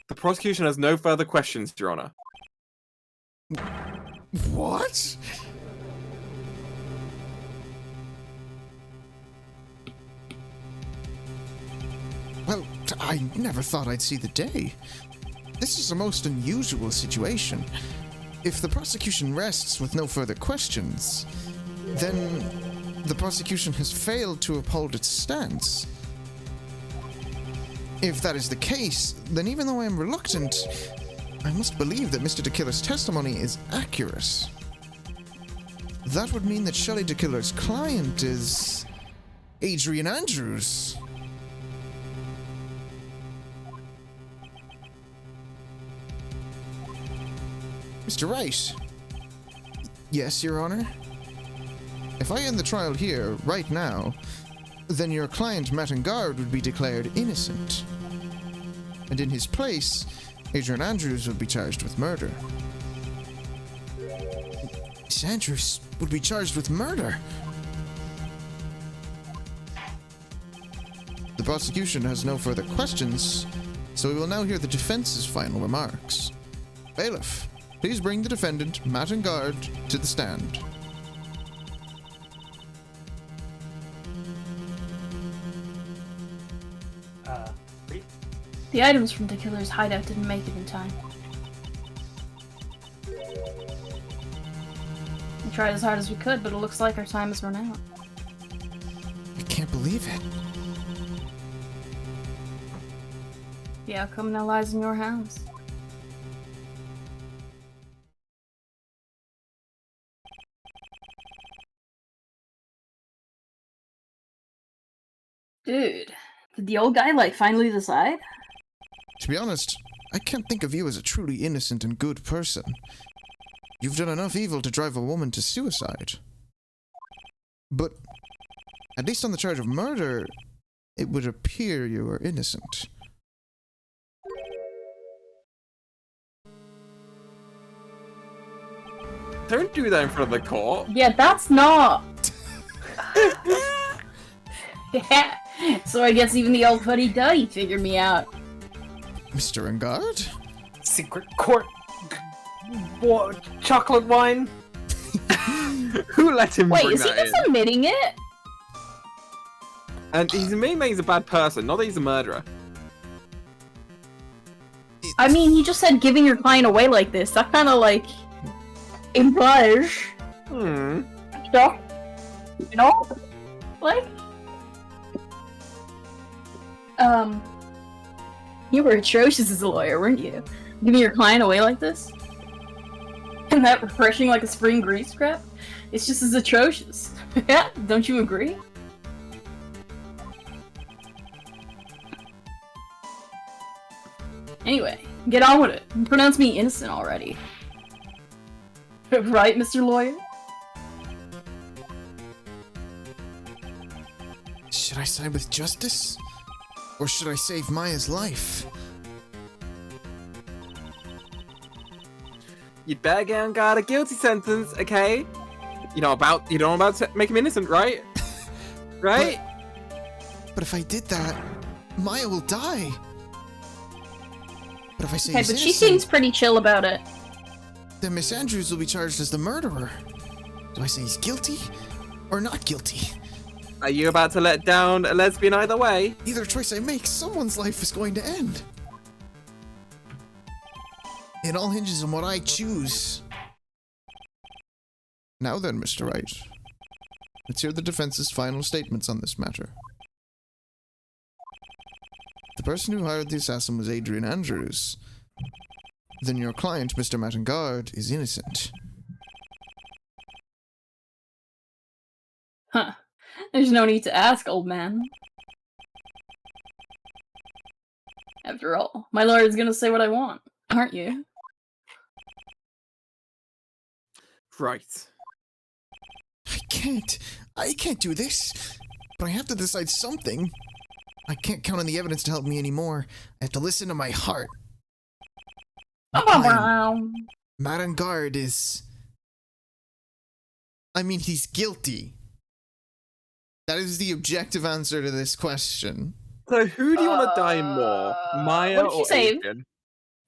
The prosecution has no further questions, Your Honor. What? Well, I never thought I'd see the day. This is a most unusual situation. If the prosecution rests with no further questions, then the prosecution has failed to uphold its stance. If that is the case, then even though I am reluctant, I must believe that Mr. DeKiller's testimony is accurate. That would mean that Shelley DeKiller's client is... Adrian Andrews. Mr. Wright. Yes, Your Honor? If I end the trial here, right now, then your client, Mattengard, would be declared innocent. And in his place, Adrian Andrews would be charged with murder. Miss Andrews would be charged with murder? The prosecution has no further questions, so we will now hear the defense's final remarks. Bailiff, please bring the defendant, Mattengard, to the stand. The items from the killer's hideout didn't make it in time. We tried as hard as we could, but it looks like our time has run out. I can't believe it. The outcome now lies in your hands. Dude, did the old guy, finally decide? To be honest, I can't think of you as a truly innocent and good person. You've done enough evil to drive a woman to suicide. But, at least on the charge of murder, it would appear you are innocent. Don't do that in front of the court. Yeah, that's not. Yeah. So I guess even the old fuddy-duddy figured me out. Mr. Engard? Secret court. Chocolate wine. Who let him Wait, bring is he that just in? admitting it? And he's admitting that he's a bad person, not that he's a murderer. I mean, he just said giving your client away like this. That kind of like implies stuff, you know? Like, you were atrocious as a lawyer, weren't you? Giving your client away like this? And that refreshing like a spring grease trap? It's just as atrocious. Yeah, don't you agree? Anyway, get on with it. Pronounce me innocent already. Right, Mr. Lawyer? Should I side with justice? Or should I save Maya's life? You'd better get on guard a guilty sentence, okay? You know about to make him innocent, right? Right? But if I did that, Maya will die. But if I say Okay, he's but she innocent, seems pretty chill about it. then Miss Andrews will be charged as the murderer. Do I say he's guilty or not guilty? Are you about to let down a lesbian either way? Either choice I make, someone's life is going to end. It all hinges on what I choose. Now then, Mr. Wright, let's hear the defense's final statements on this matter. The person who hired the assassin was Adrian Andrews. Then your client, Mr. Mattengard, is innocent. Huh. There's no need to ask, old man. After all, my lawyer's gonna say what I want, aren't you? Right. I can't do this. But I have to decide something. I can't count on the evidence to help me anymore. I have to listen to my heart. Mattengard is... I mean, he's guilty. That is the objective answer to this question. So who do you want to die more, Maya what did you or say? Adrian?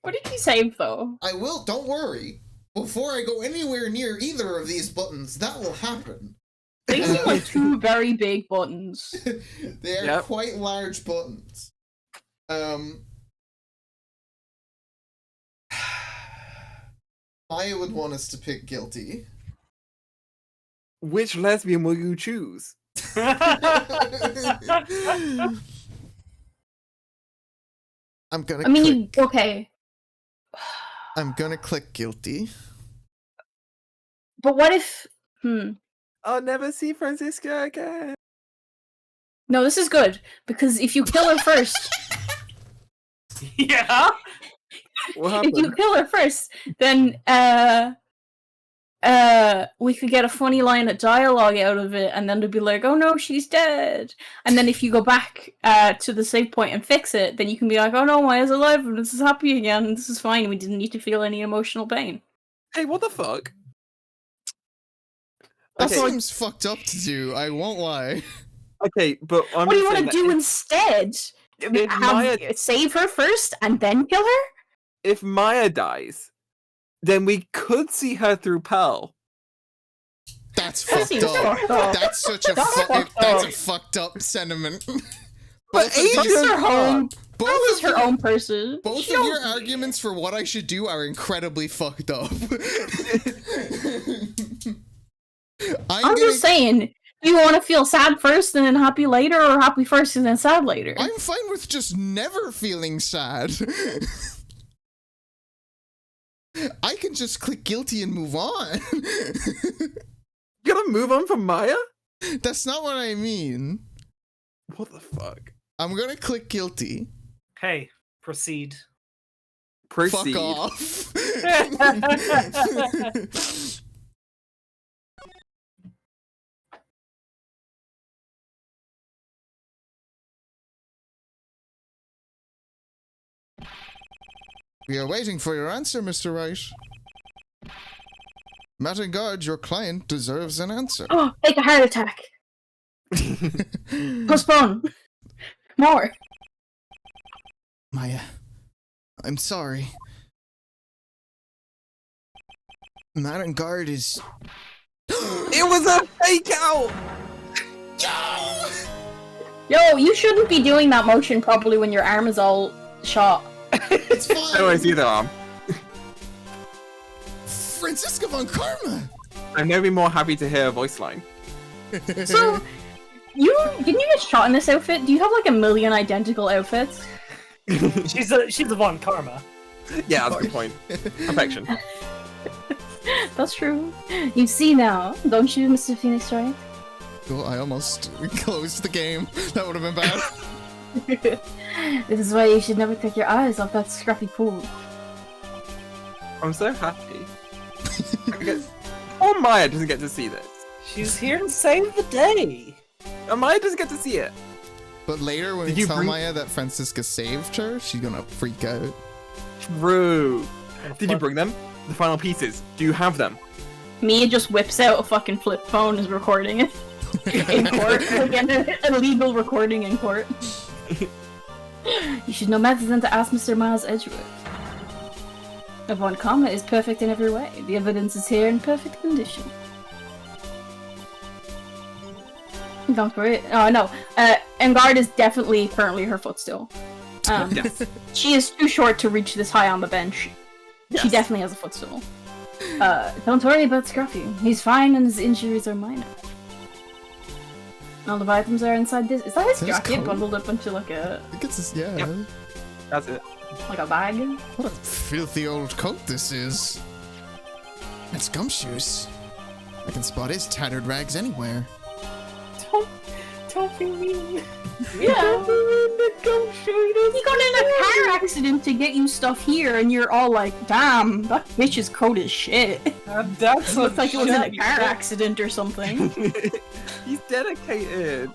What did you save, though? I will, don't worry. Before I go anywhere near either of these buttons, that will happen. They seem like two very big buttons. They are Yep. quite large buttons. Maya would want us to pick guilty. Which lesbian will you choose? I'm gonna I mean, click. okay. I'm gonna click guilty. But what if... I'll never see Francisca again. No, this is good, because if you kill her first... Yeah. What if you happened? kill her first, then, we could get a funny line of dialogue out of it, and then they'd be like, oh no, she's dead. And then if you go back to the save point and fix it, then you can be like, oh no, Maya's alive, and this is happy again, and this is fine, we didn't need to feel any emotional pain. Hey, what the fuck? That Okay. seems fucked up to do, I won't lie. Okay, but I'm What do you just want to saying do that instead? if Maya- Save her first, and then kill her? if Maya dies, then we could see her through Pearl. That's That fucked seems up. fucked up. That's such a That's fucked that's a up. fucked up sentiment. But Both of these- Adrian- Her home. both That was of her your- own person. Both She of don't- your arguments for what I should do are incredibly fucked up. I'm just saying, do you want to feel sad first and then happy later, or happy first and then sad later? I'm fine with just never feeling sad. I can just click guilty and move on. You gotta move on from Maya? That's not what I mean. What the fuck? I'm gonna click guilty. Hey, proceed. Proceed. Fuck off. We are waiting for your answer, Mr. Wright. Mattingard, your client deserves an answer. Oh, take a heart attack. Postpone. More. Maya, I'm sorry. Mattingard is... It was a fake out! Yo, you shouldn't be doing that motion probably when your arm is all shot. It's I don't fine! see the arm. Franziska von Karma! I'm never been more happy to hear a voice line. So, didn't you get shot in this outfit? Do you have like a million identical outfits? She's a Von Karma. Yeah, that's a good point. Affection. That's true. You see now, don't you, Mr. Phoenix Wright? Oh, I almost closed the game. That would have been bad. This is why you should never take your eyes off that scruffy pool. I'm so happy. Because poor Maya doesn't get to see this. She's here to save the day. And Maya doesn't get to see it. But later, when Did we you tell bring- Maya that Franziska saved her, she's gonna freak out. True. Did you bring them? The final pieces. Do you have them? Mia just whips out a fucking flip phone and is recording it in court. Again, an illegal recording in court. You should know better than to ask Mr. Miles Edgeworth. Von Karma is perfect in every way. The evidence is here in perfect condition. Don't worry. Oh no. Engard is definitely currently her footstool. Yes. She is too short to reach this high on the bench. She Yes. definitely has a footstool. Don't worry about Scruffy. He's fine and his injuries are minor. All the items are inside this. Is that his That's jacket cool. bundled up into like a I guess it's, yeah. Yep. That's it. bag? What a filthy old coat this is. That's Gumshoes. I can spot his tattered rags anywhere. Don't be mean. Yeah. He got in a car accident to get you stuff here, and you're all like, "Damn, that bitch's coat is shit." That's Looks like it was in a car accident or something. He's dedicated.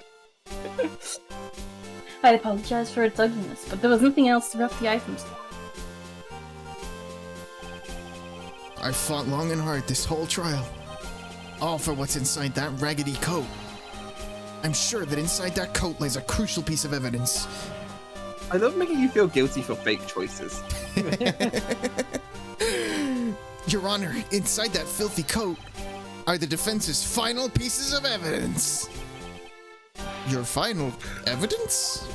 I apologize for its ugliness, but there was nothing else to wrap the items. I fought long and hard this whole trial. All for what's inside that raggedy coat. I'm sure that inside that coat lies a crucial piece of evidence. I love making you feel guilty for fake choices. Your Honor, inside that filthy coat are the defense's final pieces of evidence. Your final evidence?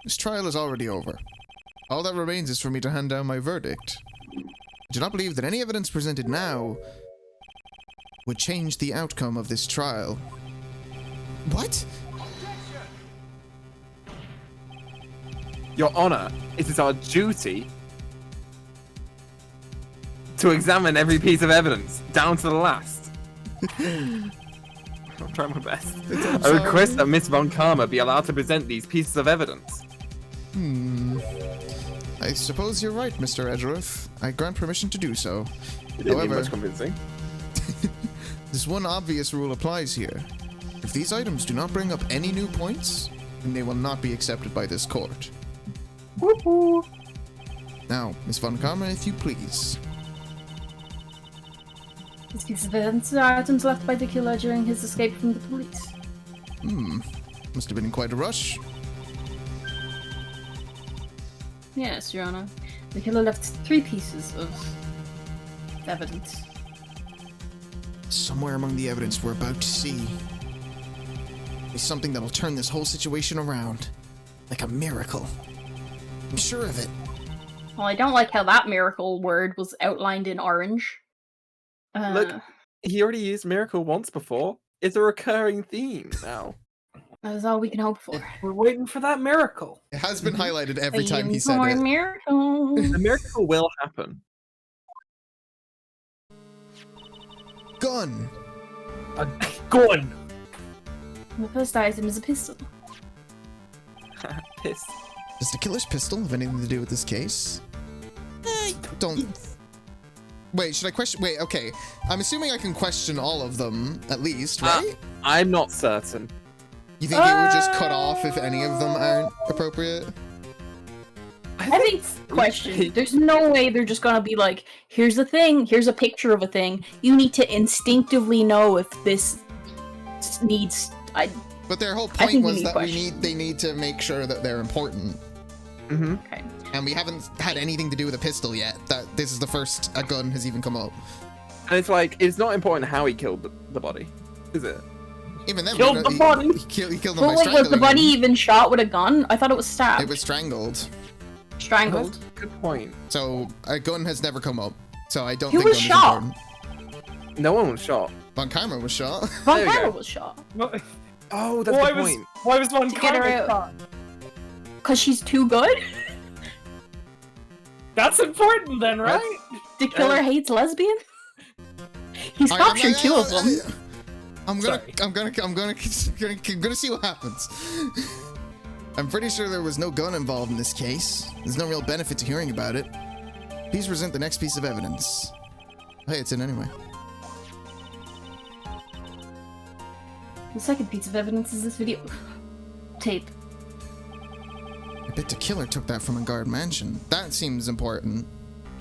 This trial is already over. All that remains is for me to hand down my verdict. I do not believe that any evidence presented now would change the outcome of this trial. What? Your Honor, it is our duty to examine every piece of evidence, down to the last. I'm trying my best. I request that Miss Von Karma be allowed to present these pieces of evidence. I suppose you're right, Mr. Edgeworth. I grant permission to do so. It didn't need However, much convincing. this one obvious rule applies here. If these items do not bring up any new points, then they will not be accepted by this court. Now, Miss Von Karma, if you please. These pieces of evidence are items left by the killer during his escape from the police. Must have been in quite a rush. Yes, Your Honor. The killer left 3 pieces of evidence. Somewhere among the evidence we're about to see is something that'll turn this whole situation around. Like a miracle. I'm sure of it. Well, I don't like how that miracle word was outlined in orange. Look, he already used miracle once before. It's a recurring theme now. that is all we can hope for. We're waiting for that miracle. It has been highlighted every time he A said unicorn it. miracle. The miracle will happen. Gun! A gun. The first item is a pistol. Piss. Does the killer's pistol have anything to do with this case? Don't... Wait, should I question... Wait, okay. I'm assuming I can question all of them, at least, right? I'm not certain. You think it would just cut off if any of them aren't appropriate? I think question. There's no way they're just gonna be like, here's the thing, here's a picture of a thing. You need to instinctively know if this needs. But their whole I point think we was need that questions. they need to make sure that they're important. Mm-hmm. Okay. And we haven't had anything to do with a pistol yet. That this is the first a gun has even come up. And it's like, it's not important how he killed the body, is it? Even then, Killed the body. He killed them But by wait, was strangling the body him. even shot with a gun? I thought it was stabbed. It was strangled. strangled. That's a good point. So a gun has never come up. So I don't Who think was gun is shot? important. No one was shot. Von Karma was shot. Von There we Karma go. was shot. Oh, that's Why the was point. why was one To get her Karma out. shot? Cause she's too good? That's important then, right? The killer hates lesbians? He's Alright, captured two of them. I'm Sorry. gonna see what happens. I'm pretty sure there was no gun involved in this case. There's no real benefit to hearing about it. Please present the next piece of evidence. Hey, it's in anyway. The second piece of evidence is this video tape. I bet the killer took that from a guard mansion. That seems important.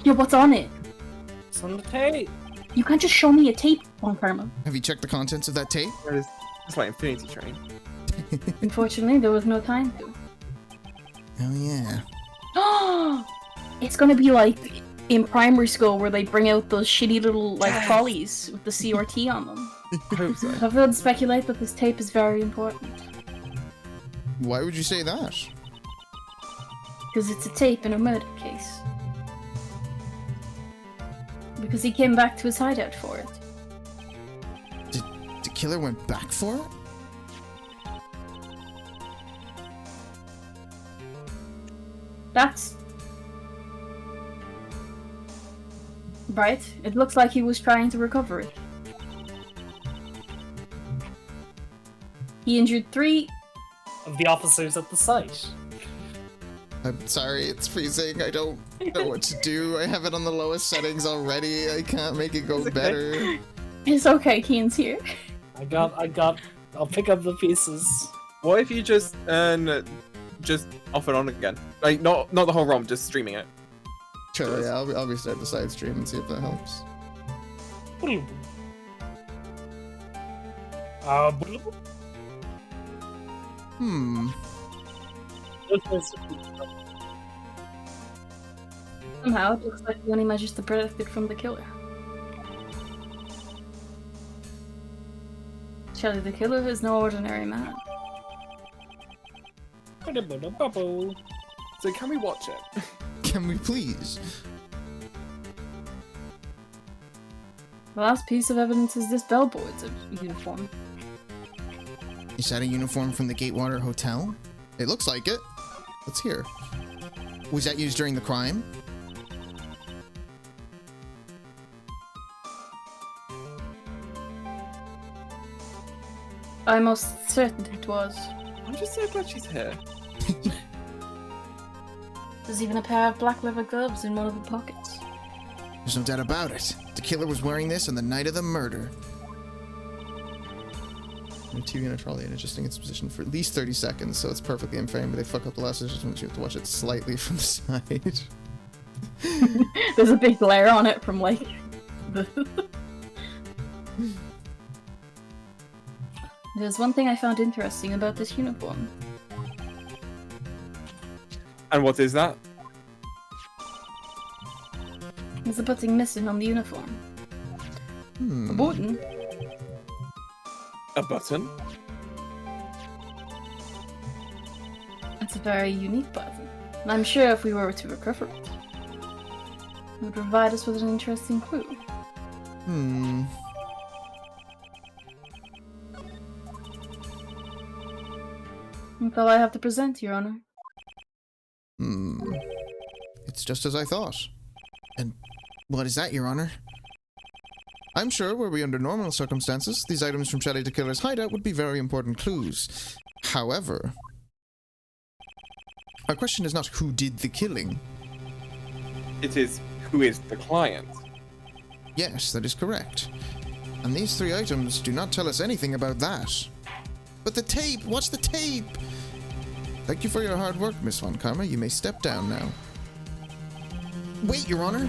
Yeah, what's on it? It's on the tape. You can't just show me a tape, Von Karma. Have you checked the contents of that tape? It's like Infinity Train. Unfortunately, there was no time to. Oh yeah. It's gonna be like in primary school where they bring out those shitty little like trolleys with the C or T on them. I hope so. I've heard speculate that this tape is very important. Why would you say that? Because it's a tape in a murder case. Because he came back to his hideout for it. The killer went back for it? That's... Right? It looks like he was trying to recover it. He injured 3... Of the officers at the site. I'm sorry, it's freezing. I don't know what to do. I have it on the lowest settings already. I can't make it go It's okay. better. It's okay, Keen's here. I'll pick up the pieces. What if you just off and on again? Like not the whole ROM, just streaming it. Sure, yeah, I'll restart the side stream and see if that helps. Hmm. Somehow, it looks like he only managed to protect it from the killer. Shelly, the killer is no ordinary man. So can we watch it? Can we please? The last piece of evidence is this bellboy's uniform. Is that a uniform from the Gatewater Hotel? It looks like it. Let's hear. Was that used during the crime? I'm most certain it was. I'm just so glad she's here. There's even a pair of black leather gloves in one of the pockets. There's no doubt about it. The killer was wearing this on the night of the murder. And a TV and a trolley and adjusting its position for at least 30 seconds, so it's perfectly in frame, but they fuck up the last adjustment, you have to watch it slightly from the side. There's a big glare on it from like the... There's one thing I found interesting about this uniform. And what is that? There's a button missing on the uniform. A Hmm. button? A button? It's a very unique button. And I'm sure if we were to recover it, it would provide us with an interesting clue. Hmm. That's all I have to present, Your Honor. Hmm. It's just as I thought. And what is that, Your Honor? I'm sure, were we under normal circumstances, these items from Shelly the Killer's hideout would be very important clues. However, our question is not who did the killing. It is who is the client. Yes, that is correct. And these 3 items do not tell us anything about that. But the tape! Watch the tape! Thank you for your hard work, Miss Von Karma. You may step down now. Wait, Your Honor.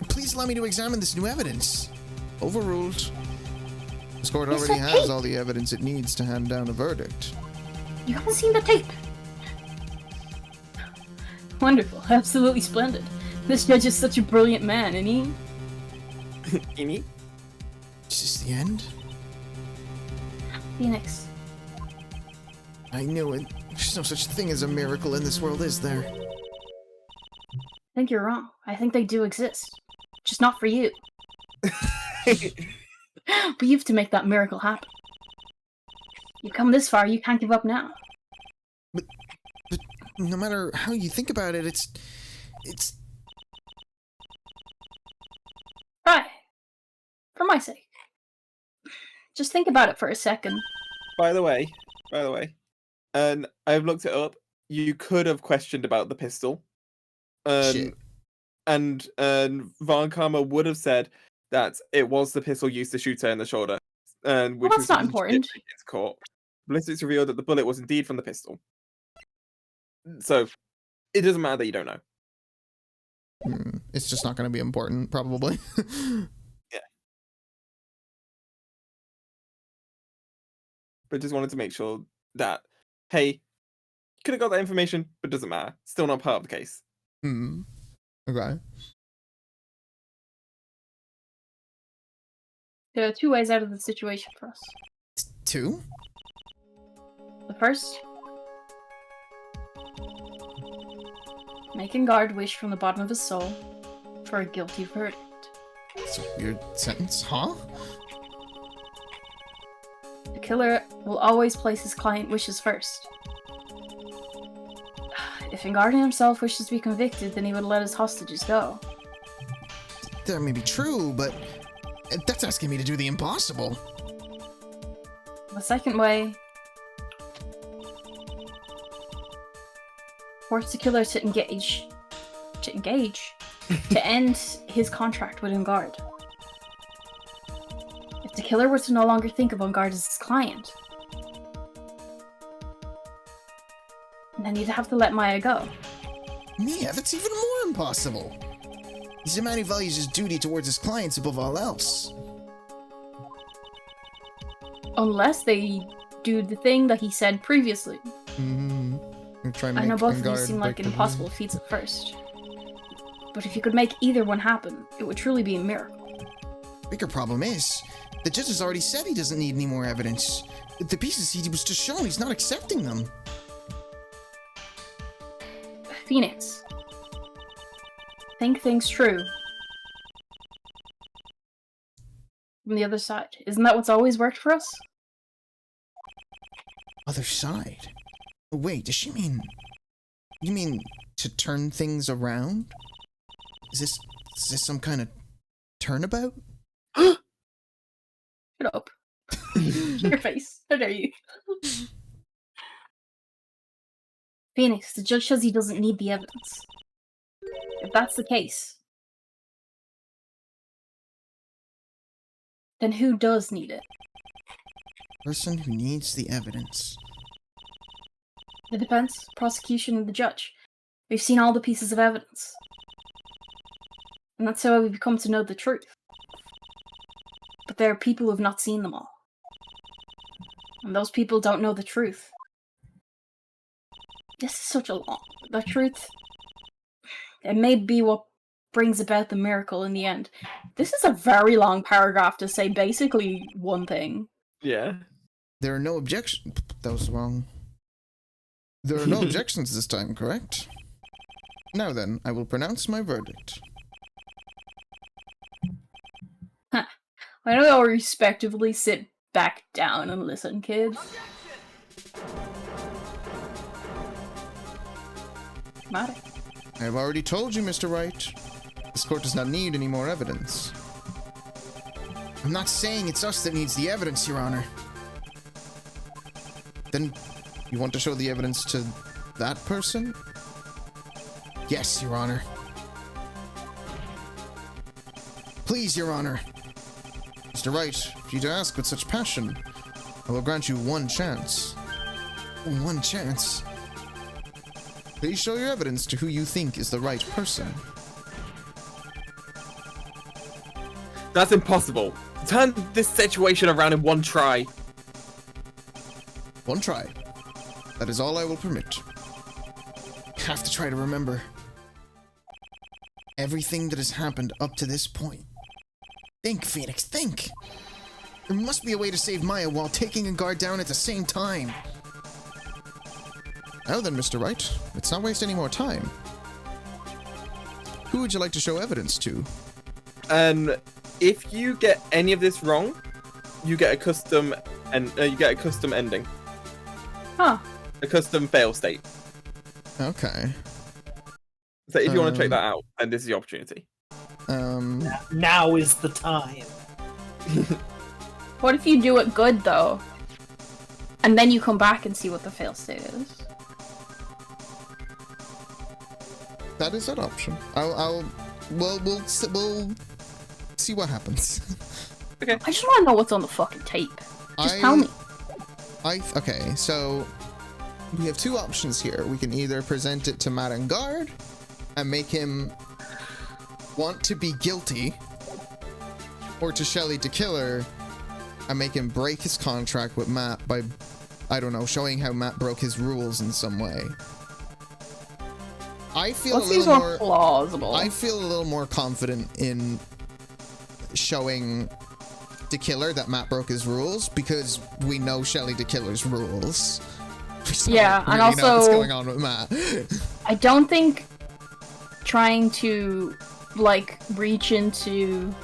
Please allow me to examine this new evidence. Overruled. This court It's already a has tape. all the evidence it needs to hand down a verdict. You haven't seen the tape. Wonderful. Absolutely splendid. This judge is such a brilliant man, isn't he? Ini? Is this the end? Phoenix. I knew it. There's no such thing as a miracle in this world, is there? I think you're wrong. I think they do exist. Just not for you. But you have to make that miracle happen. You've come this far, you can't give up now. But no matter how you think about it, it's Try. For my sake. Just think about it for a second. By the way, and I've looked it up. You could have questioned about the pistol. Shit. And Von Karma would have said that it was the pistol used to shoot her in the shoulder. And which Well, that's was not legit important. against court. Ballistics revealed that the bullet was indeed from the pistol. So it doesn't matter that you don't know. it's just not going to be important, probably. But just wanted to make sure that, hey, could have got that information, but doesn't matter. Still not part of the case. Okay. There are two ways out of the situation for us. 2? The first, making guard wish from the bottom of his soul for a guilty verdict. It's a weird sentence, huh? The killer will always place his client wishes first. If Engarden himself wishes to be convicted, then he would let his hostages go. That may be true, but that's asking me to do the impossible. The second way, force the killer to to end his contract with Engard. If the killer were to no longer think of Engard as his client, then he'd have to let Maya go. Mia, that's even more impossible. He's a man who values his duty towards his clients above all else. Unless they do the thing that he said previously. Try and I know make both of Engard these seem like break the impossible feats at first. But if you could make either one happen, it would truly be a miracle. Bigger problem is, the judge has already said he doesn't need any more evidence. The pieces he was just shown, he's not accepting them. Phoenix. Think things true. From the other side. Isn't that what's always worked for us? Other side? Wait, does she mean... You mean to turn things around? Is this some kind of turnabout? Shut up. Your face. How dare you? Phoenix, the judge says he doesn't need the evidence. If that's the case, then who does need it? Person who needs the evidence. The defense, prosecution, and the judge. We've seen all the pieces of evidence. And that's how we've come to know the truth. But there are people who have not seen them all. And those people don't know the truth. This is such a long... The truth... It may be what brings about the miracle in the end. This is a very long paragraph to say basically one thing. Yeah. There are no objections. That was wrong. There are no objections this time, correct? Now then, I will pronounce my verdict. Why don't we all respectively sit back down and listen, kids? Matter. I have already told you, Mr. Wright. This court does not need any more evidence. I'm not saying it's us that needs the evidence, Your Honor. Then, you want to show the evidence to that person? Yes, Your Honor. Please, Your Honor. Mr. Wright, if you to ask with such passion, I will grant you one chance. One chance? Please show your evidence to who you think is the right person. That's impossible. Turn this situation around in one try. One try. That is all I will permit. Have to try to remember everything that has happened up to this point. Think, Phoenix, think! There must be a way to save Maya while taking a guard down at the same time. Now then, Mr. Wright, let's not waste any more time. Who would you like to show evidence to? And if you get any of this wrong, you get a custom ending, Huh. a custom fail state. Okay. So if you want to check that out, then this is the opportunity. Now is the time. What if you do it good though, and then you come back and see what the fail state is? That is an option. We'll see what happens. I just want to know what's on the fucking tape. Just tell me. Okay, so we have two options here. We can either present it to Matt and Guard and make him want to be guilty, or to Shelly the Killer and make him break his contract with Matt by, I don't know, showing how Matt broke his rules in some way. I feel What a seems little more more plausible? I feel a little more confident in showing the Killer that Matt broke his rules, because we know Shelly the Killer's rules. We Yeah, don't and really know what's also- going on with Matt. I don't think trying to like reach into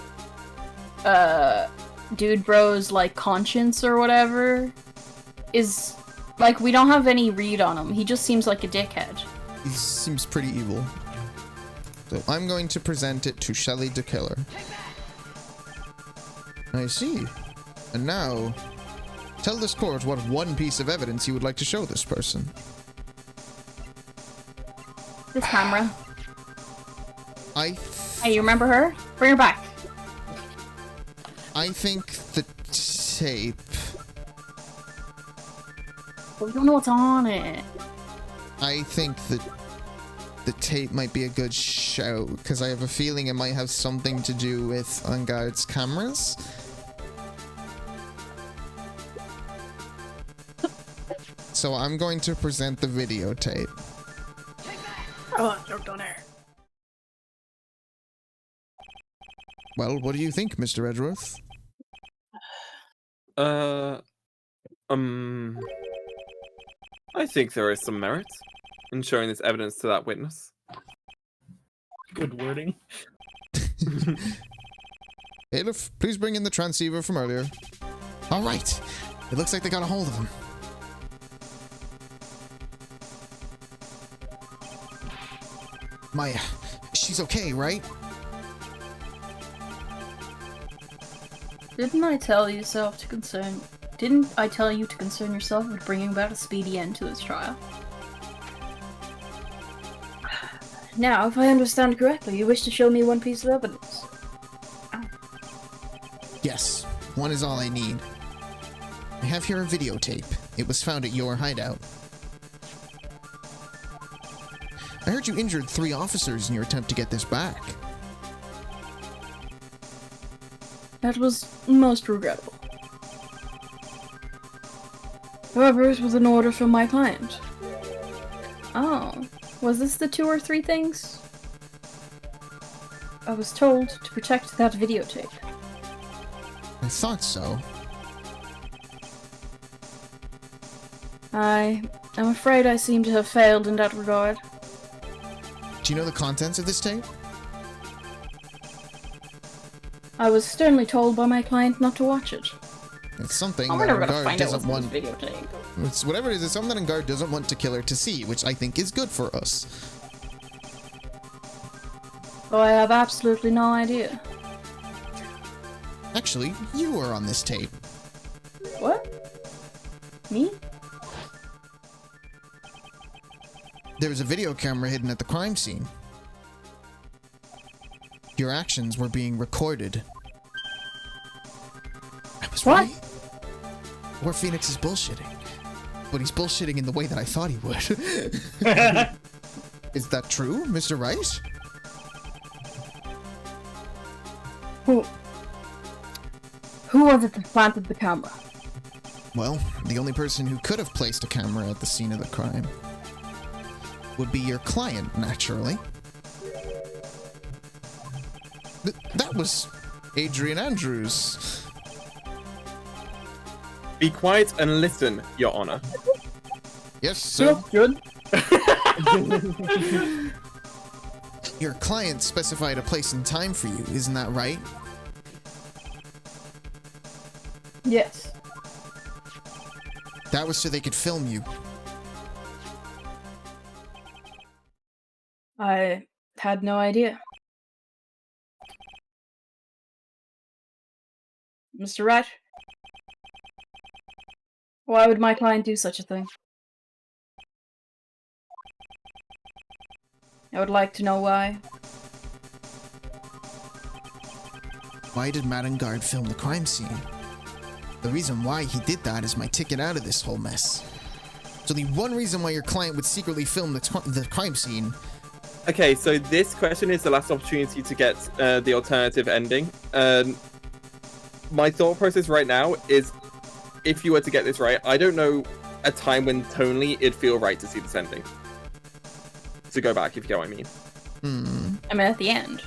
Dude Bro's like conscience or whatever is like, we don't have any read on him. He just seems like a dickhead. He seems pretty evil. So I'm going to present it to Shelly the Killer. I see. And now, tell this court what one piece of evidence you would like to show this person. This camera. I Hey, you remember her? Bring her back. think the tape. But we don't know what's on it. I think that the tape might be a good shout, because I have a feeling it might have something to do with On Guard's cameras. So I'm going to present the videotape. Oh, joked on air. Well, what do you think, Mr. Edgeworth? I think there is some merit in showing this evidence to that witness. Good wording. Bailiff, please bring in the transceiver from earlier. All right. It looks like they got a hold of him. Maya, she's okay, right? Didn't I tell you to concern yourself with bringing about a speedy end to this trial? Now, if I understand correctly, you wish to show me one piece of evidence. Yes, one is all I need. I have here a videotape. It was found at your hideout. I heard you injured 3 officers in your attempt to get this back. That was most regrettable. However, it was an order from my client. Oh, was this the 2 or 3 things? I was told to protect that videotape. I thought so. I am afraid I seem to have failed in that regard. Do you know the contents of this tape? I was sternly told by my client not to watch it. It's something Oh, that we're never gonna Guard find out doesn't what's in want. this videotape. It's whatever it is. It's something that Guard doesn't want the Killer to see, which I think is good for us. Oh, I have absolutely no idea. Actually, you were on this tape. What? Me? There was a video camera hidden at the crime scene. Your actions were being recorded. I was What? right. Or Phoenix is bullshitting. But he's bullshitting in the way that I thought he would. Is that true, Mr. Wright? Who was it that planted the camera? Well, the only person who could have placed a camera at the scene of the crime would be your client, naturally. That was Adrian Andrews. Be quiet and listen, Your Honor. Yes, sir. Good. Your client specified a place and time for you, isn't that right? Yes. That was so they could film you. I had no idea. Mr. Wright? Why would my client do such a thing? I would like to know why. Why did Madangard film the crime scene? The reason why he did that is my ticket out of this whole mess. There's only one reason why your client would secretly film the crime scene. Okay, so this question is the last opportunity to get the alternative ending. My thought process right now is, if you were to get this right, I don't know a time when tonally it'd feel right to see this ending. To go back, if you get what I mean. I mean, at the end.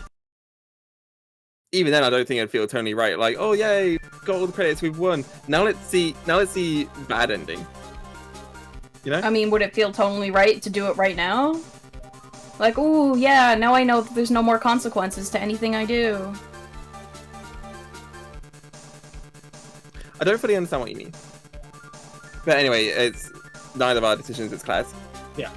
Even then, I don't think it'd feel totally right. Like, oh yay, got all the credits, we've won. Now let's see bad ending. You know? I mean, would it feel totally right to do it right now? Like, ooh, yeah, now I know that there's no more consequences to anything I do. I don't fully understand what you mean. But anyway, it's neither of our decisions, it's Claire's. Yeah.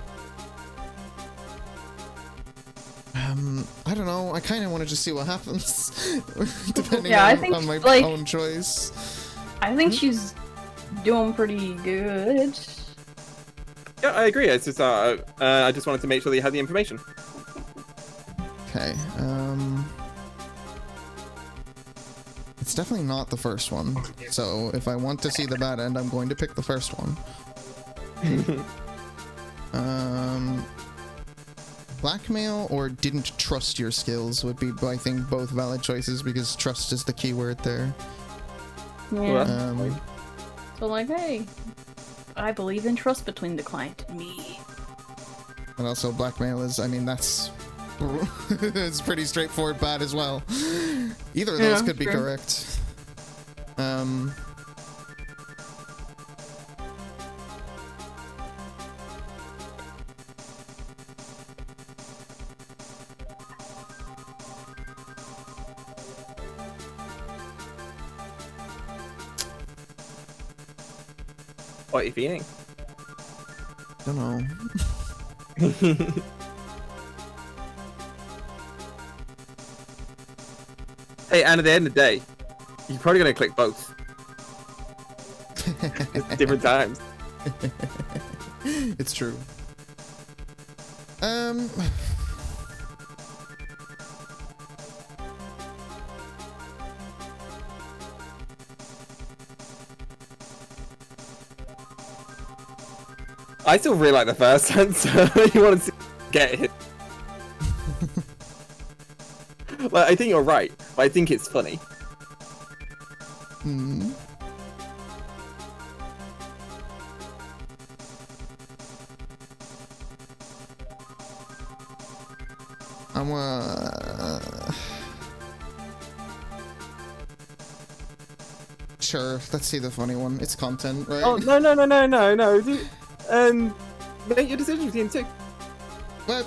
I don't know. I kind of want to just see what happens, depending Yeah, I think, on my like- own choice. I think she's doing pretty good. Yeah, I agree. It's just I just wanted to make sure that you had the information. Okay. It's definitely not the first one. So if I want to see the bad end, I'm going to pick the first one. Blackmail or didn't trust your skills would be, I think, both valid choices because trust is the key word there. Yeah. So like, hey, I believe in trust between the client and me. And also blackmail is, I mean, that's it's pretty straightforward bad as well. Either of those could be true. correct. What are you feeling? Don't know. Hey, and at the end of the day, you're probably gonna click both. At different times. It's true. I still really like the first one, so you want to get it. Like, I think you're right, but I think it's funny. Hmm. Sure, let's see the funny one. It's content, right? Oh, no. Make your decision between the two. Well,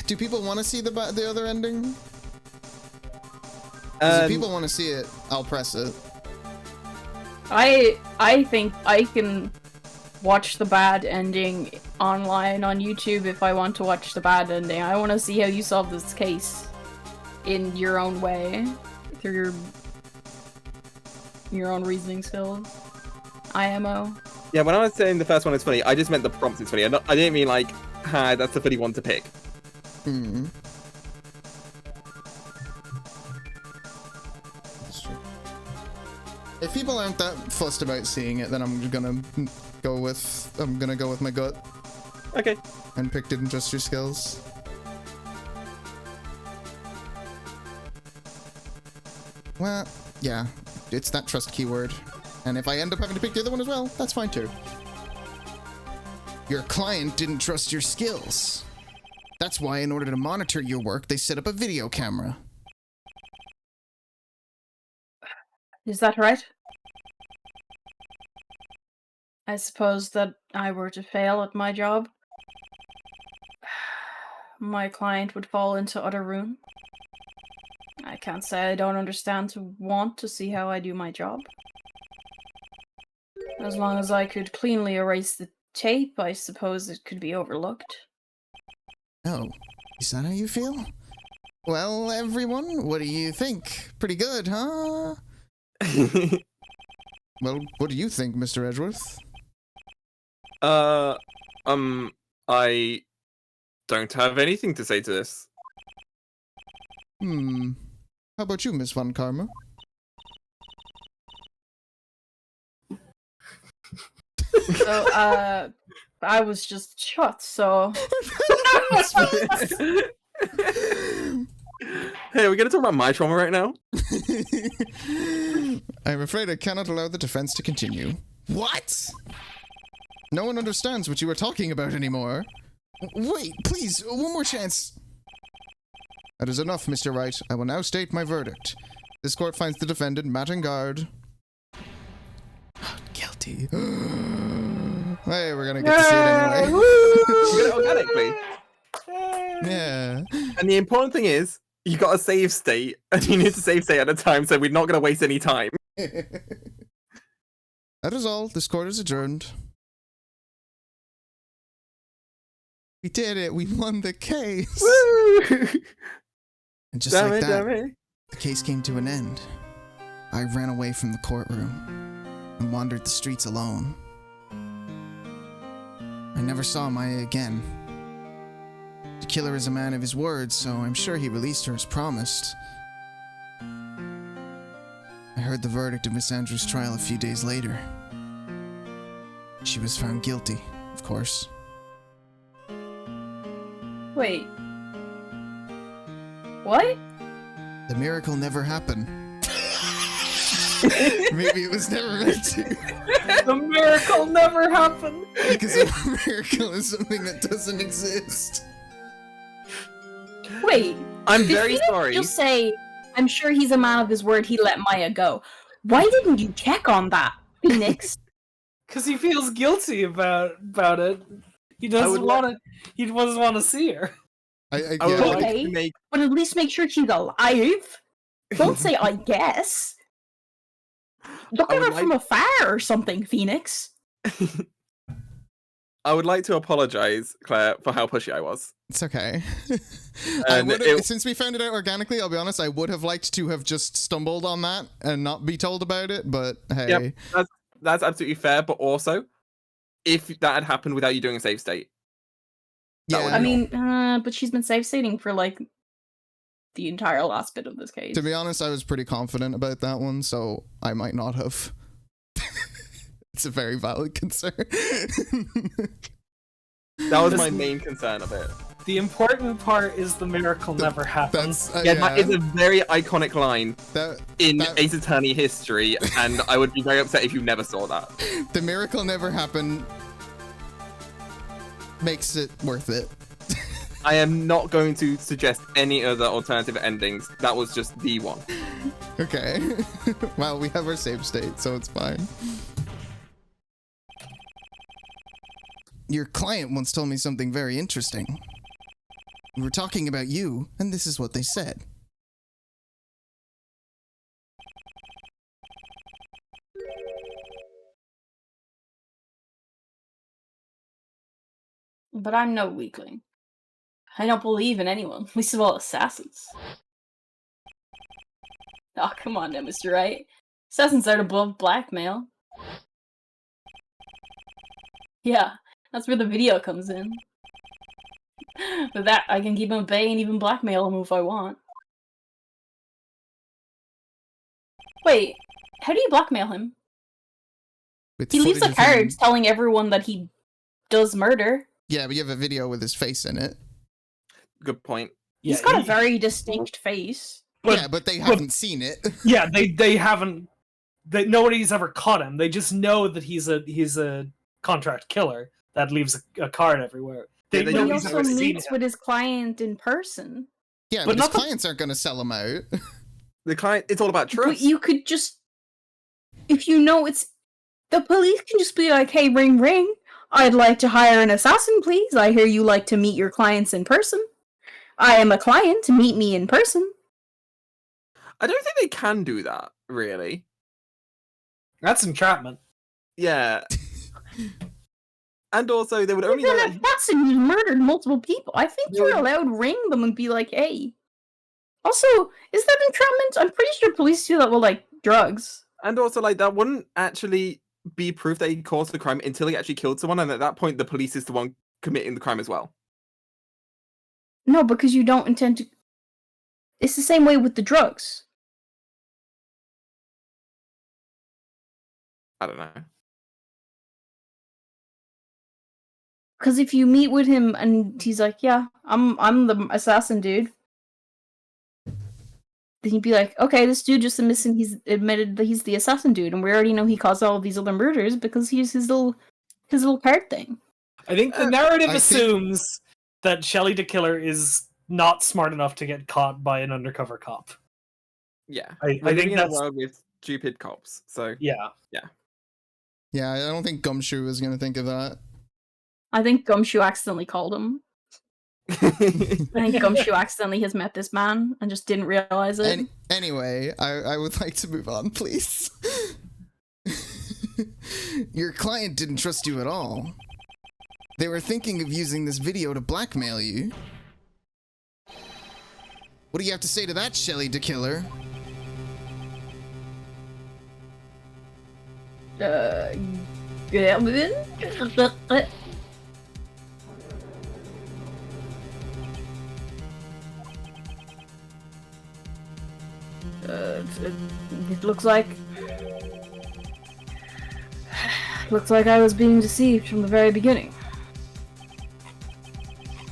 do people want to see the other ending? 'Cause if people want to see it, I'll press it. I think I can watch the bad ending online on YouTube if I want to watch the bad ending. I want to see how you solve this case in your own way, through your own reasoning skills. IMO. Yeah, when I was saying the first one is funny, I just meant the prompt is funny. I didn't mean like, hi, that's a funny one to pick. Hmm. That's true. If people aren't that fussed about seeing it, then I'm gonna go with my gut Okay. and pick didn't trust your skills. Well, yeah, it's that trust keyword. And if I end up having to pick the other one as well, that's fine too. Your client didn't trust your skills. That's why, in order to monitor your work, they set up a video camera. Is that right? I suppose that I were to fail at my job, my client would fall into utter ruin. I can't say I don't understand to want to see how I do my job. As long as I could cleanly erase the tape, I suppose it could be overlooked. Oh, is that how you feel? Well, everyone, what do you think? Pretty good, huh? Well, what do you think, Mr. Edgeworth? I don't have anything to say to this. How about you, Miss Von Karma? So, I was just shot, so... Hey, are we gonna talk about my trauma right now? I'm afraid I cannot allow the defense to continue. What? No one understands what you are talking about anymore. Wait, please, one more chance. That is enough, Mr. Wright. I will now state my verdict. This court finds the defendant, Mattengard, guilty. Hey, we're gonna get to see it anyway. We're gonna organically. Yeah. And the important thing is, you got a save state, and you need to save state at a time, so we're not gonna waste any time. That is all. This court is adjourned. We did it. We won the case. Woo! And just like that, the case came to an end. I ran away from the courtroom and wandered the streets alone. I never saw Maya again. The killer is a man of his word, so I'm sure he released her as promised. I heard the verdict of Miss Andrews' trial a few days later. She was found guilty, of course. Wait. What? The miracle never happened. Maybe it was never meant to. The miracle never happened. Because a miracle is something that doesn't exist. Wait. I'm Did very Phoenix sorry. just say, I'm sure he's a man of his word, he let Maya go. Why didn't you check on that, Phoenix? Because he feels guilty about it. He doesn't want to. He doesn't want to see her. I I would yeah. like Okay. to make But at least make sure she's alive. Don't say, I guess. Look I at her would from afar or something, Phoenix. I would like to apologize, Claire, for how pushy I was. It's okay. And Since we found it out organically, I'll be honest, I would have liked to have just stumbled on that and not be told about it, but hey. Yep. That's absolutely fair, but also, if that had happened without you doing a save state, that Yeah. would I be mean, but she's been safe stating for like the entire last bit of this case. To be honest, I was pretty confident about that one, so I might not have. It's a very valid concern. that was my main concern of it. The important part is the miracle never happens. That's Yeah, that is a very iconic line that in Ace Attorney history, and I would be very upset if you never saw that. the miracle never happened. Makes it worth it. I am not going to suggest any other alternative endings. That was just the one. Okay. Well, we have our save state, so it's fine. Your client once told me something very interesting. We were talking about you, and this is what they said. But I'm no weakling. I don't believe in anyone, least of all assassins. Oh, come on now, Mr. Wright. Assassins aren't above blackmail. Yeah, that's where the video comes in. With that, I can keep him at bay and even blackmail him if I want. Wait, how do you blackmail him? With He leaves the footage of him- cards telling everyone that he does murder. Yeah, but you have a video with his face in it. Good point. He's Yeah, got a he- very distinct face. But yeah, but they haven't seen it. yeah, they haven't. Nobody's ever caught him. They just know that he's a contract killer that leaves a card everywhere. They Yeah, they But he nobody's also ever seen meets him. with his client in person. Yeah, But but his not the- clients aren't going to sell him out. The client, it's all about But trust. you could just, if you know it's, the police can just be like, hey, ring, ring. I'd like to hire an assassin, please. I hear you like to meet your clients in person. I am a client. Meet me in person. I don't think they can do that, really. That's entrapment. Yeah. And also, they would only He's know an that assassin who's murdered multiple people. I think Yeah, you're but- allowed to ring them and be like, hey. Also, is that entrapment? I'm pretty sure police do that with, like, drugs. And also, like, that wouldn't actually be proof that he caused the crime until he actually killed someone, and at that point, the police is the one committing the crime as well. No, because you don't intend to. It's the same way with the drugs. I don't know. Because if you meet with him and he's like, "Yeah, I'm the assassin, dude," then you'd be like, "Okay, this dude just admitted he's he's the assassin dude, and we already know he caused all of these other murders because he's his little card thing." I think the narrative I think- assumes that Shelley the Killer is not smart enough to get caught by an undercover cop. Yeah. I We're living think in a that's world with stupid cops, so. yeah. Yeah, I don't think Gumshoe is going to think of that. I think Gumshoe accidentally called him. I think Gumshoe accidentally has met this man and just didn't realize it. Anyway, I would like to move on, please. Your client didn't trust you at all. They were thinking of using this video to blackmail you. What do you have to say to that, Shelley the Killer? It looks like I was being deceived from the very beginning.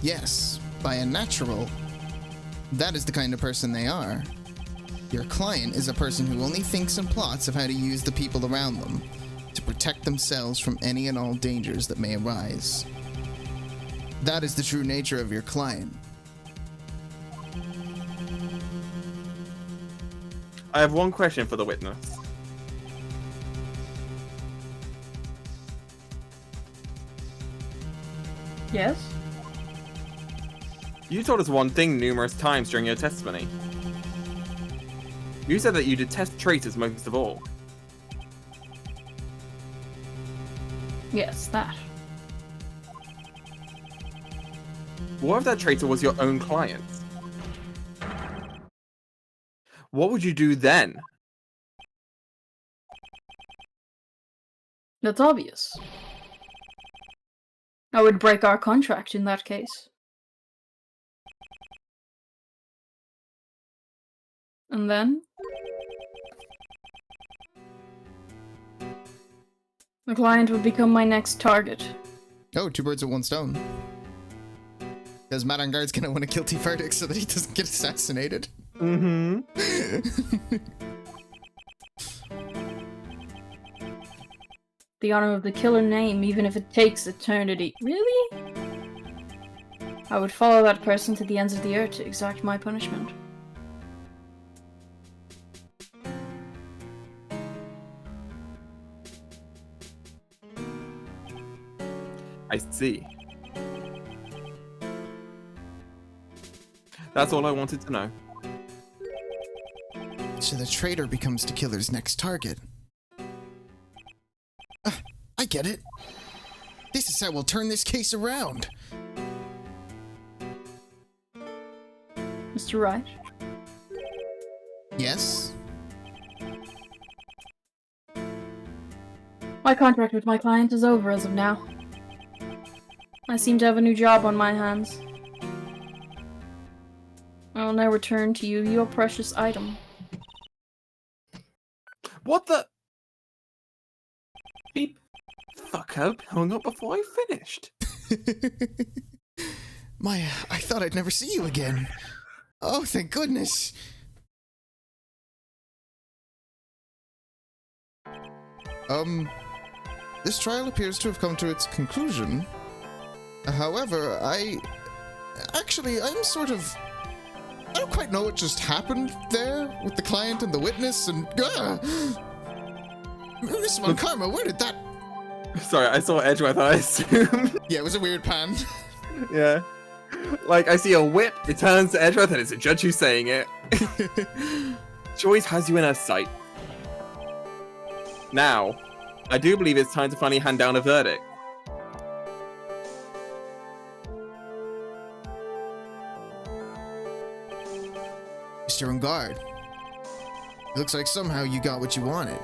Yes, by a natural. That is the kind of person they are. Your client is a person who only thinks and plots of how to use the people around them to protect themselves from any and all dangers that may arise. That is the true nature of your client. I have one question for the witness. Yes? You told us one thing numerous times during your testimony. You said that you detest traitors most of all. Yes, that. What if that traitor was your own client? What would you do then? That's obvious. I would break our contract in that case. And then? The client would become my next target. Oh, two birds with one stone. Because Madangard's gonna want a guilty verdict so that he doesn't get assassinated. Mm-hmm. The honor of the killer name, even if it takes eternity. Really? I would follow that person to the ends of the earth to exact my punishment. I see. That's all I wanted to know. So the traitor becomes the killer's next target. I get it. This is how we'll turn this case around. Mr. Wright? Yes? My contract with my client is over as of now. I seem to have a new job on my hands. I will now return to you your precious item. What the? Beep. Fuck, I hung up before I finished. Maya, I thought I'd never see you again. Oh, thank goodness. This trial appears to have come to its conclusion. However, I'm sort of... I don't quite know what just happened there with the client and the witness and... Miss Von Karma, where did that... Sorry, I saw Edgeworth, I assume. Yeah, it was a weird pan. Yeah. Like, I see a whip, it turns to Edgeworth, and it's a judge who's saying it. She always has you in her sight. Now, I do believe it's time to finally hand down a verdict. Mr. Ungard, it looks like somehow you got what you wanted.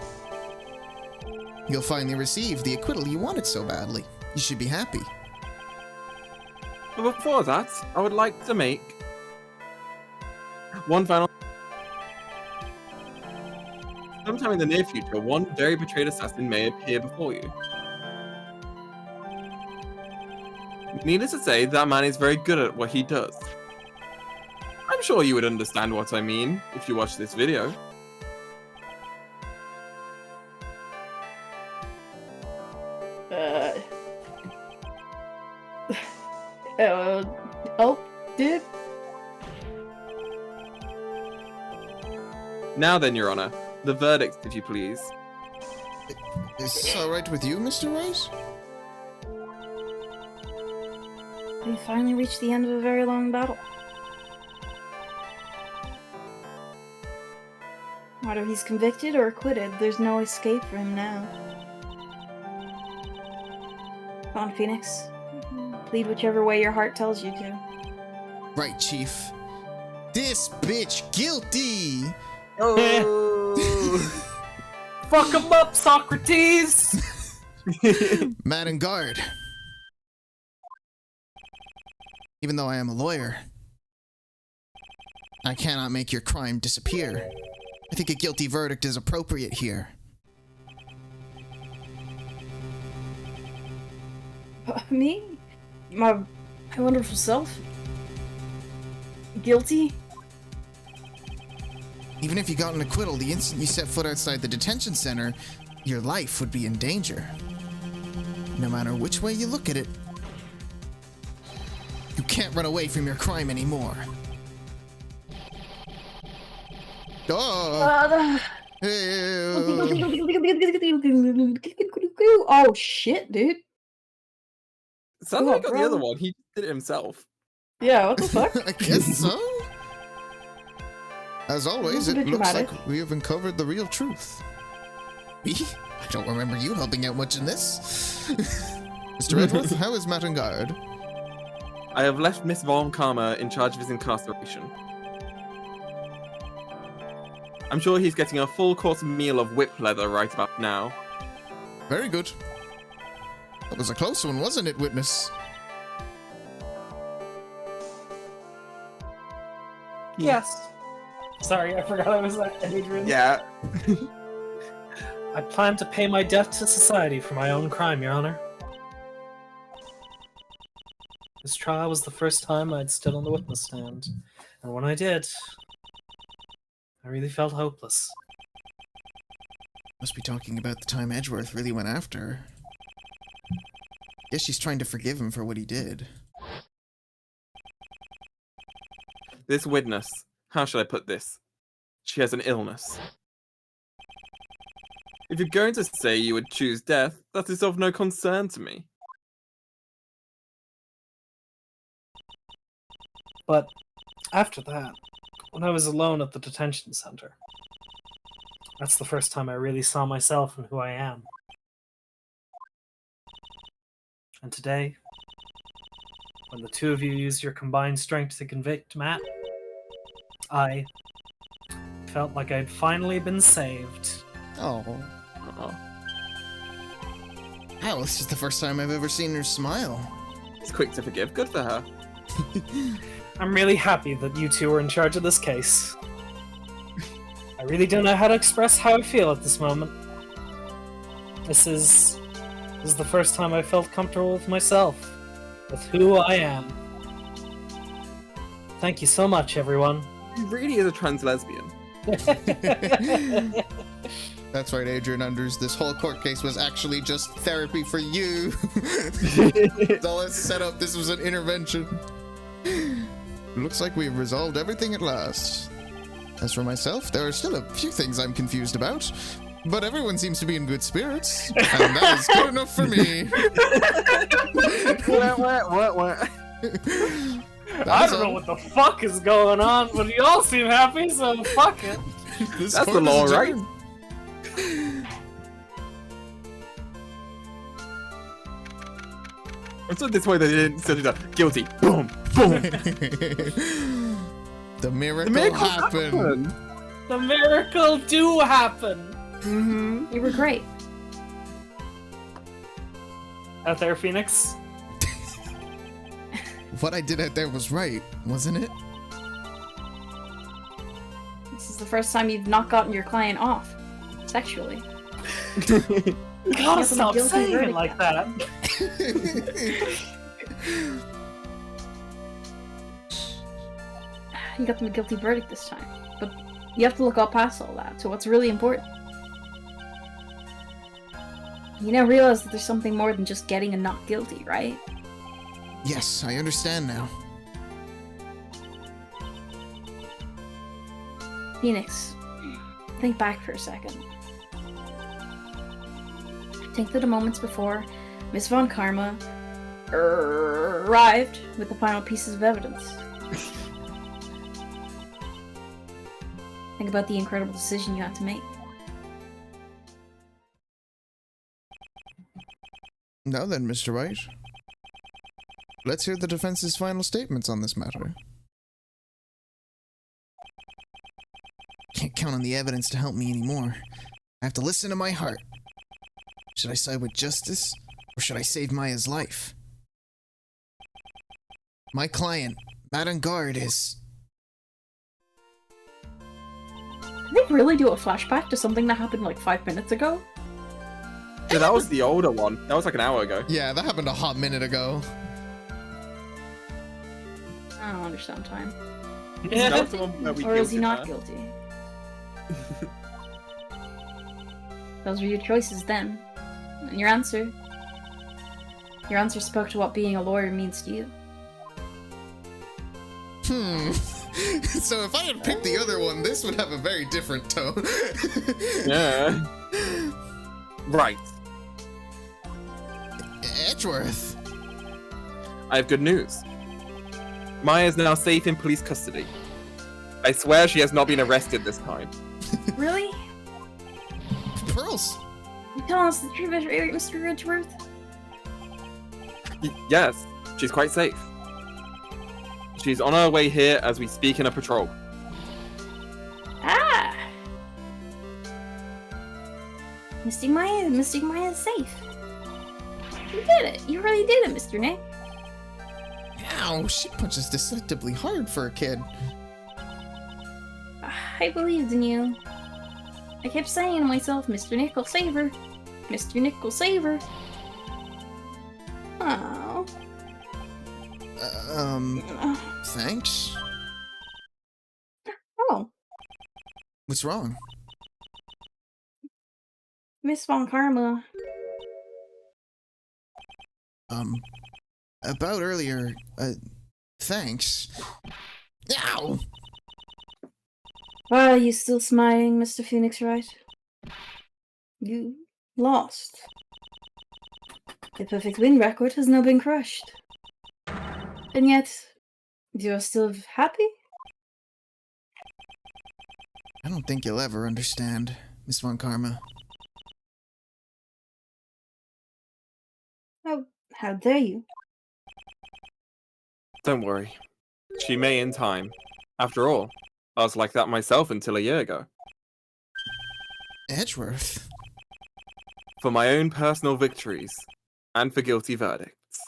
You'll finally receive the acquittal you wanted so badly. You should be happy. But before that, I would like to make one final... Sometime in the near future, one very betrayed assassin may appear before you. Needless to say, that man is very good at what he does. I'm sure you would understand what I mean if you watch this video. Oh, dude. Now then, Your Honor, the verdict, if you please. Is this alright with you, Mr. Rice? We finally reached the end of a very long battle. Whether he's convicted or acquitted, there's no escape for him now. Come on, Phoenix. Plead whichever way your heart tells you to. Right, Chief. This bitch guilty! Oh! Fuck him up, Socrates! Madam Guard. Even though I am a lawyer, I cannot make your crime disappear. I think a guilty verdict is appropriate here. Me? My wonderful self? Guilty? Even if you got an acquittal the instant you set foot outside the detention center, your life would be in danger. No matter which way you look at it, you can't run away from your crime anymore. Oh! Oh shit, dude. Sounds Oh, like on the bro. other one, he did it himself. Yeah, what the fuck? I guess so. As always, That's a it bit looks dramatic. like we have uncovered the real truth. Me? I don't remember you helping out much in this. Mr. Edgeworth, how is Matangard? I have left Miss Von Karma in charge of his incarceration. I'm sure he's getting a full course meal of whip leather right about now. Very good. That was a close one, wasn't it, witness? Yes. Sorry, I forgot I was Adrian. Yeah. I plan to pay my debt to society for my own crime, Your Honor. This trial was the first time I'd stood on the witness stand, and when I did, I really felt hopeless. Must be talking about the time Edgeworth really went after her. Guess she's trying to forgive him for what he did. This witness, how should I put this? She has an illness. If you're going to say you would choose death, that is of no concern to me. But after that, when I was alone at the detention center, that's the first time I really saw myself and who I am. And today, when the two of you used your combined strength to convict Matt, I felt like I'd finally been saved. Oh. Oh, Wow, this is the first time I've ever seen her smile. it's quick to forgive. Good for her. I'm really happy that you two are in charge of this case. I really don't know how to express how I feel at this moment. This is the first time I felt comfortable with myself, with who I am. Thank you so much, everyone. He really is a trans lesbian. That's right, Adrian Unders. This whole court case was actually just therapy for you. So let's set up. This was an intervention. Looks like we've resolved everything at last. As for myself, there are still a few things I'm confused about, but everyone seems to be in good spirits, and that is good enough for me. What? I don't know what the fuck is going on, but you all seem happy, so fuck it. This That's the court is law, right? adjourned. I'm so disappointed they didn't say that. Guilty. Boom. Boom. The miracle, The miracle happened. The miracle do happen. Mm-hmm. You were great. Out there, Phoenix. What I did out there was right, wasn't it? This is the first time you've not gotten your client off sexually. You gotta Give him a stop guilty saying it verdict like then. that. You got them a guilty verdict this time, but you have to look up past all that to what's really important. You now realize that there's something more than just getting a not guilty, right? Yes, I understand now. Phoenix, think back for a second. Think to the moments before Miss Von Karma arrived with the final pieces of evidence. Think about the incredible decision you had to make. Now then, Mr. White. Let's hear the defense's final statements on this matter. Can't count on the evidence to help me anymore. I have to listen to my heart. Should I side with justice, or should I save Maya's life? My client, Madame Guard, is... Did they really do a flashback to something that happened like 5 minutes ago? Yeah, that was the older one. That was like an hour ago. Yeah, that happened a hot minute ago. I don't understand time. That was the one where we Or is he guilted not her. guilty? Those were your choices then. And your answer. Your answer spoke to what being a lawyer means to you. So if I had picked the other one, this would have a very different tone. Yeah. Right. Edgeworth. I have good news. Maya is now safe in police custody. I swear she has not been arrested this time. Really? Pearls. You telling us the truth, Mr. Edgeworth? Yes, she's quite safe. She's on her way here as we speak in a patrol. Ah! Mystic Maya is safe. You did it. You really did it, Mr. Nick. Ow, she punches deceptively hard for a kid. I believed in you. I kept saying to myself, Mr. Nick will save her. Mr. Nick will save her. Oh. Thanks. Oh, What's wrong? Miss Von Karma. About earlier, thanks. Ow! Why are you still smiling, Mr. Phoenix Wright? You lost. The perfect win record has now been crushed. And yet, you are still happy? I don't think you'll ever understand, Miss Von Karma. How dare you? Don't worry. She may in time. After all, I was like that myself until a year ago. Edgeworth? For my own personal victories, and for guilty verdicts.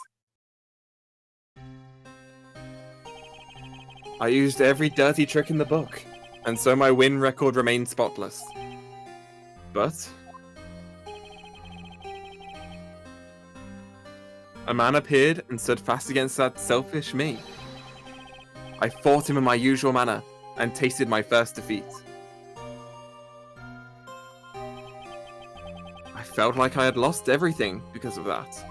I used every dirty trick in the book, and so my win record remained spotless. But a man appeared and stood fast against that selfish me. I fought him in my usual manner, and tasted my first defeat. felt like I had lost everything because of that.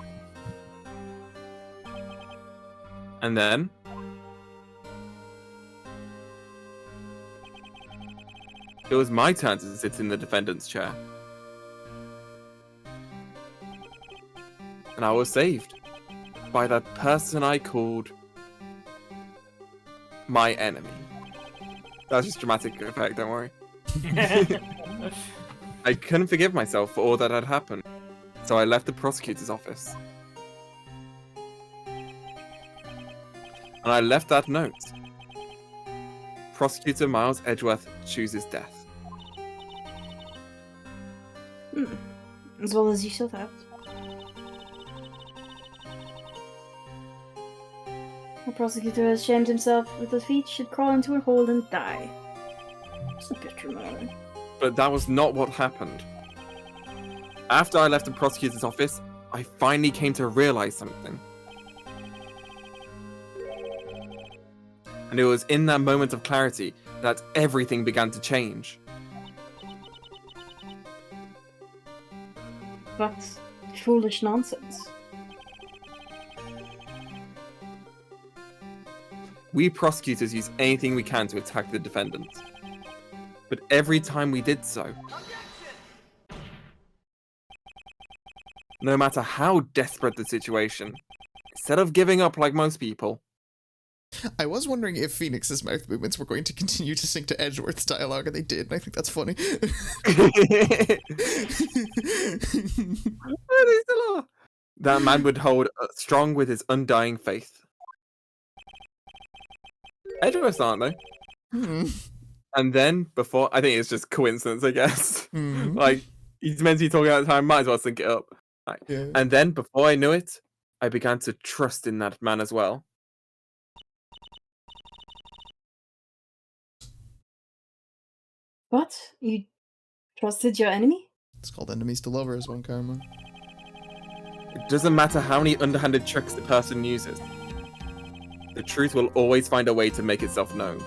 And then it was my turn to sit in the defendant's chair. And I was saved by that person I called my enemy. That's just dramatic effect, don't worry. I couldn't forgive myself for all that had happened, so I left the prosecutor's office. And I left that note. Prosecutor Miles Edgeworth chooses death. As well as you should have. The prosecutor has shamed himself with defeat, should crawl into a hole and die. It's a bit dramatic. But that was not what happened. After I left the prosecutor's office, I finally came to realize something. And it was in that moment of clarity that everything began to change. But foolish nonsense. We prosecutors use anything we can to attack the defendant. But every time we did so, no matter how desperate the situation, instead of giving up like most people, I was wondering if Phoenix's mouth movements were going to continue to sync to Edgeworth's dialogue, and they did, and I think that's funny. that man would hold strong with his undying faith. Edgeworths aren't they? And then before, I think it's just coincidence, I guess. Like, he's meant to be talking at the time, might as well sync it up. Right. Yeah. And then before I knew it, I began to trust in that man as well. What? You trusted your enemy? It's called enemies to lovers, One Karma. It doesn't matter how many underhanded tricks the person uses. The truth will always find a way to make itself known.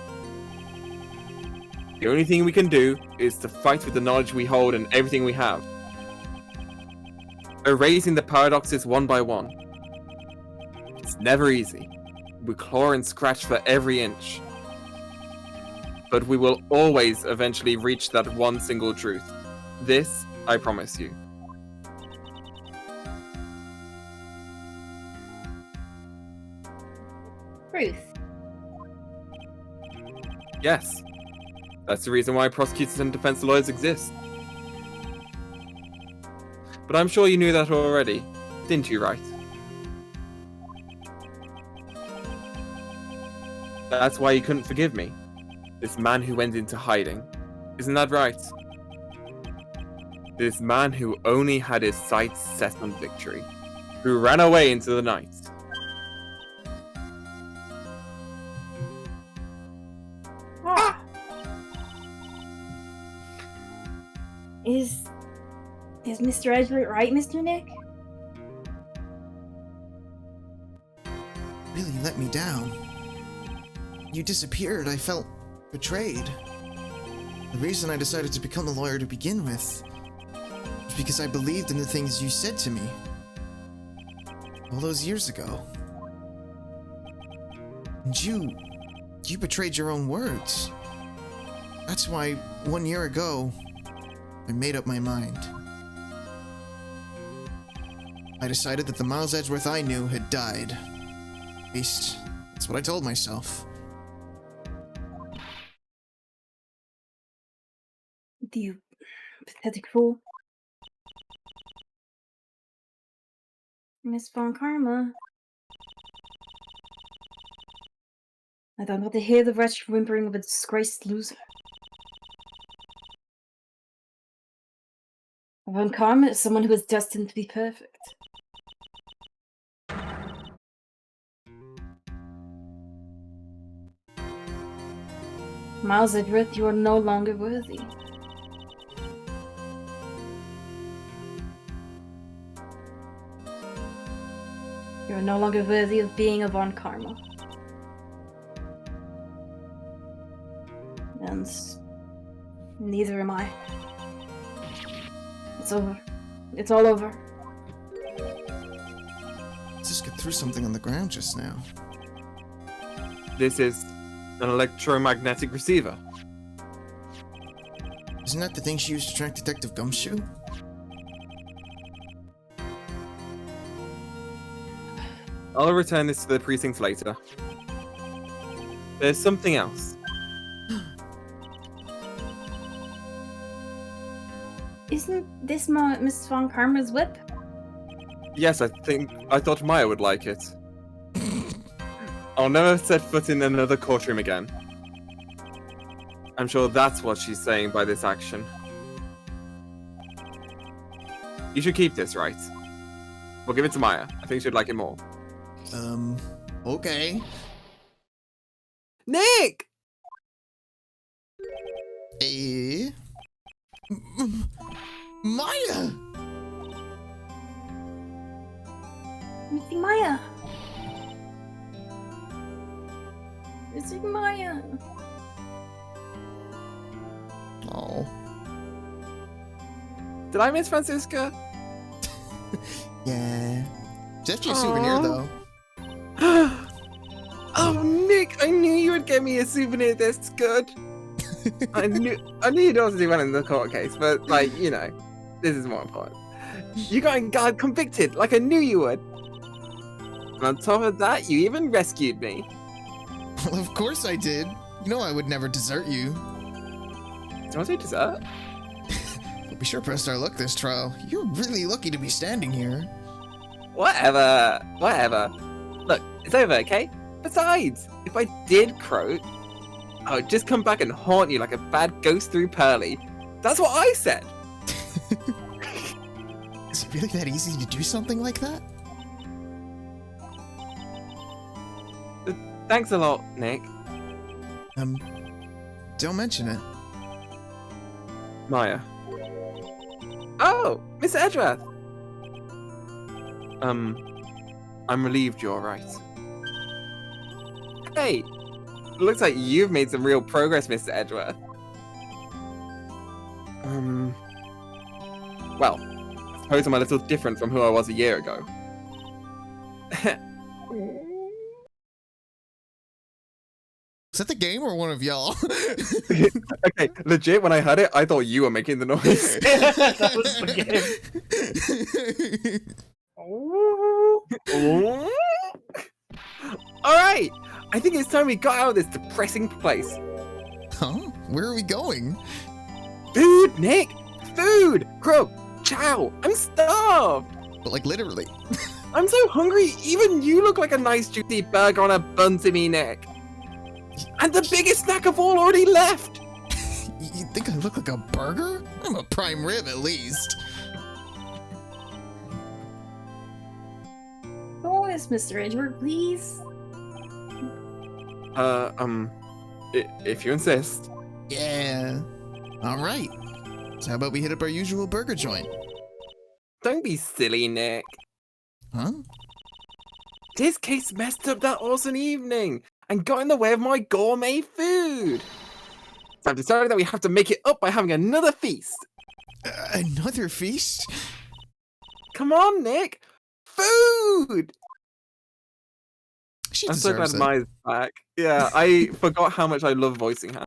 The only thing we can do is to fight with the knowledge we hold and everything we have. Erasing the paradoxes one by one. It's never easy. We claw and scratch for every inch. But we will always eventually reach that one single truth. This, I promise you. Ruth. Yes. That's the reason why prosecutors and defense lawyers exist. But I'm sure you knew that already, didn't you, right? That's why you couldn't forgive me. This man who went into hiding. Isn't that right? This man who only had his sights set on victory. Who ran away into the night. Ah. Is Mr. Edgeworth right, Mr. Nick? Really let me down. You disappeared, I felt betrayed. The reason I decided to become a lawyer to begin with was because I believed in the things you said to me all those years ago. And you betrayed your own words. That's why 1 year ago, I made up my mind. I decided that the Miles Edgeworth I knew had died. At least, that's what I told myself. You pathetic fool. Miss Von Karma. I don't want to hear the wretched whimpering of a disgraced loser. Von Karma is someone who is destined to be perfect. Miles Edgeworth, you are no longer worthy. You are no longer worthy of being a Von Karma. And neither am I. It's over. It's all over. Just threw something on the ground just now. This is an electromagnetic receiver. Isn't that the thing she used to track Detective Gumshoe? I'll return this to the precinct later. There's something else. Isn't this Miss Von Karma's whip? Yes, I thought Maya would like it. I'll never set foot in another courtroom again. I'm sure that's what she's saying by this action. You should keep this, right? We'll give it to Maya. I think she'd like it more. Okay. Nick! Maya! Missing Maya. Missing Maya. Oh. Did I miss Francisca? Yeah. It's actually a souvenir, though. Oh, Nick! I knew you would get me a souvenir this good. I knew you'd also do well in the court case, but like, you know, this is more important. You got convicted, like I knew you would. And on top of that, you even rescued me. Well, of course I did. You know I would never desert you. Do you want to dessert? But be sure pressed our luck this trial. You're really lucky to be standing here. Whatever. Look, it's over, okay? Besides, if I did croak, I would just come back and haunt you like a bad ghost through Pearly. That's what I said. Is it really that easy to do something like that? Thanks a lot, Nick. Don't mention it. Maya. Oh, Mr. Edgeworth. I'm relieved you're right. Hey, looks like you've made some real progress, Mr. Edgeworth. Well, I suppose I'm a little different from who I was a year ago. Is that the game or one of y'all? Okay, legit, when I heard it, I thought you were making the noise. That was the game. Alright, I think it's time we got out of this depressing place. Huh? Where are we going? Food, Nick! Food! Grub! Chow! I'm starved! But like literally. I'm so hungry, even you look like a nice juicy burger on a bun to me, Nick. And the biggest snack of all already left! You think I look like a burger? I'm a prime rib at least. Oh, yes, Mr. Edgeworth, please. If you insist. Yeah. Alright. So how about we hit up our usual burger joint? Don't be silly, Nick. Huh? This case messed up that awesome evening and got in the way of my gourmet food. So I've decided that we have to make it up by having another feast. Another feast? Come on, Nick. Food! She I'm so glad deserves it. Maya's back. Yeah, I forgot how much I love voicing her.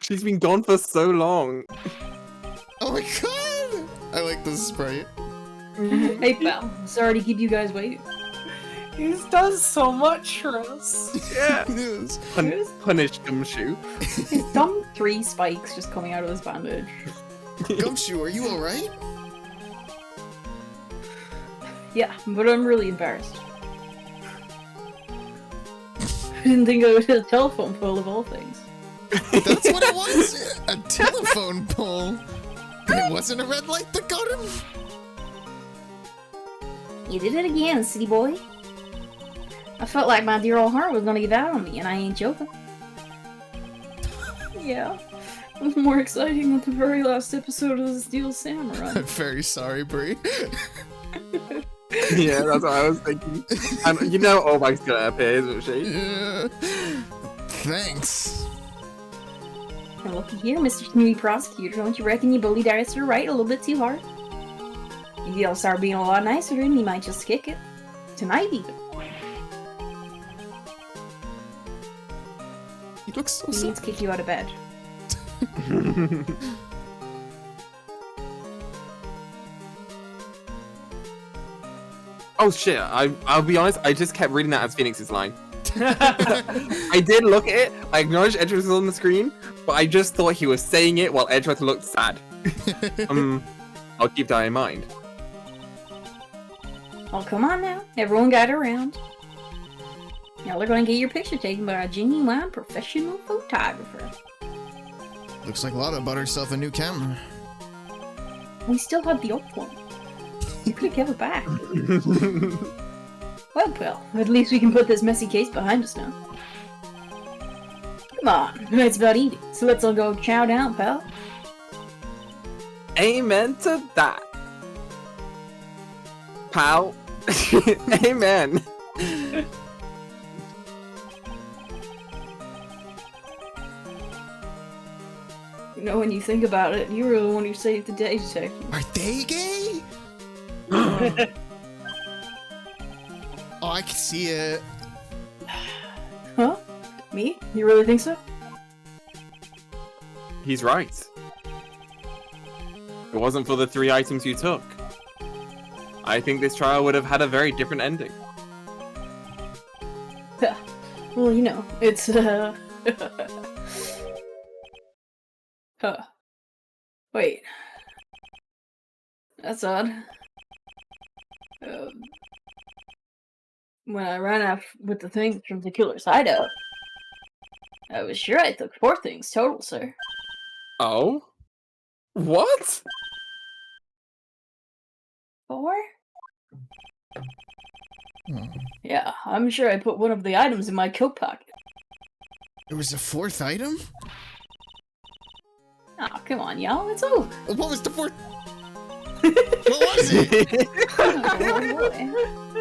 She's been gone for so long. Oh my god! I like this sprite. Hey, pal. Sorry to keep you guys waiting. He does so much for us. Yeah. Yes. Punish Gumshoe. His dumb 3 spikes just coming out of his bandage. Gumshoe, are you alright? Yeah, but I'm really embarrassed. I didn't think I would hit a telephone pole of all things. That's what it was! A telephone pole! And it wasn't a red light that got him? You did it again, city boy. I felt like my dear old heart was gonna give out on me, and I ain't joking. Yeah, it was more exciting than the very last episode of the Steel Samurai. I'm very sorry, Brie. Yeah, that's what I was thinking. And you know All Mike's gonna appear, isn't she? Yeah. Thanks. And looky here, Mr. Community Prosecutor, don't you reckon you bullied Arthur Wright a little bit too hard? If you all start being a lot nicer to him, he might just kick it. Tonight, even. He looks so He sad. needs to kick you out of bed. Oh shit! I'll be honest. I just kept reading that as Phoenix's line. I did look at it. I acknowledged Edgeworth was on the screen, but I just thought he was saying it while Edgeworth looked sad. I'll keep that in mind. Oh, come on now. Everyone gather around. Now they're going to get your picture taken by a genuine professional photographer. Looks like Lotta bought herself a new camera. We still have the old one. You could have kept it back. Well, at least we can put this messy case behind us now. Come on, it's about eating, so let's all go chow down, pal. Amen to that, pal. Amen. You know, when you think about it, you were the one who saved the day, detective. Are they gay? Oh, I can see it. Huh? Me? You really think so? He's right. If it wasn't for the 3 items you took, I think this trial would have had a very different ending. Well, you know, it's, Huh. Wait. That's odd. When I ran off with the things from the killer's hideout, I was sure I took 4 things total, sir. Oh? What? 4? Oh. Yeah, I'm sure I put one of the items in my coat pocket. There was a 4th item? Oh, come on, y'all, it's over. What was the 4th? What was it? Oh, boy.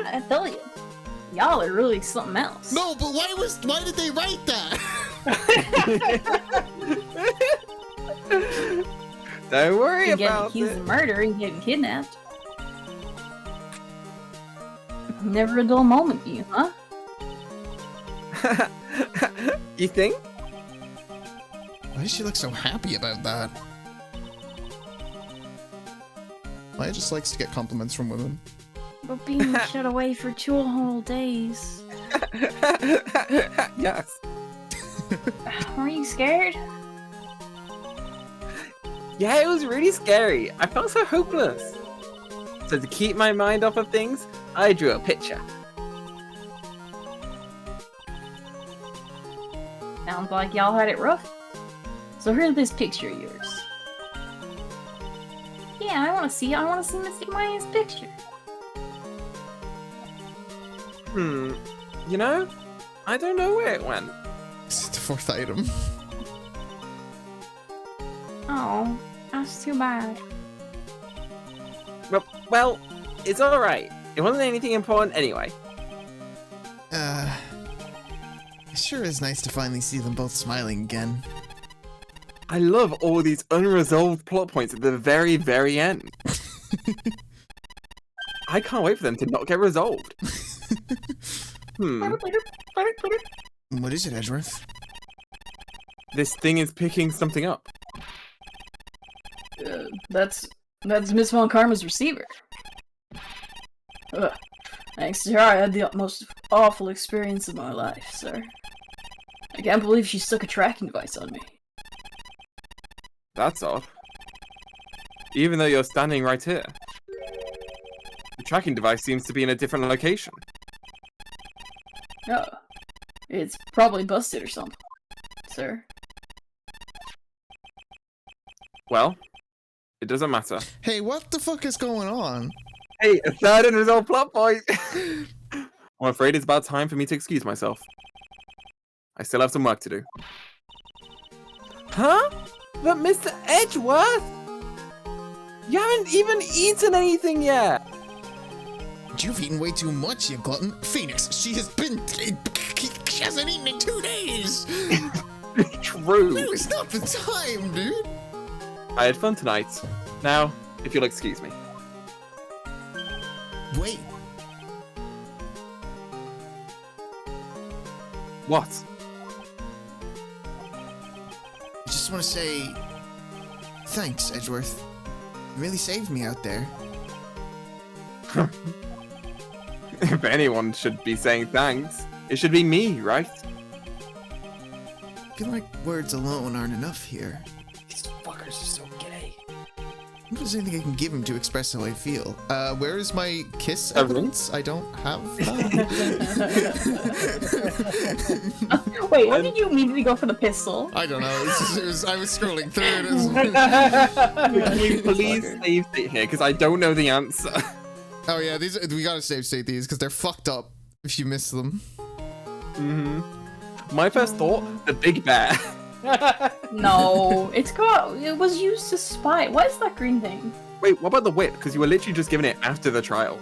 I tell you, y'all are really something else. No, but why did they write that? Don't worry You get about accused it. of murder and getting kidnapped. Never a dull moment for you, huh? You think? Why does she look so happy about that? Maya just likes to get compliments from women. But being shut away for 2 whole days. Yes. Were you scared? Yeah, it was really scary. I felt so hopeless. So to keep my mind off of things, I drew a picture. Sounds like y'all had it rough. So here's this picture of yours. Yeah, I want to see Mr. Maya's picture. You know, I don't know where it went. This is the 4th item. Oh, that's too bad. Well, it's alright. It wasn't anything important anyway. It sure is nice to finally see them both smiling again. I love all these unresolved plot points at the very, very end. I can't wait for them to not get resolved. What is it, Edgeworth? This thing is picking something up. That's Miss Von Karma's receiver. Thanks to her, I had the most awful experience of my life, sir. I can't believe she stuck a tracking device on me. That's odd. Even though you're standing right here. The tracking device seems to be in a different location. Oh, it's probably busted or something, sir. Well, it doesn't matter. Hey, what the fuck is going on? Hey, a 3rd unresolved plot point! I'm afraid it's about time for me to excuse myself. I still have some work to do. Huh? But Mr. Edgeworth? You haven't even eaten anything yet! You've eaten way too much, you glutton. Phoenix, she hasn't eaten in 2 days! True. Now is not the time, dude. I had fun tonight. Now, if you'll excuse me. Wait. What? I just want to say thanks, Edgeworth. You really saved me out there. If anyone should be saying thanks, it should be me, right? I feel like words alone aren't enough here. These fuckers are so gay. What is anything I can give him to express how I feel? Where is my kiss Everything? evidence? I don't have that. Wait, what did you immediately go for the pistol? I don't know. I was scrolling through it. Can we please save it here? Because I don't know the answer. Oh yeah, we gotta save state these because they're fucked up if you miss them. My first thought, the big bear. No, it was used to spy. What is that green thing? Wait, what about the whip? Because you were literally just given it after the trial.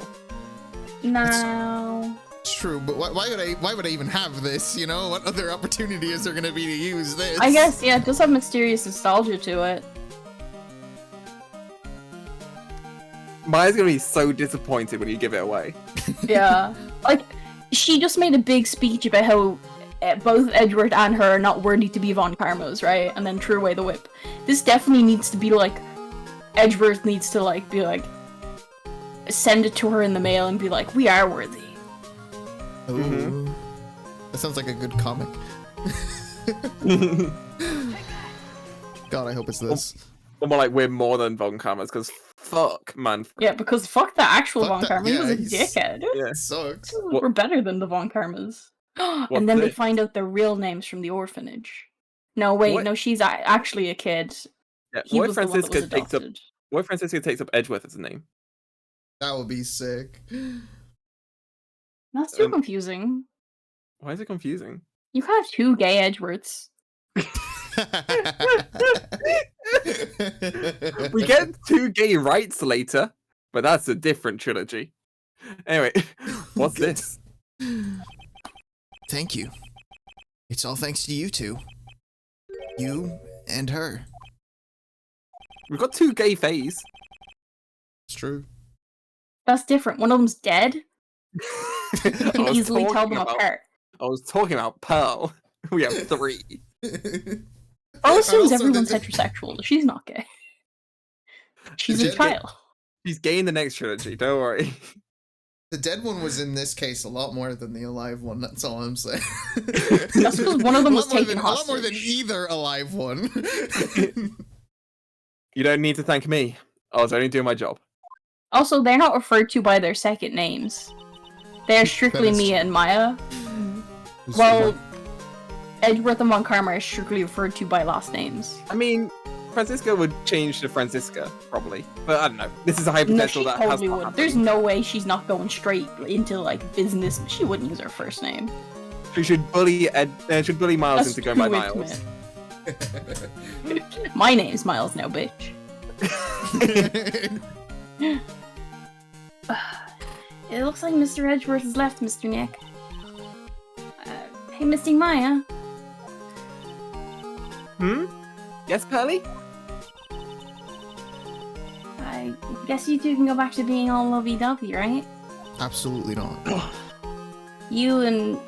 No. It's true, but why would I even have this? You know, what other opportunity is there gonna be to use this? I guess, yeah, it does have mysterious nostalgia to it. Maya's gonna be so disappointed when you give it away. Yeah. Like, she just made a big speech about how both Edward and her are not worthy to be Von Karmas, right? And then threw away the whip. This definitely needs to be like, Edgeworth needs to like be like, send it to her in the mail and be like, we are worthy. Ooh. That sounds like a good comic. God, I hope it's this. Or more like, we're more than Von Karmas, because fuck, man. Yeah, because fuck the actual Fuck Von that- Karma, he was a he's- dickhead. Yeah. It sucks. We're better than the Von Karmas. And then they find out their real names from the orphanage. No, wait, What? no, she's actually a kid. Yeah. He What was if the one that was Francisca takes up? adopted. What if Francisca takes up Edgeworth as a name? That would be sick. That's too Um, confusing. Why is it confusing? You can have two gay Edgeworths. We get two gay rights later, but that's a different trilogy. Anyway, what's this? Thank you. It's all thanks to you two. You and her. We've got two gay fays. It's true. That's different. One of them's dead. I You can was easily tell talking them about- apart. I was talking about Pearl. We have three. Pearl assumes Also, everyone's the- heterosexual. She's not gay. She's a Jen- child. She's gay in the next trilogy, don't worry. The dead one was in this case a lot more than the alive one, that's all I'm saying. That's because one of them A was lot more taken than- A lot more than hostage. either alive one. You don't need to thank me. I was only doing my job. Also, they're not referred to by their second names. They're strictly is Mia and Maya. Well, Edgeworth and Von Karma are strictly referred to by last names. I mean, Francisca would change to Francisca, probably. But I don't know. This is a No, hypothetical she that totally has not would. happened. There's no way she's not going straight into like business. She wouldn't use her first name. She should bully Miles That's into going by too Miles. intimate. My name's Miles now, bitch. It looks like Mr. Edgeworth has left, Mr. Nick. Hey, Misty Maya. Yes, Pearly? I guess you two can go back to being all lovey-dovey, right? Absolutely not. You and...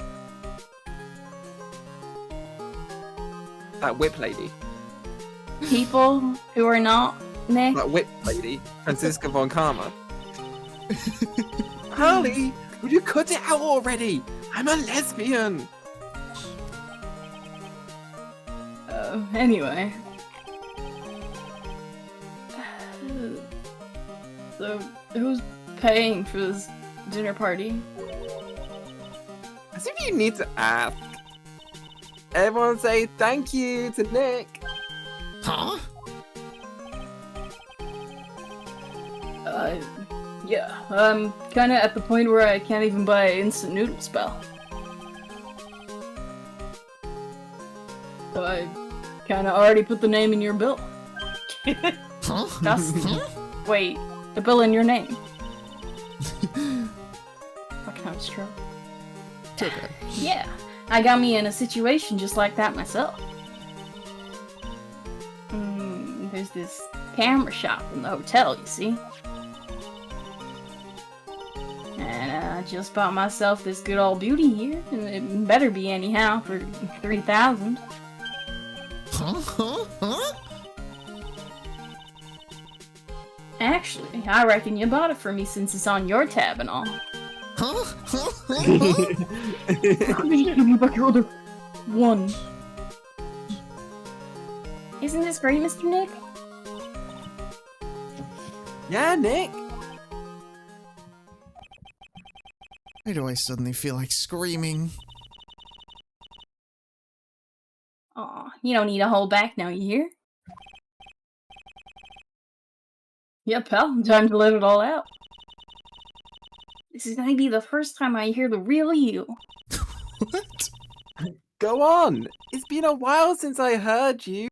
That whip lady. people who are not Nick. That whip lady. Francisca Von Karma. Pearly, would you cut it out already? I'm a lesbian. Anyway. So, who's paying for this dinner party? As if you need to ask. Everyone say thank you to Nick. Huh? Yeah, I'm kinda at the point where I can't even buy an instant noodle spell. So I kinda already put the name in your bill. Huh? That's- Huh? Wait, the bill in your name. Fucking hell, it's true. It's okay. Yeah, I got me in a situation just like that myself. there's this camera shop in the hotel, you see? And I just bought myself this good old beauty here, and it better be anyhow for 3,000. Huh? Actually, I reckon you bought it for me since it's on your tab and all. Let me give you back your other one. Isn't this great, Mr. Nick? Yeah, Nick. Why do I suddenly feel like screaming? Aw, you don't need to hold back now, you hear? Yep, pal, time to let it all out. This is gonna be the first time I hear the real you. What? Go on. It's been a while since I heard you.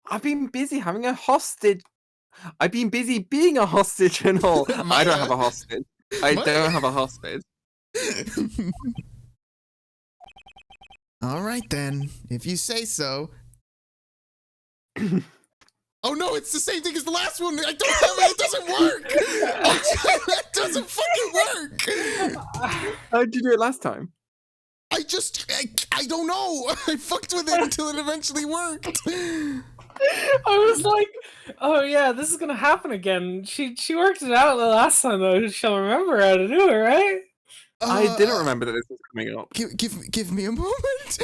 I've been busy having a hostage. I've been busy being a hostage and all. I don't have a hostage. I don't have a hostage. Alright then, if you say so. Oh no, it's the same thing as the last one! I don't have it, it doesn't work! That doesn't fucking work! How'd you do it last time? I don't know! I fucked with it until it eventually worked! I was like, oh yeah, this is gonna happen again. She worked it out the last time though. She'll remember how to do it, right? I didn't remember that this was coming up. Give me a moment.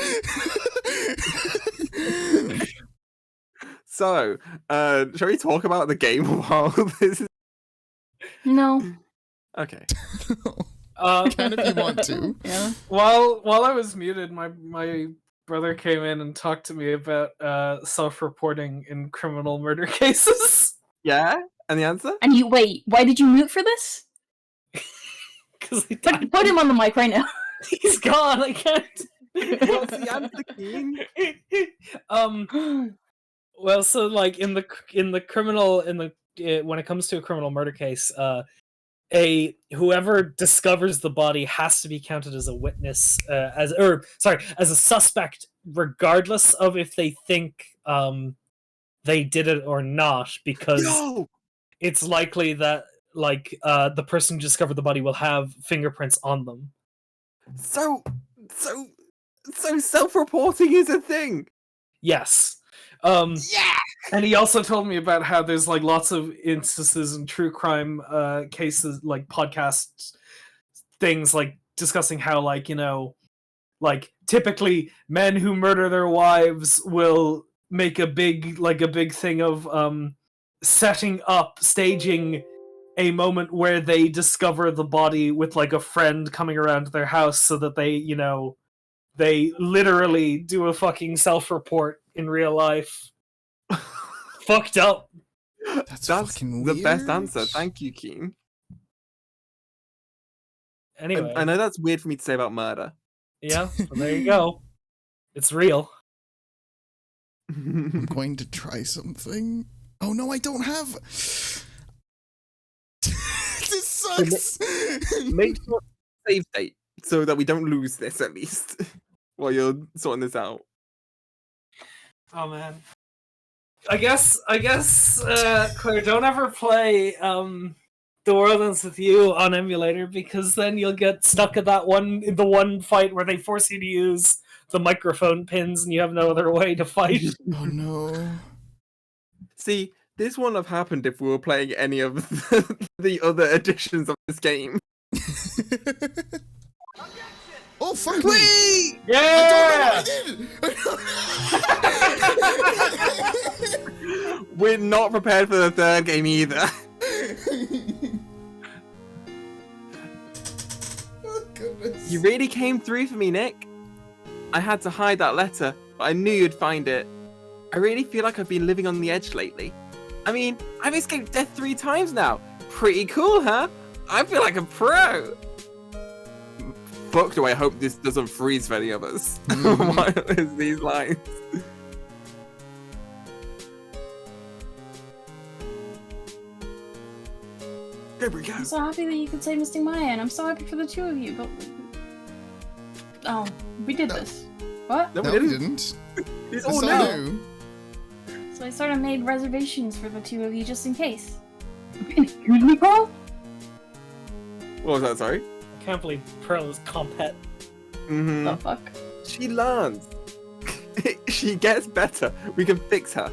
So, shall we talk about the game while this is... No. Okay. Can if you want to. Yeah. While I was muted, my brother came in and talked to me about self-reporting in criminal murder cases. Yeah? And the answer? And you wait, why did you mute for this? Because Put him on the mic right now. he's gone. I can't. What's the answer, Keen? Well, so like in the criminal when it comes to a criminal murder case, whoever discovers the body has to be counted as a witness, as a suspect, regardless of if they think they did it or not, because it's likely that the person who discovered the body will have fingerprints on them. So self-reporting is a thing. Yes. Yeah. And he also told me about how there's like lots of instances in true crime cases, like podcast things, like discussing how typically men who murder their wives will make a big thing of staging a moment where they discover the body with like a friend coming around to their house, so that they literally do a fucking self-report in real life. Fucked up. That's the weird. best answer. Thank you, Keen. Anyway, I know that's weird for me to say about murder. yeah, well, there you go. It's real. I'm going to try something. Oh no, I don't have. This sucks. Make sure save date so that we don't lose this at least while you're sorting this out. Oh man. I guess, Claire, don't ever play The World Ends With You on emulator, because then you'll get stuck at the one fight where they force you to use the microphone pins and you have no other way to fight. Oh no. See, this wouldn't have happened if we were playing any of the other editions of this game. Oh fuck me! Yeah! We're not prepared for the third game either. Oh goodness. You really came through for me, Nick. I had to hide that letter, but I knew you'd find it. I really feel like I've been living on the edge lately. I mean, I've escaped death 3 times now. Pretty cool, huh? I feel like a pro. Fuck, do I hope this doesn't freeze for any of us while there's these lines. There we go. I'm so happy that you could say Missing Maya, and I'm so happy for the two of you, but... Oh, we did this. What? No, No, we we didn't. didn't. It's It's all all new. new. So I sort of made reservations for the two of you just in case. Excuse me, Carl? What was that? Sorry. I can't believe Pearl is compet. Mm-hmm. The fuck? She learns. She gets better. We can fix her.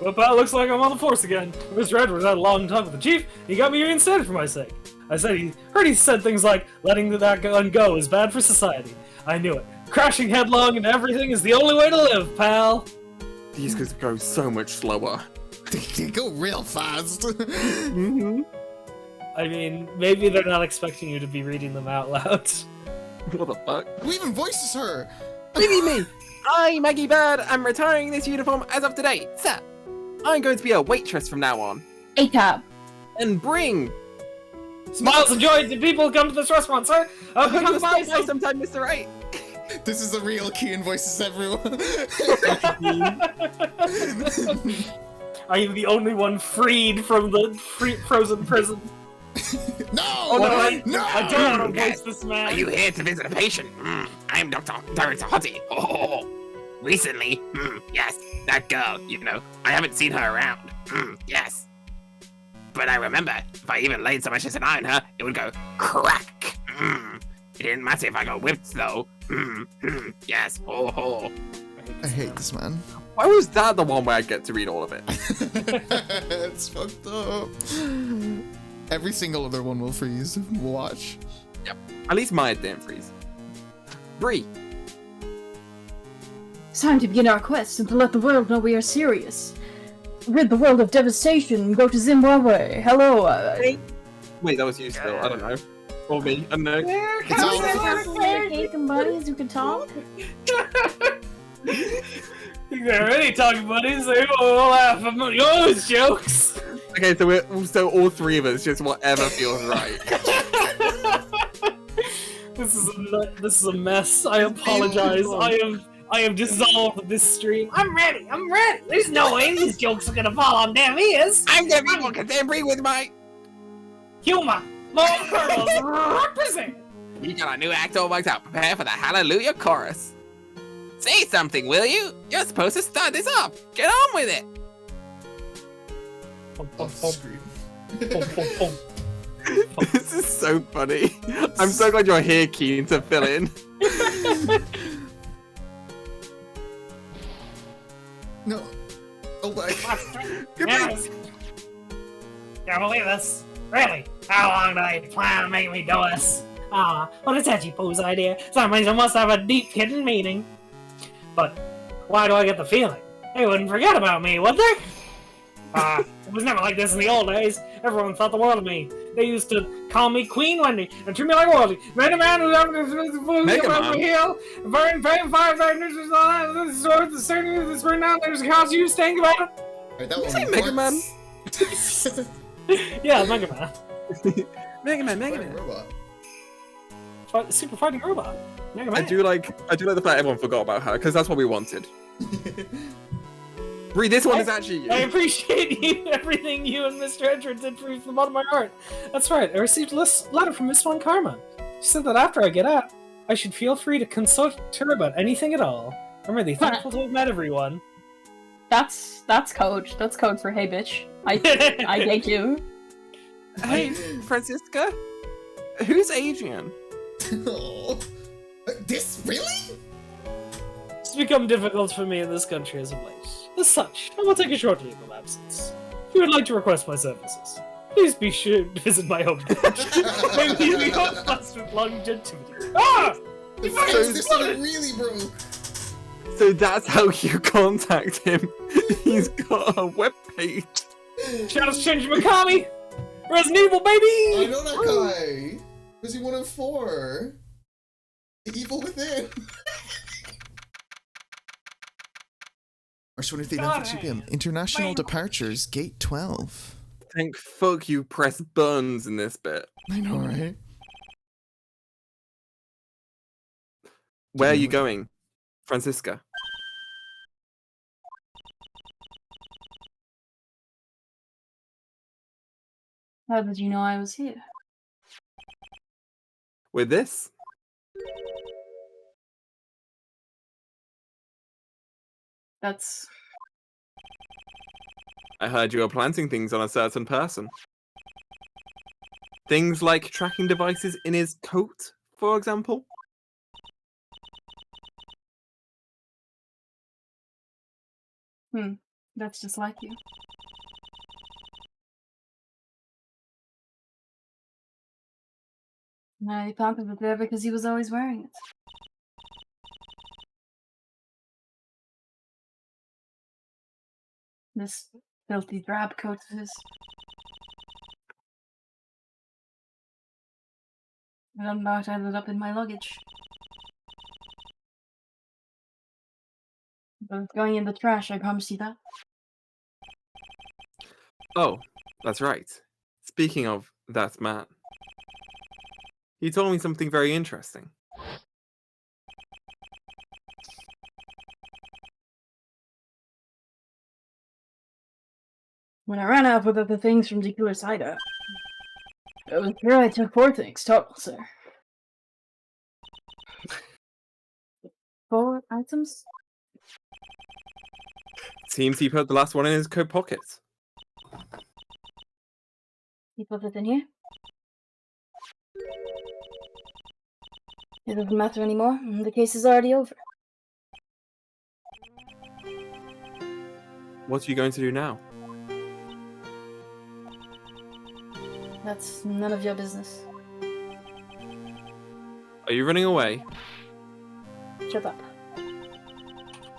Well, pal, looks like I'm on the force again. Mr. Edwards had a long talk with the chief. He got me reinstated for my sake. I said he said things like, letting that gun go is bad for society. I knew it. Crashing headlong into everything is the only way to live, pal. These could go so much slower. They go real fast. Mm-hmm. I mean, maybe they're not expecting you to be reading them out loud. What the fuck? Who even voices her? Maybe me. I, Maggie Bird, am retiring this uniform as of today. Sir, I'm going to be a waitress from now on. ACAB. And bring. Smiles and joy to people who come to this restaurant, sir. Come by sometime, Mr. Right. This is the real Kian voices everyone. Are you the only one freed from the frozen prison? No! Oh no! No! I don't want to voice this man. Are you here to visit a patient? I'm Director Hottie. Oh, recently? Yes, that girl, you know. I haven't seen her around. Yes. But I remember, if I even laid so much as an eye on her, it would go crack. It didn't matter if I got whipped, though. Yes. Oh. I hate this man. Why was that the one where I get to read all of it? It's fucked up. Every single other one will freeze. Watch. Yep. At least mine didn't freeze. Bree. It's time to begin our quest and to let the world know we are serious. Rid the world of devastation and go to Zimbabwe. Hello, Wait, that was you still. I don't know. Or me. I don't know. It's all Cake and buddies who can talk. If there are any talking buddies, they will laugh at those jokes. Okay, so all three of us, just whatever feels right. This is a mess. I apologize. I have dissolved this stream. I'm ready. There's no way these jokes are gonna fall on deaf ears. I'm gonna be more contemporary with my... Humor. More pearls represent. You got a new act all worked out. Prepare for the Hallelujah chorus. Say something, will you? You're supposed to start this off. Get on with it. This is so funny. I'm so glad you're here, Keen, to fill in. No. Oh my. Goodbye. Can't believe this. Really? How long do they plan to make me do this? What a touchy poo's idea. Somebody must have a deep hidden meaning. But why do I get the feeling? They wouldn't forget about me, would they? It was never like this in the old days. Everyone thought the world of me. They used to call me Queen Wendy and treat me like royalty. Mega Man who's having Man. to heel, burn fire, this sword, the certain this right now, there's a house you think about it. Wait, that Did you one say Mega Man? Yeah, Mega Man. Mega Man. Robot. Super fighting robot. Mega Man. I do like the fact everyone forgot about her, because that's what we wanted. Bree, this one is actually I you. appreciate you, everything you and Mr. Edward did for me from the bottom of my heart. That's right, I received a letter from Miss Von Karma. She said that after I get out, I should feel free to consult her about anything at all. I'm really thankful to have met everyone. That's code. That's code for hey bitch. I date you. Hey, Francisca? Who's Adrian? Oh. This really? It's become difficult for me in this country as of late. As such, I will take a short leave of absence. If you would like to request my services, please be sure to visit my homepage. Maybe the hot blessed with longevity. Ah! You fucking This exploded! one really broke. So that's how you contact him. He's got a webpage. Shadows change Mikami! Resident Evil, baby! I know that guy. Was he 1 of 4? The Evil Within. March 23rd, 9:52 p.m. International departures, gate 12. Thank fuck you press buttons in this bit. I know, right? Where are you going, Francisca? How did you know I was here? With this? That's I heard you were planting things on a certain person. Things like tracking devices in his coat, for example. that's just like you. No, he planted it there because he was always wearing it. This filthy drab coat of his. I don't know how it ended up in my luggage. But it's going in the trash, I promise you that. Oh, that's right. Speaking of that man, he told me something very interesting. When I ran out with the things from the cooler cider, it was here I took 4 things total, sir. 4 items? Seems he put the last one in his coat pocket. He put it in here. It doesn't matter anymore. The case is already over. What are you going to do now? That's none of your business. Are you running away? Shut up.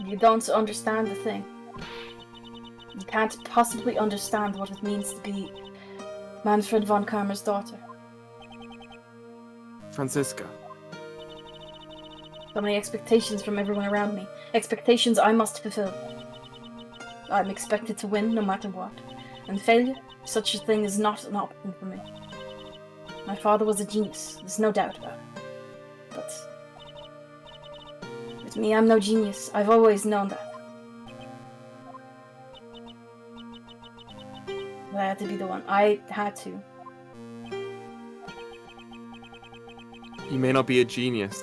You don't understand the thing. You can't possibly understand what it means to be Manfred von Karmer's daughter. Franziska. So many expectations from everyone around me. Expectations I must fulfill. I'm expected to win no matter what. And failure, such a thing is not an option for me. My father was a genius, there's no doubt about it. But with me, I'm no genius. I've always known that. But I had to be the one. I had to. You may not be a genius.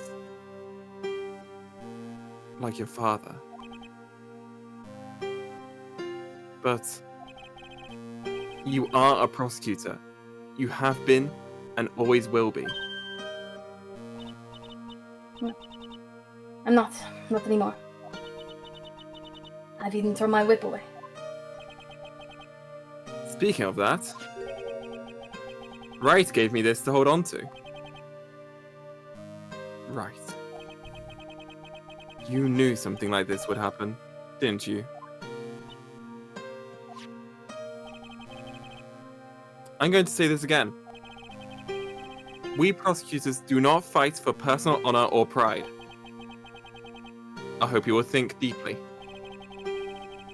Like your father. But you are a prosecutor. You have been and always will be. I'm not. Not anymore. I've even thrown my whip away. Speaking of that, Wright gave me this to hold on to. Right. You knew something like this would happen, didn't you? I'm going to say this again. We prosecutors do not fight for personal honor or pride. I hope you will think deeply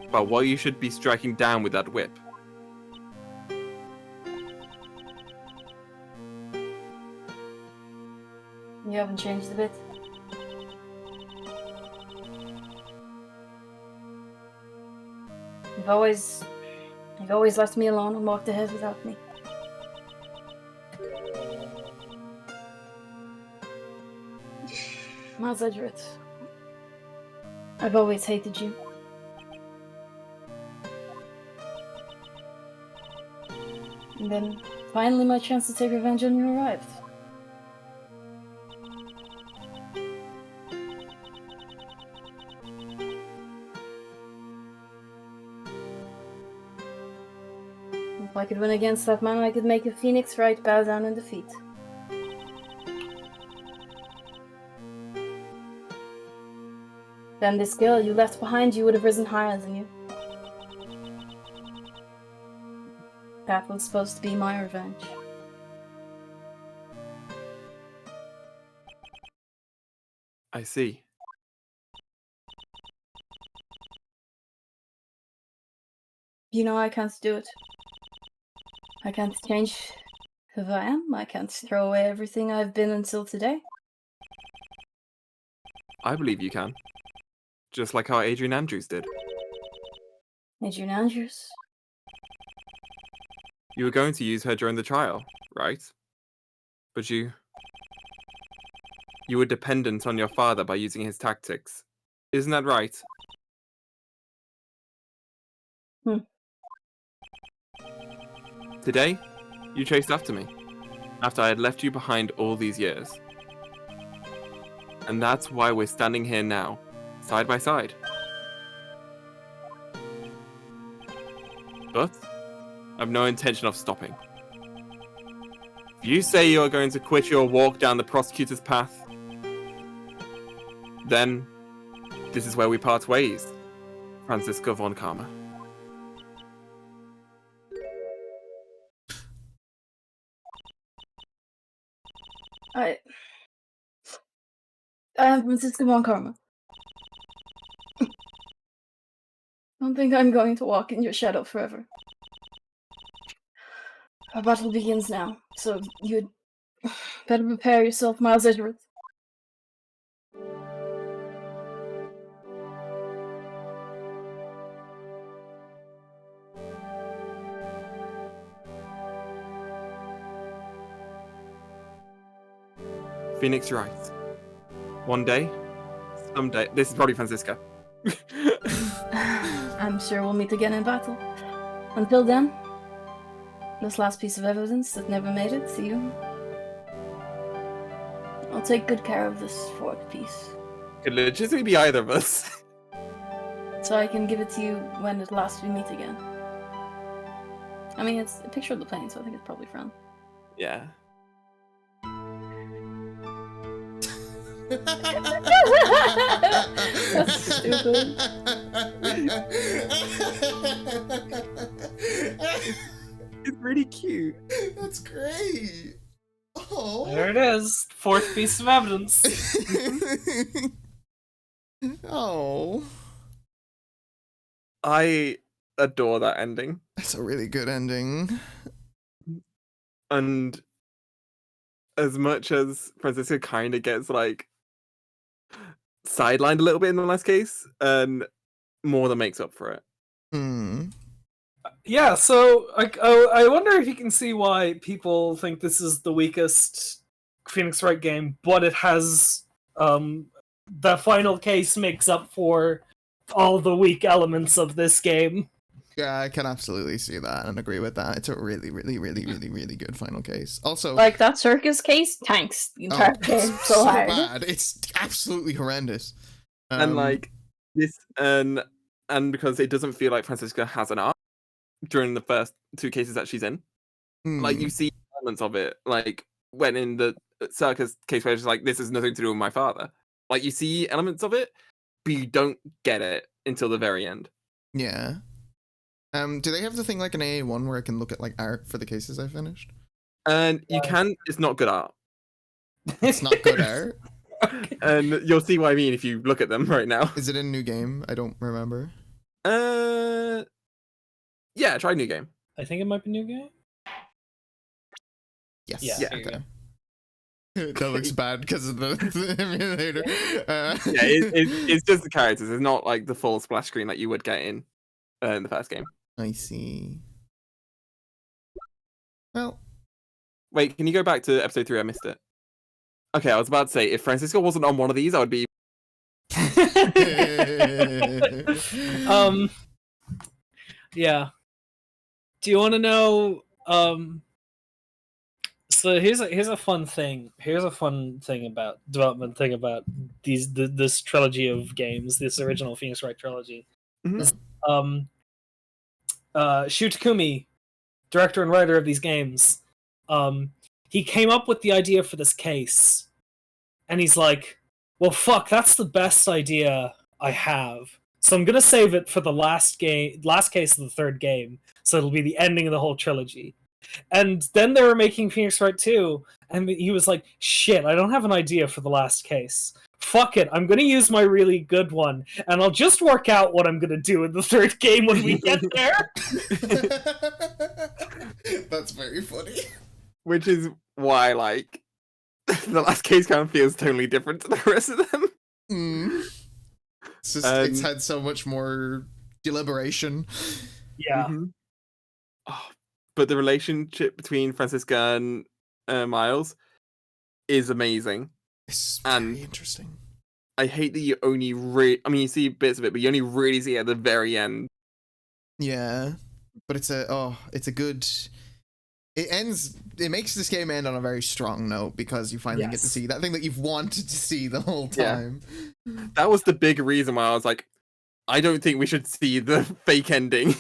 about what you should be striking down with that whip. You haven't changed a bit. You've always left me alone and walked ahead without me. Miles Edgeworth, I've always hated you. And then, finally my chance to take revenge on you arrived. If I could win against that man, I could make a Phoenix Wright bow down in defeat. Then this girl you left behind you would have risen higher than you. That was supposed to be my revenge. I see. You know I can't do it. I can't change who I am. I can't throw away everything I've been until today. I believe you can. Just like how Adrian Andrews did. Adrian Andrews. You were going to use her during the trial, right? But you were dependent on your father by using his tactics. Isn't that right? Hmm. Today, you chased after me, after I had left you behind all these years. And that's why we're standing here now, side by side. But I've no intention of stopping. If you say you're going to quit your walk down the prosecutor's path, then this is where we part ways, Franziska von Karma. I'm Franziska von Karma. I don't think I'm going to walk in your shadow forever. Our battle begins now, so you'd better prepare yourself, Miles Edgeworth. Phoenix writes, one day, someday, this is probably Franziska. I'm sure we'll meet again in battle. Until then, this last piece of evidence that never made it to you. I'll take good care of this fourth piece, Could legitimately be either of us. so I can give it to you when at last we meet again. I mean, it's a picture of the plane, so I think it's probably from. Yeah. That's stupid. It's really cute. That's great. Oh. There it is. Fourth piece of evidence. Oh. I adore that ending. That's a really good ending. And as much as Franziska kind of gets like sidelined a little bit in the last case, and more than makes up for it. Hmm. Yeah, so I wonder if you can see why people think this is the weakest Phoenix Wright game, but it has the final case makes up for all the weak elements of this game. Yeah, I can absolutely see that and agree with that. It's a really, really, really, really, really good final case. Also, Like that circus case tanks the entire game it's so hard. bad. It's absolutely horrendous. And like this, and because it doesn't feel like Franziska has an arc during the first two cases that she's in. Like you see elements of it, like when in the circus case where it's like, this has nothing to do with my father. Like you see elements of it, but you don't get it until the very end. Yeah. Do they have the thing like an AA1 where I can look at like art for the cases I finished? And you can, it's not good art. It's not good art. And you'll see what I mean if you look at them right now. Is it a new game? I don't remember. Yeah, try new game. I think it might be a new game. Yes. Yeah. Okay. That looks bad because of the emulator. Yeah, it's just the characters. It's not like the full splash screen that you would get in the first game. I see. Well, wait, can you go back to episode 3? I missed it. Okay, I was about to say, if Francisco wasn't on one of these, I would be... Yeah. Do you want to know? So here's a fun thing. Here's a fun thing about development thing about this trilogy of games, this original Phoenix Wright trilogy. Mhm. Shu Takumi, director and writer of these games, he came up with the idea for this case, and he's like, "Well, fuck, that's the best idea I have. So I'm gonna save it for the last case of the third game. So it'll be the ending of the whole trilogy." And then they were making Phoenix Wright 2, and he was like, "Shit, I don't have an idea for the last case. Fuck it, I'm gonna use my really good one, and I'll just work out what I'm gonna do in the third game when we get there." that's very funny. Which is why, like, the last case kind of feels totally different to the rest of them. It's just it's had so much more deliberation. Yeah. Mhm. Oh, but the relationship between Francisca and Miles is amazing. It's And- very interesting. I hate that you only I mean, you see bits of it, but you only really see it at the very end Yeah, but it's a good. It makes this game end on a very strong note because you finally get to Yes. see that thing that you've wanted to see the whole Yeah. time. That was the big reason why I was like, I don't think we should see the fake ending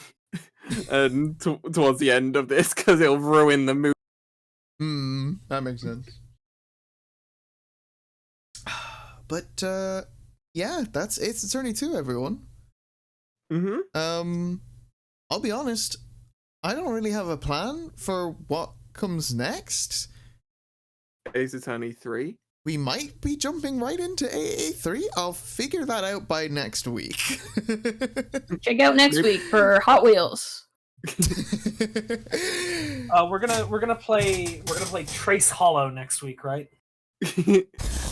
towards the end of this because it'll ruin the movie. That makes sense. But yeah, that's Ace Attorney 2, everyone. Mm-hmm. I'll be honest, I don't really have a plan for what comes next. Ace Attorney 3. We might be jumping right into AA3. I'll figure that out by next week. Check out next week for Hot Wheels. We're gonna play Trace Hollow next week, right?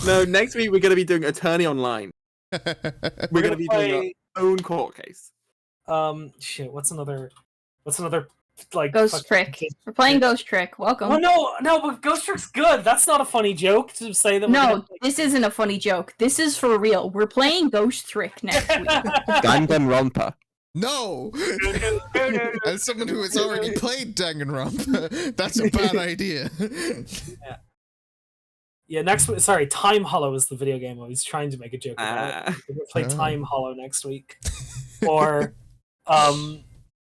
No, next week we're going to be doing Attorney Online. We're going to be doing our own court case. Shit. What's another like Ghost fucking Trick. kid- We're playing Ghost Trick. Welcome. Oh no, but Ghost Trick's good. That's not a funny joke to say that. No, this isn't a funny joke. This is for real. We're playing Ghost Trick next week. Danganronpa. No! As someone who has already played Danganronpa, that's a bad idea. Yeah, next week. Sorry, Time Hollow is the video game I was trying to make a joke about. We're gonna play Oh. Time Hollow next week, or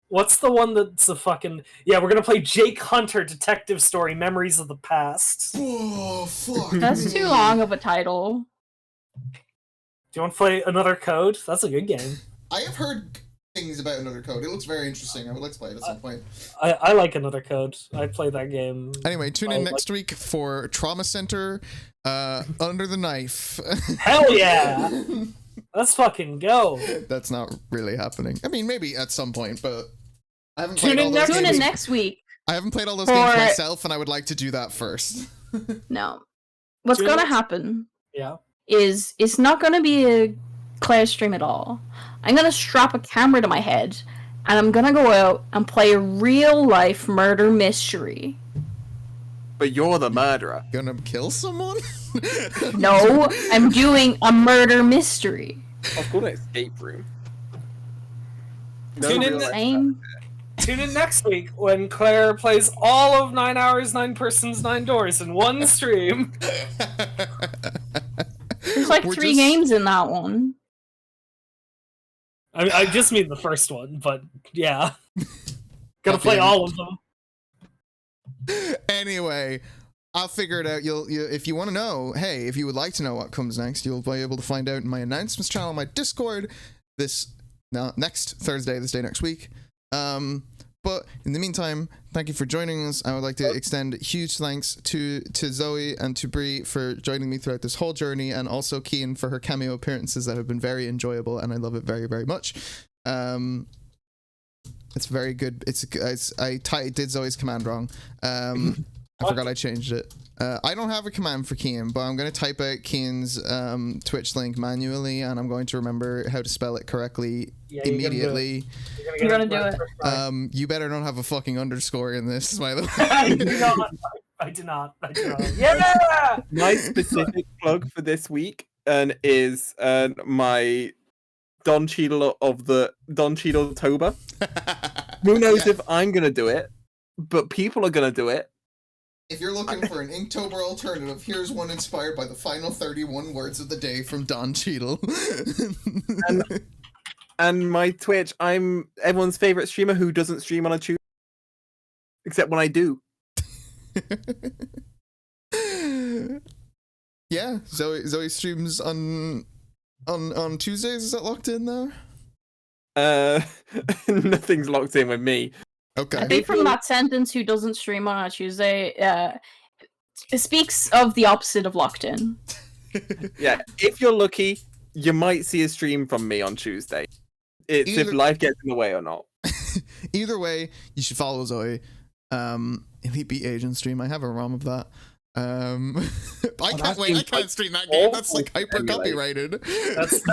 what's the one that's a fucking we're gonna play Jake Hunter Detective Story: Memories of the Past. Do Oh, fuck. That's too long of a title. you want to play Another Code? That's a good game. I have heard things about Another Code. It looks very interesting. I would like to play it at some point. I like Another Code. I played that game. Anyway, tune in I next week for Trauma Center, Under the Knife. Hell yeah! Let's fucking go. That's not really happening. I mean, maybe at some point, but I haven't Tune played all in those Tune games. in next week. I haven't played all those for- games myself, and I would like to do that first. No. What's Tune gonna in- happen Yeah. is it's not gonna be a Claire stream at all. I'm gonna strap a camera to my head and I'm gonna go out and play a real life murder mystery. But you're the murderer. Gonna kill someone? No, I'm doing a murder mystery. I've called it escape room. Tune in- Same. Tune in next week when Claire plays all of 9 Hours, 9 Persons, 9 Doors in one stream. There's like We're 3 just- games in that one. I just mean the first one, but yeah. Gotta Happy play end. all of them. Anyway, I'll figure it out. You'll if you want to know, hey, if you would like to know what comes next, you'll be able to find out in my announcements channel on my Discord next Thursday, this day next week. But in the meantime, thank you for joining us. I would like to extend huge thanks to Zoe and to Bree for joining me throughout this whole journey, and also Kian for her cameo appearances that have been very enjoyable, and I love it very, very much. It's very good. I did Zoe's command wrong. I forgot I changed it. I don't have a command for Kian, but I'm going to type out Kian's Twitch link manually, and I'm going to remember how to spell it correctly Yeah, you're gonna do it. immediately. You're gonna do it. first try. You better not have a fucking underscore in this, by the I do way. not. I do not. Yeah! My specific plug for this week is my Don Cheadle of the Don Cheadle Tober. Who knows if I'm gonna do it, but people are gonna do it. If you're looking for an Inktober alternative, here's one inspired by the final 31 words of the day from Don Cheadle. And my Twitch, I'm everyone's favorite streamer who doesn't stream on a Tuesday, except when I do. Yeah, Zoe streams on Tuesdays. Is that locked in there? Nothing's locked in with me. Okay. I think from that sentence, who doesn't stream on a Tuesday, it speaks of the opposite of locked in. Yeah, if you're lucky, you might see a stream from me on Tuesday. It's Either- if life gets in the way or not. Either way, you should follow Zoe. Elite Beat Agent stream. I have a ROM of that. I can't stream that game. That's like hyper copyrighted. That's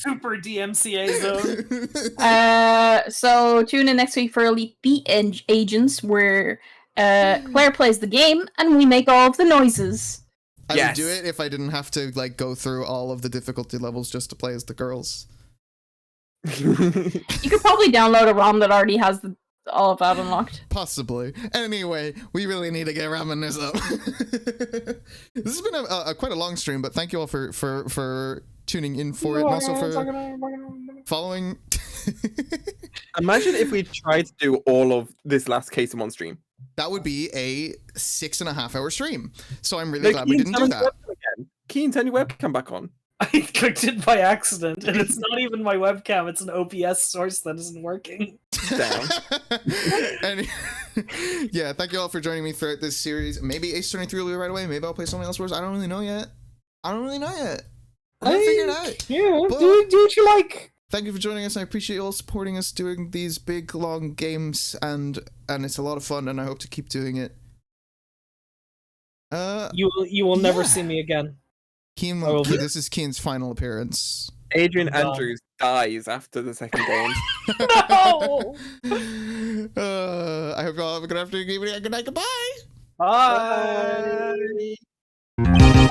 super DMCA zone. So tune in next week for Elite Beat Agents, where Claire plays the game and we make all of the noises. I Yes. would do it if I didn't have to like go through all of the difficulty levels just to play as the girls. You could probably download a ROM that already has all of that unlocked. Possibly. Anyway, we really need to get wrapping this up. This has been a quite a long stream, but thank you all for tuning in for it, and also for following. Imagine if we tried to do all of this last case in one stream. That would be a 6.5-hour stream. So I'm really glad we didn't do that. Keen, turn your webcam back on. I clicked it by accident, and it's not even my webcam, it's an OBS source that isn't working. Down. And yeah, thank you all for joining me throughout this series. Maybe Ace 23 will be right away. Maybe I'll play something else first. I don't really know yet. I haven't figured it out. Yeah, But- do what you like. Thank you for joining us. I appreciate you all supporting us doing these big, long games, and it's a lot of fun, and I hope to keep doing it. You will never yeah. see me again. Keen, I will- this is Keen's final appearance. Adrian Done. Andrews dies after the second game. No! I hope you all have a good afternoon, evening, and good night. Goodbye. Bye. Bye.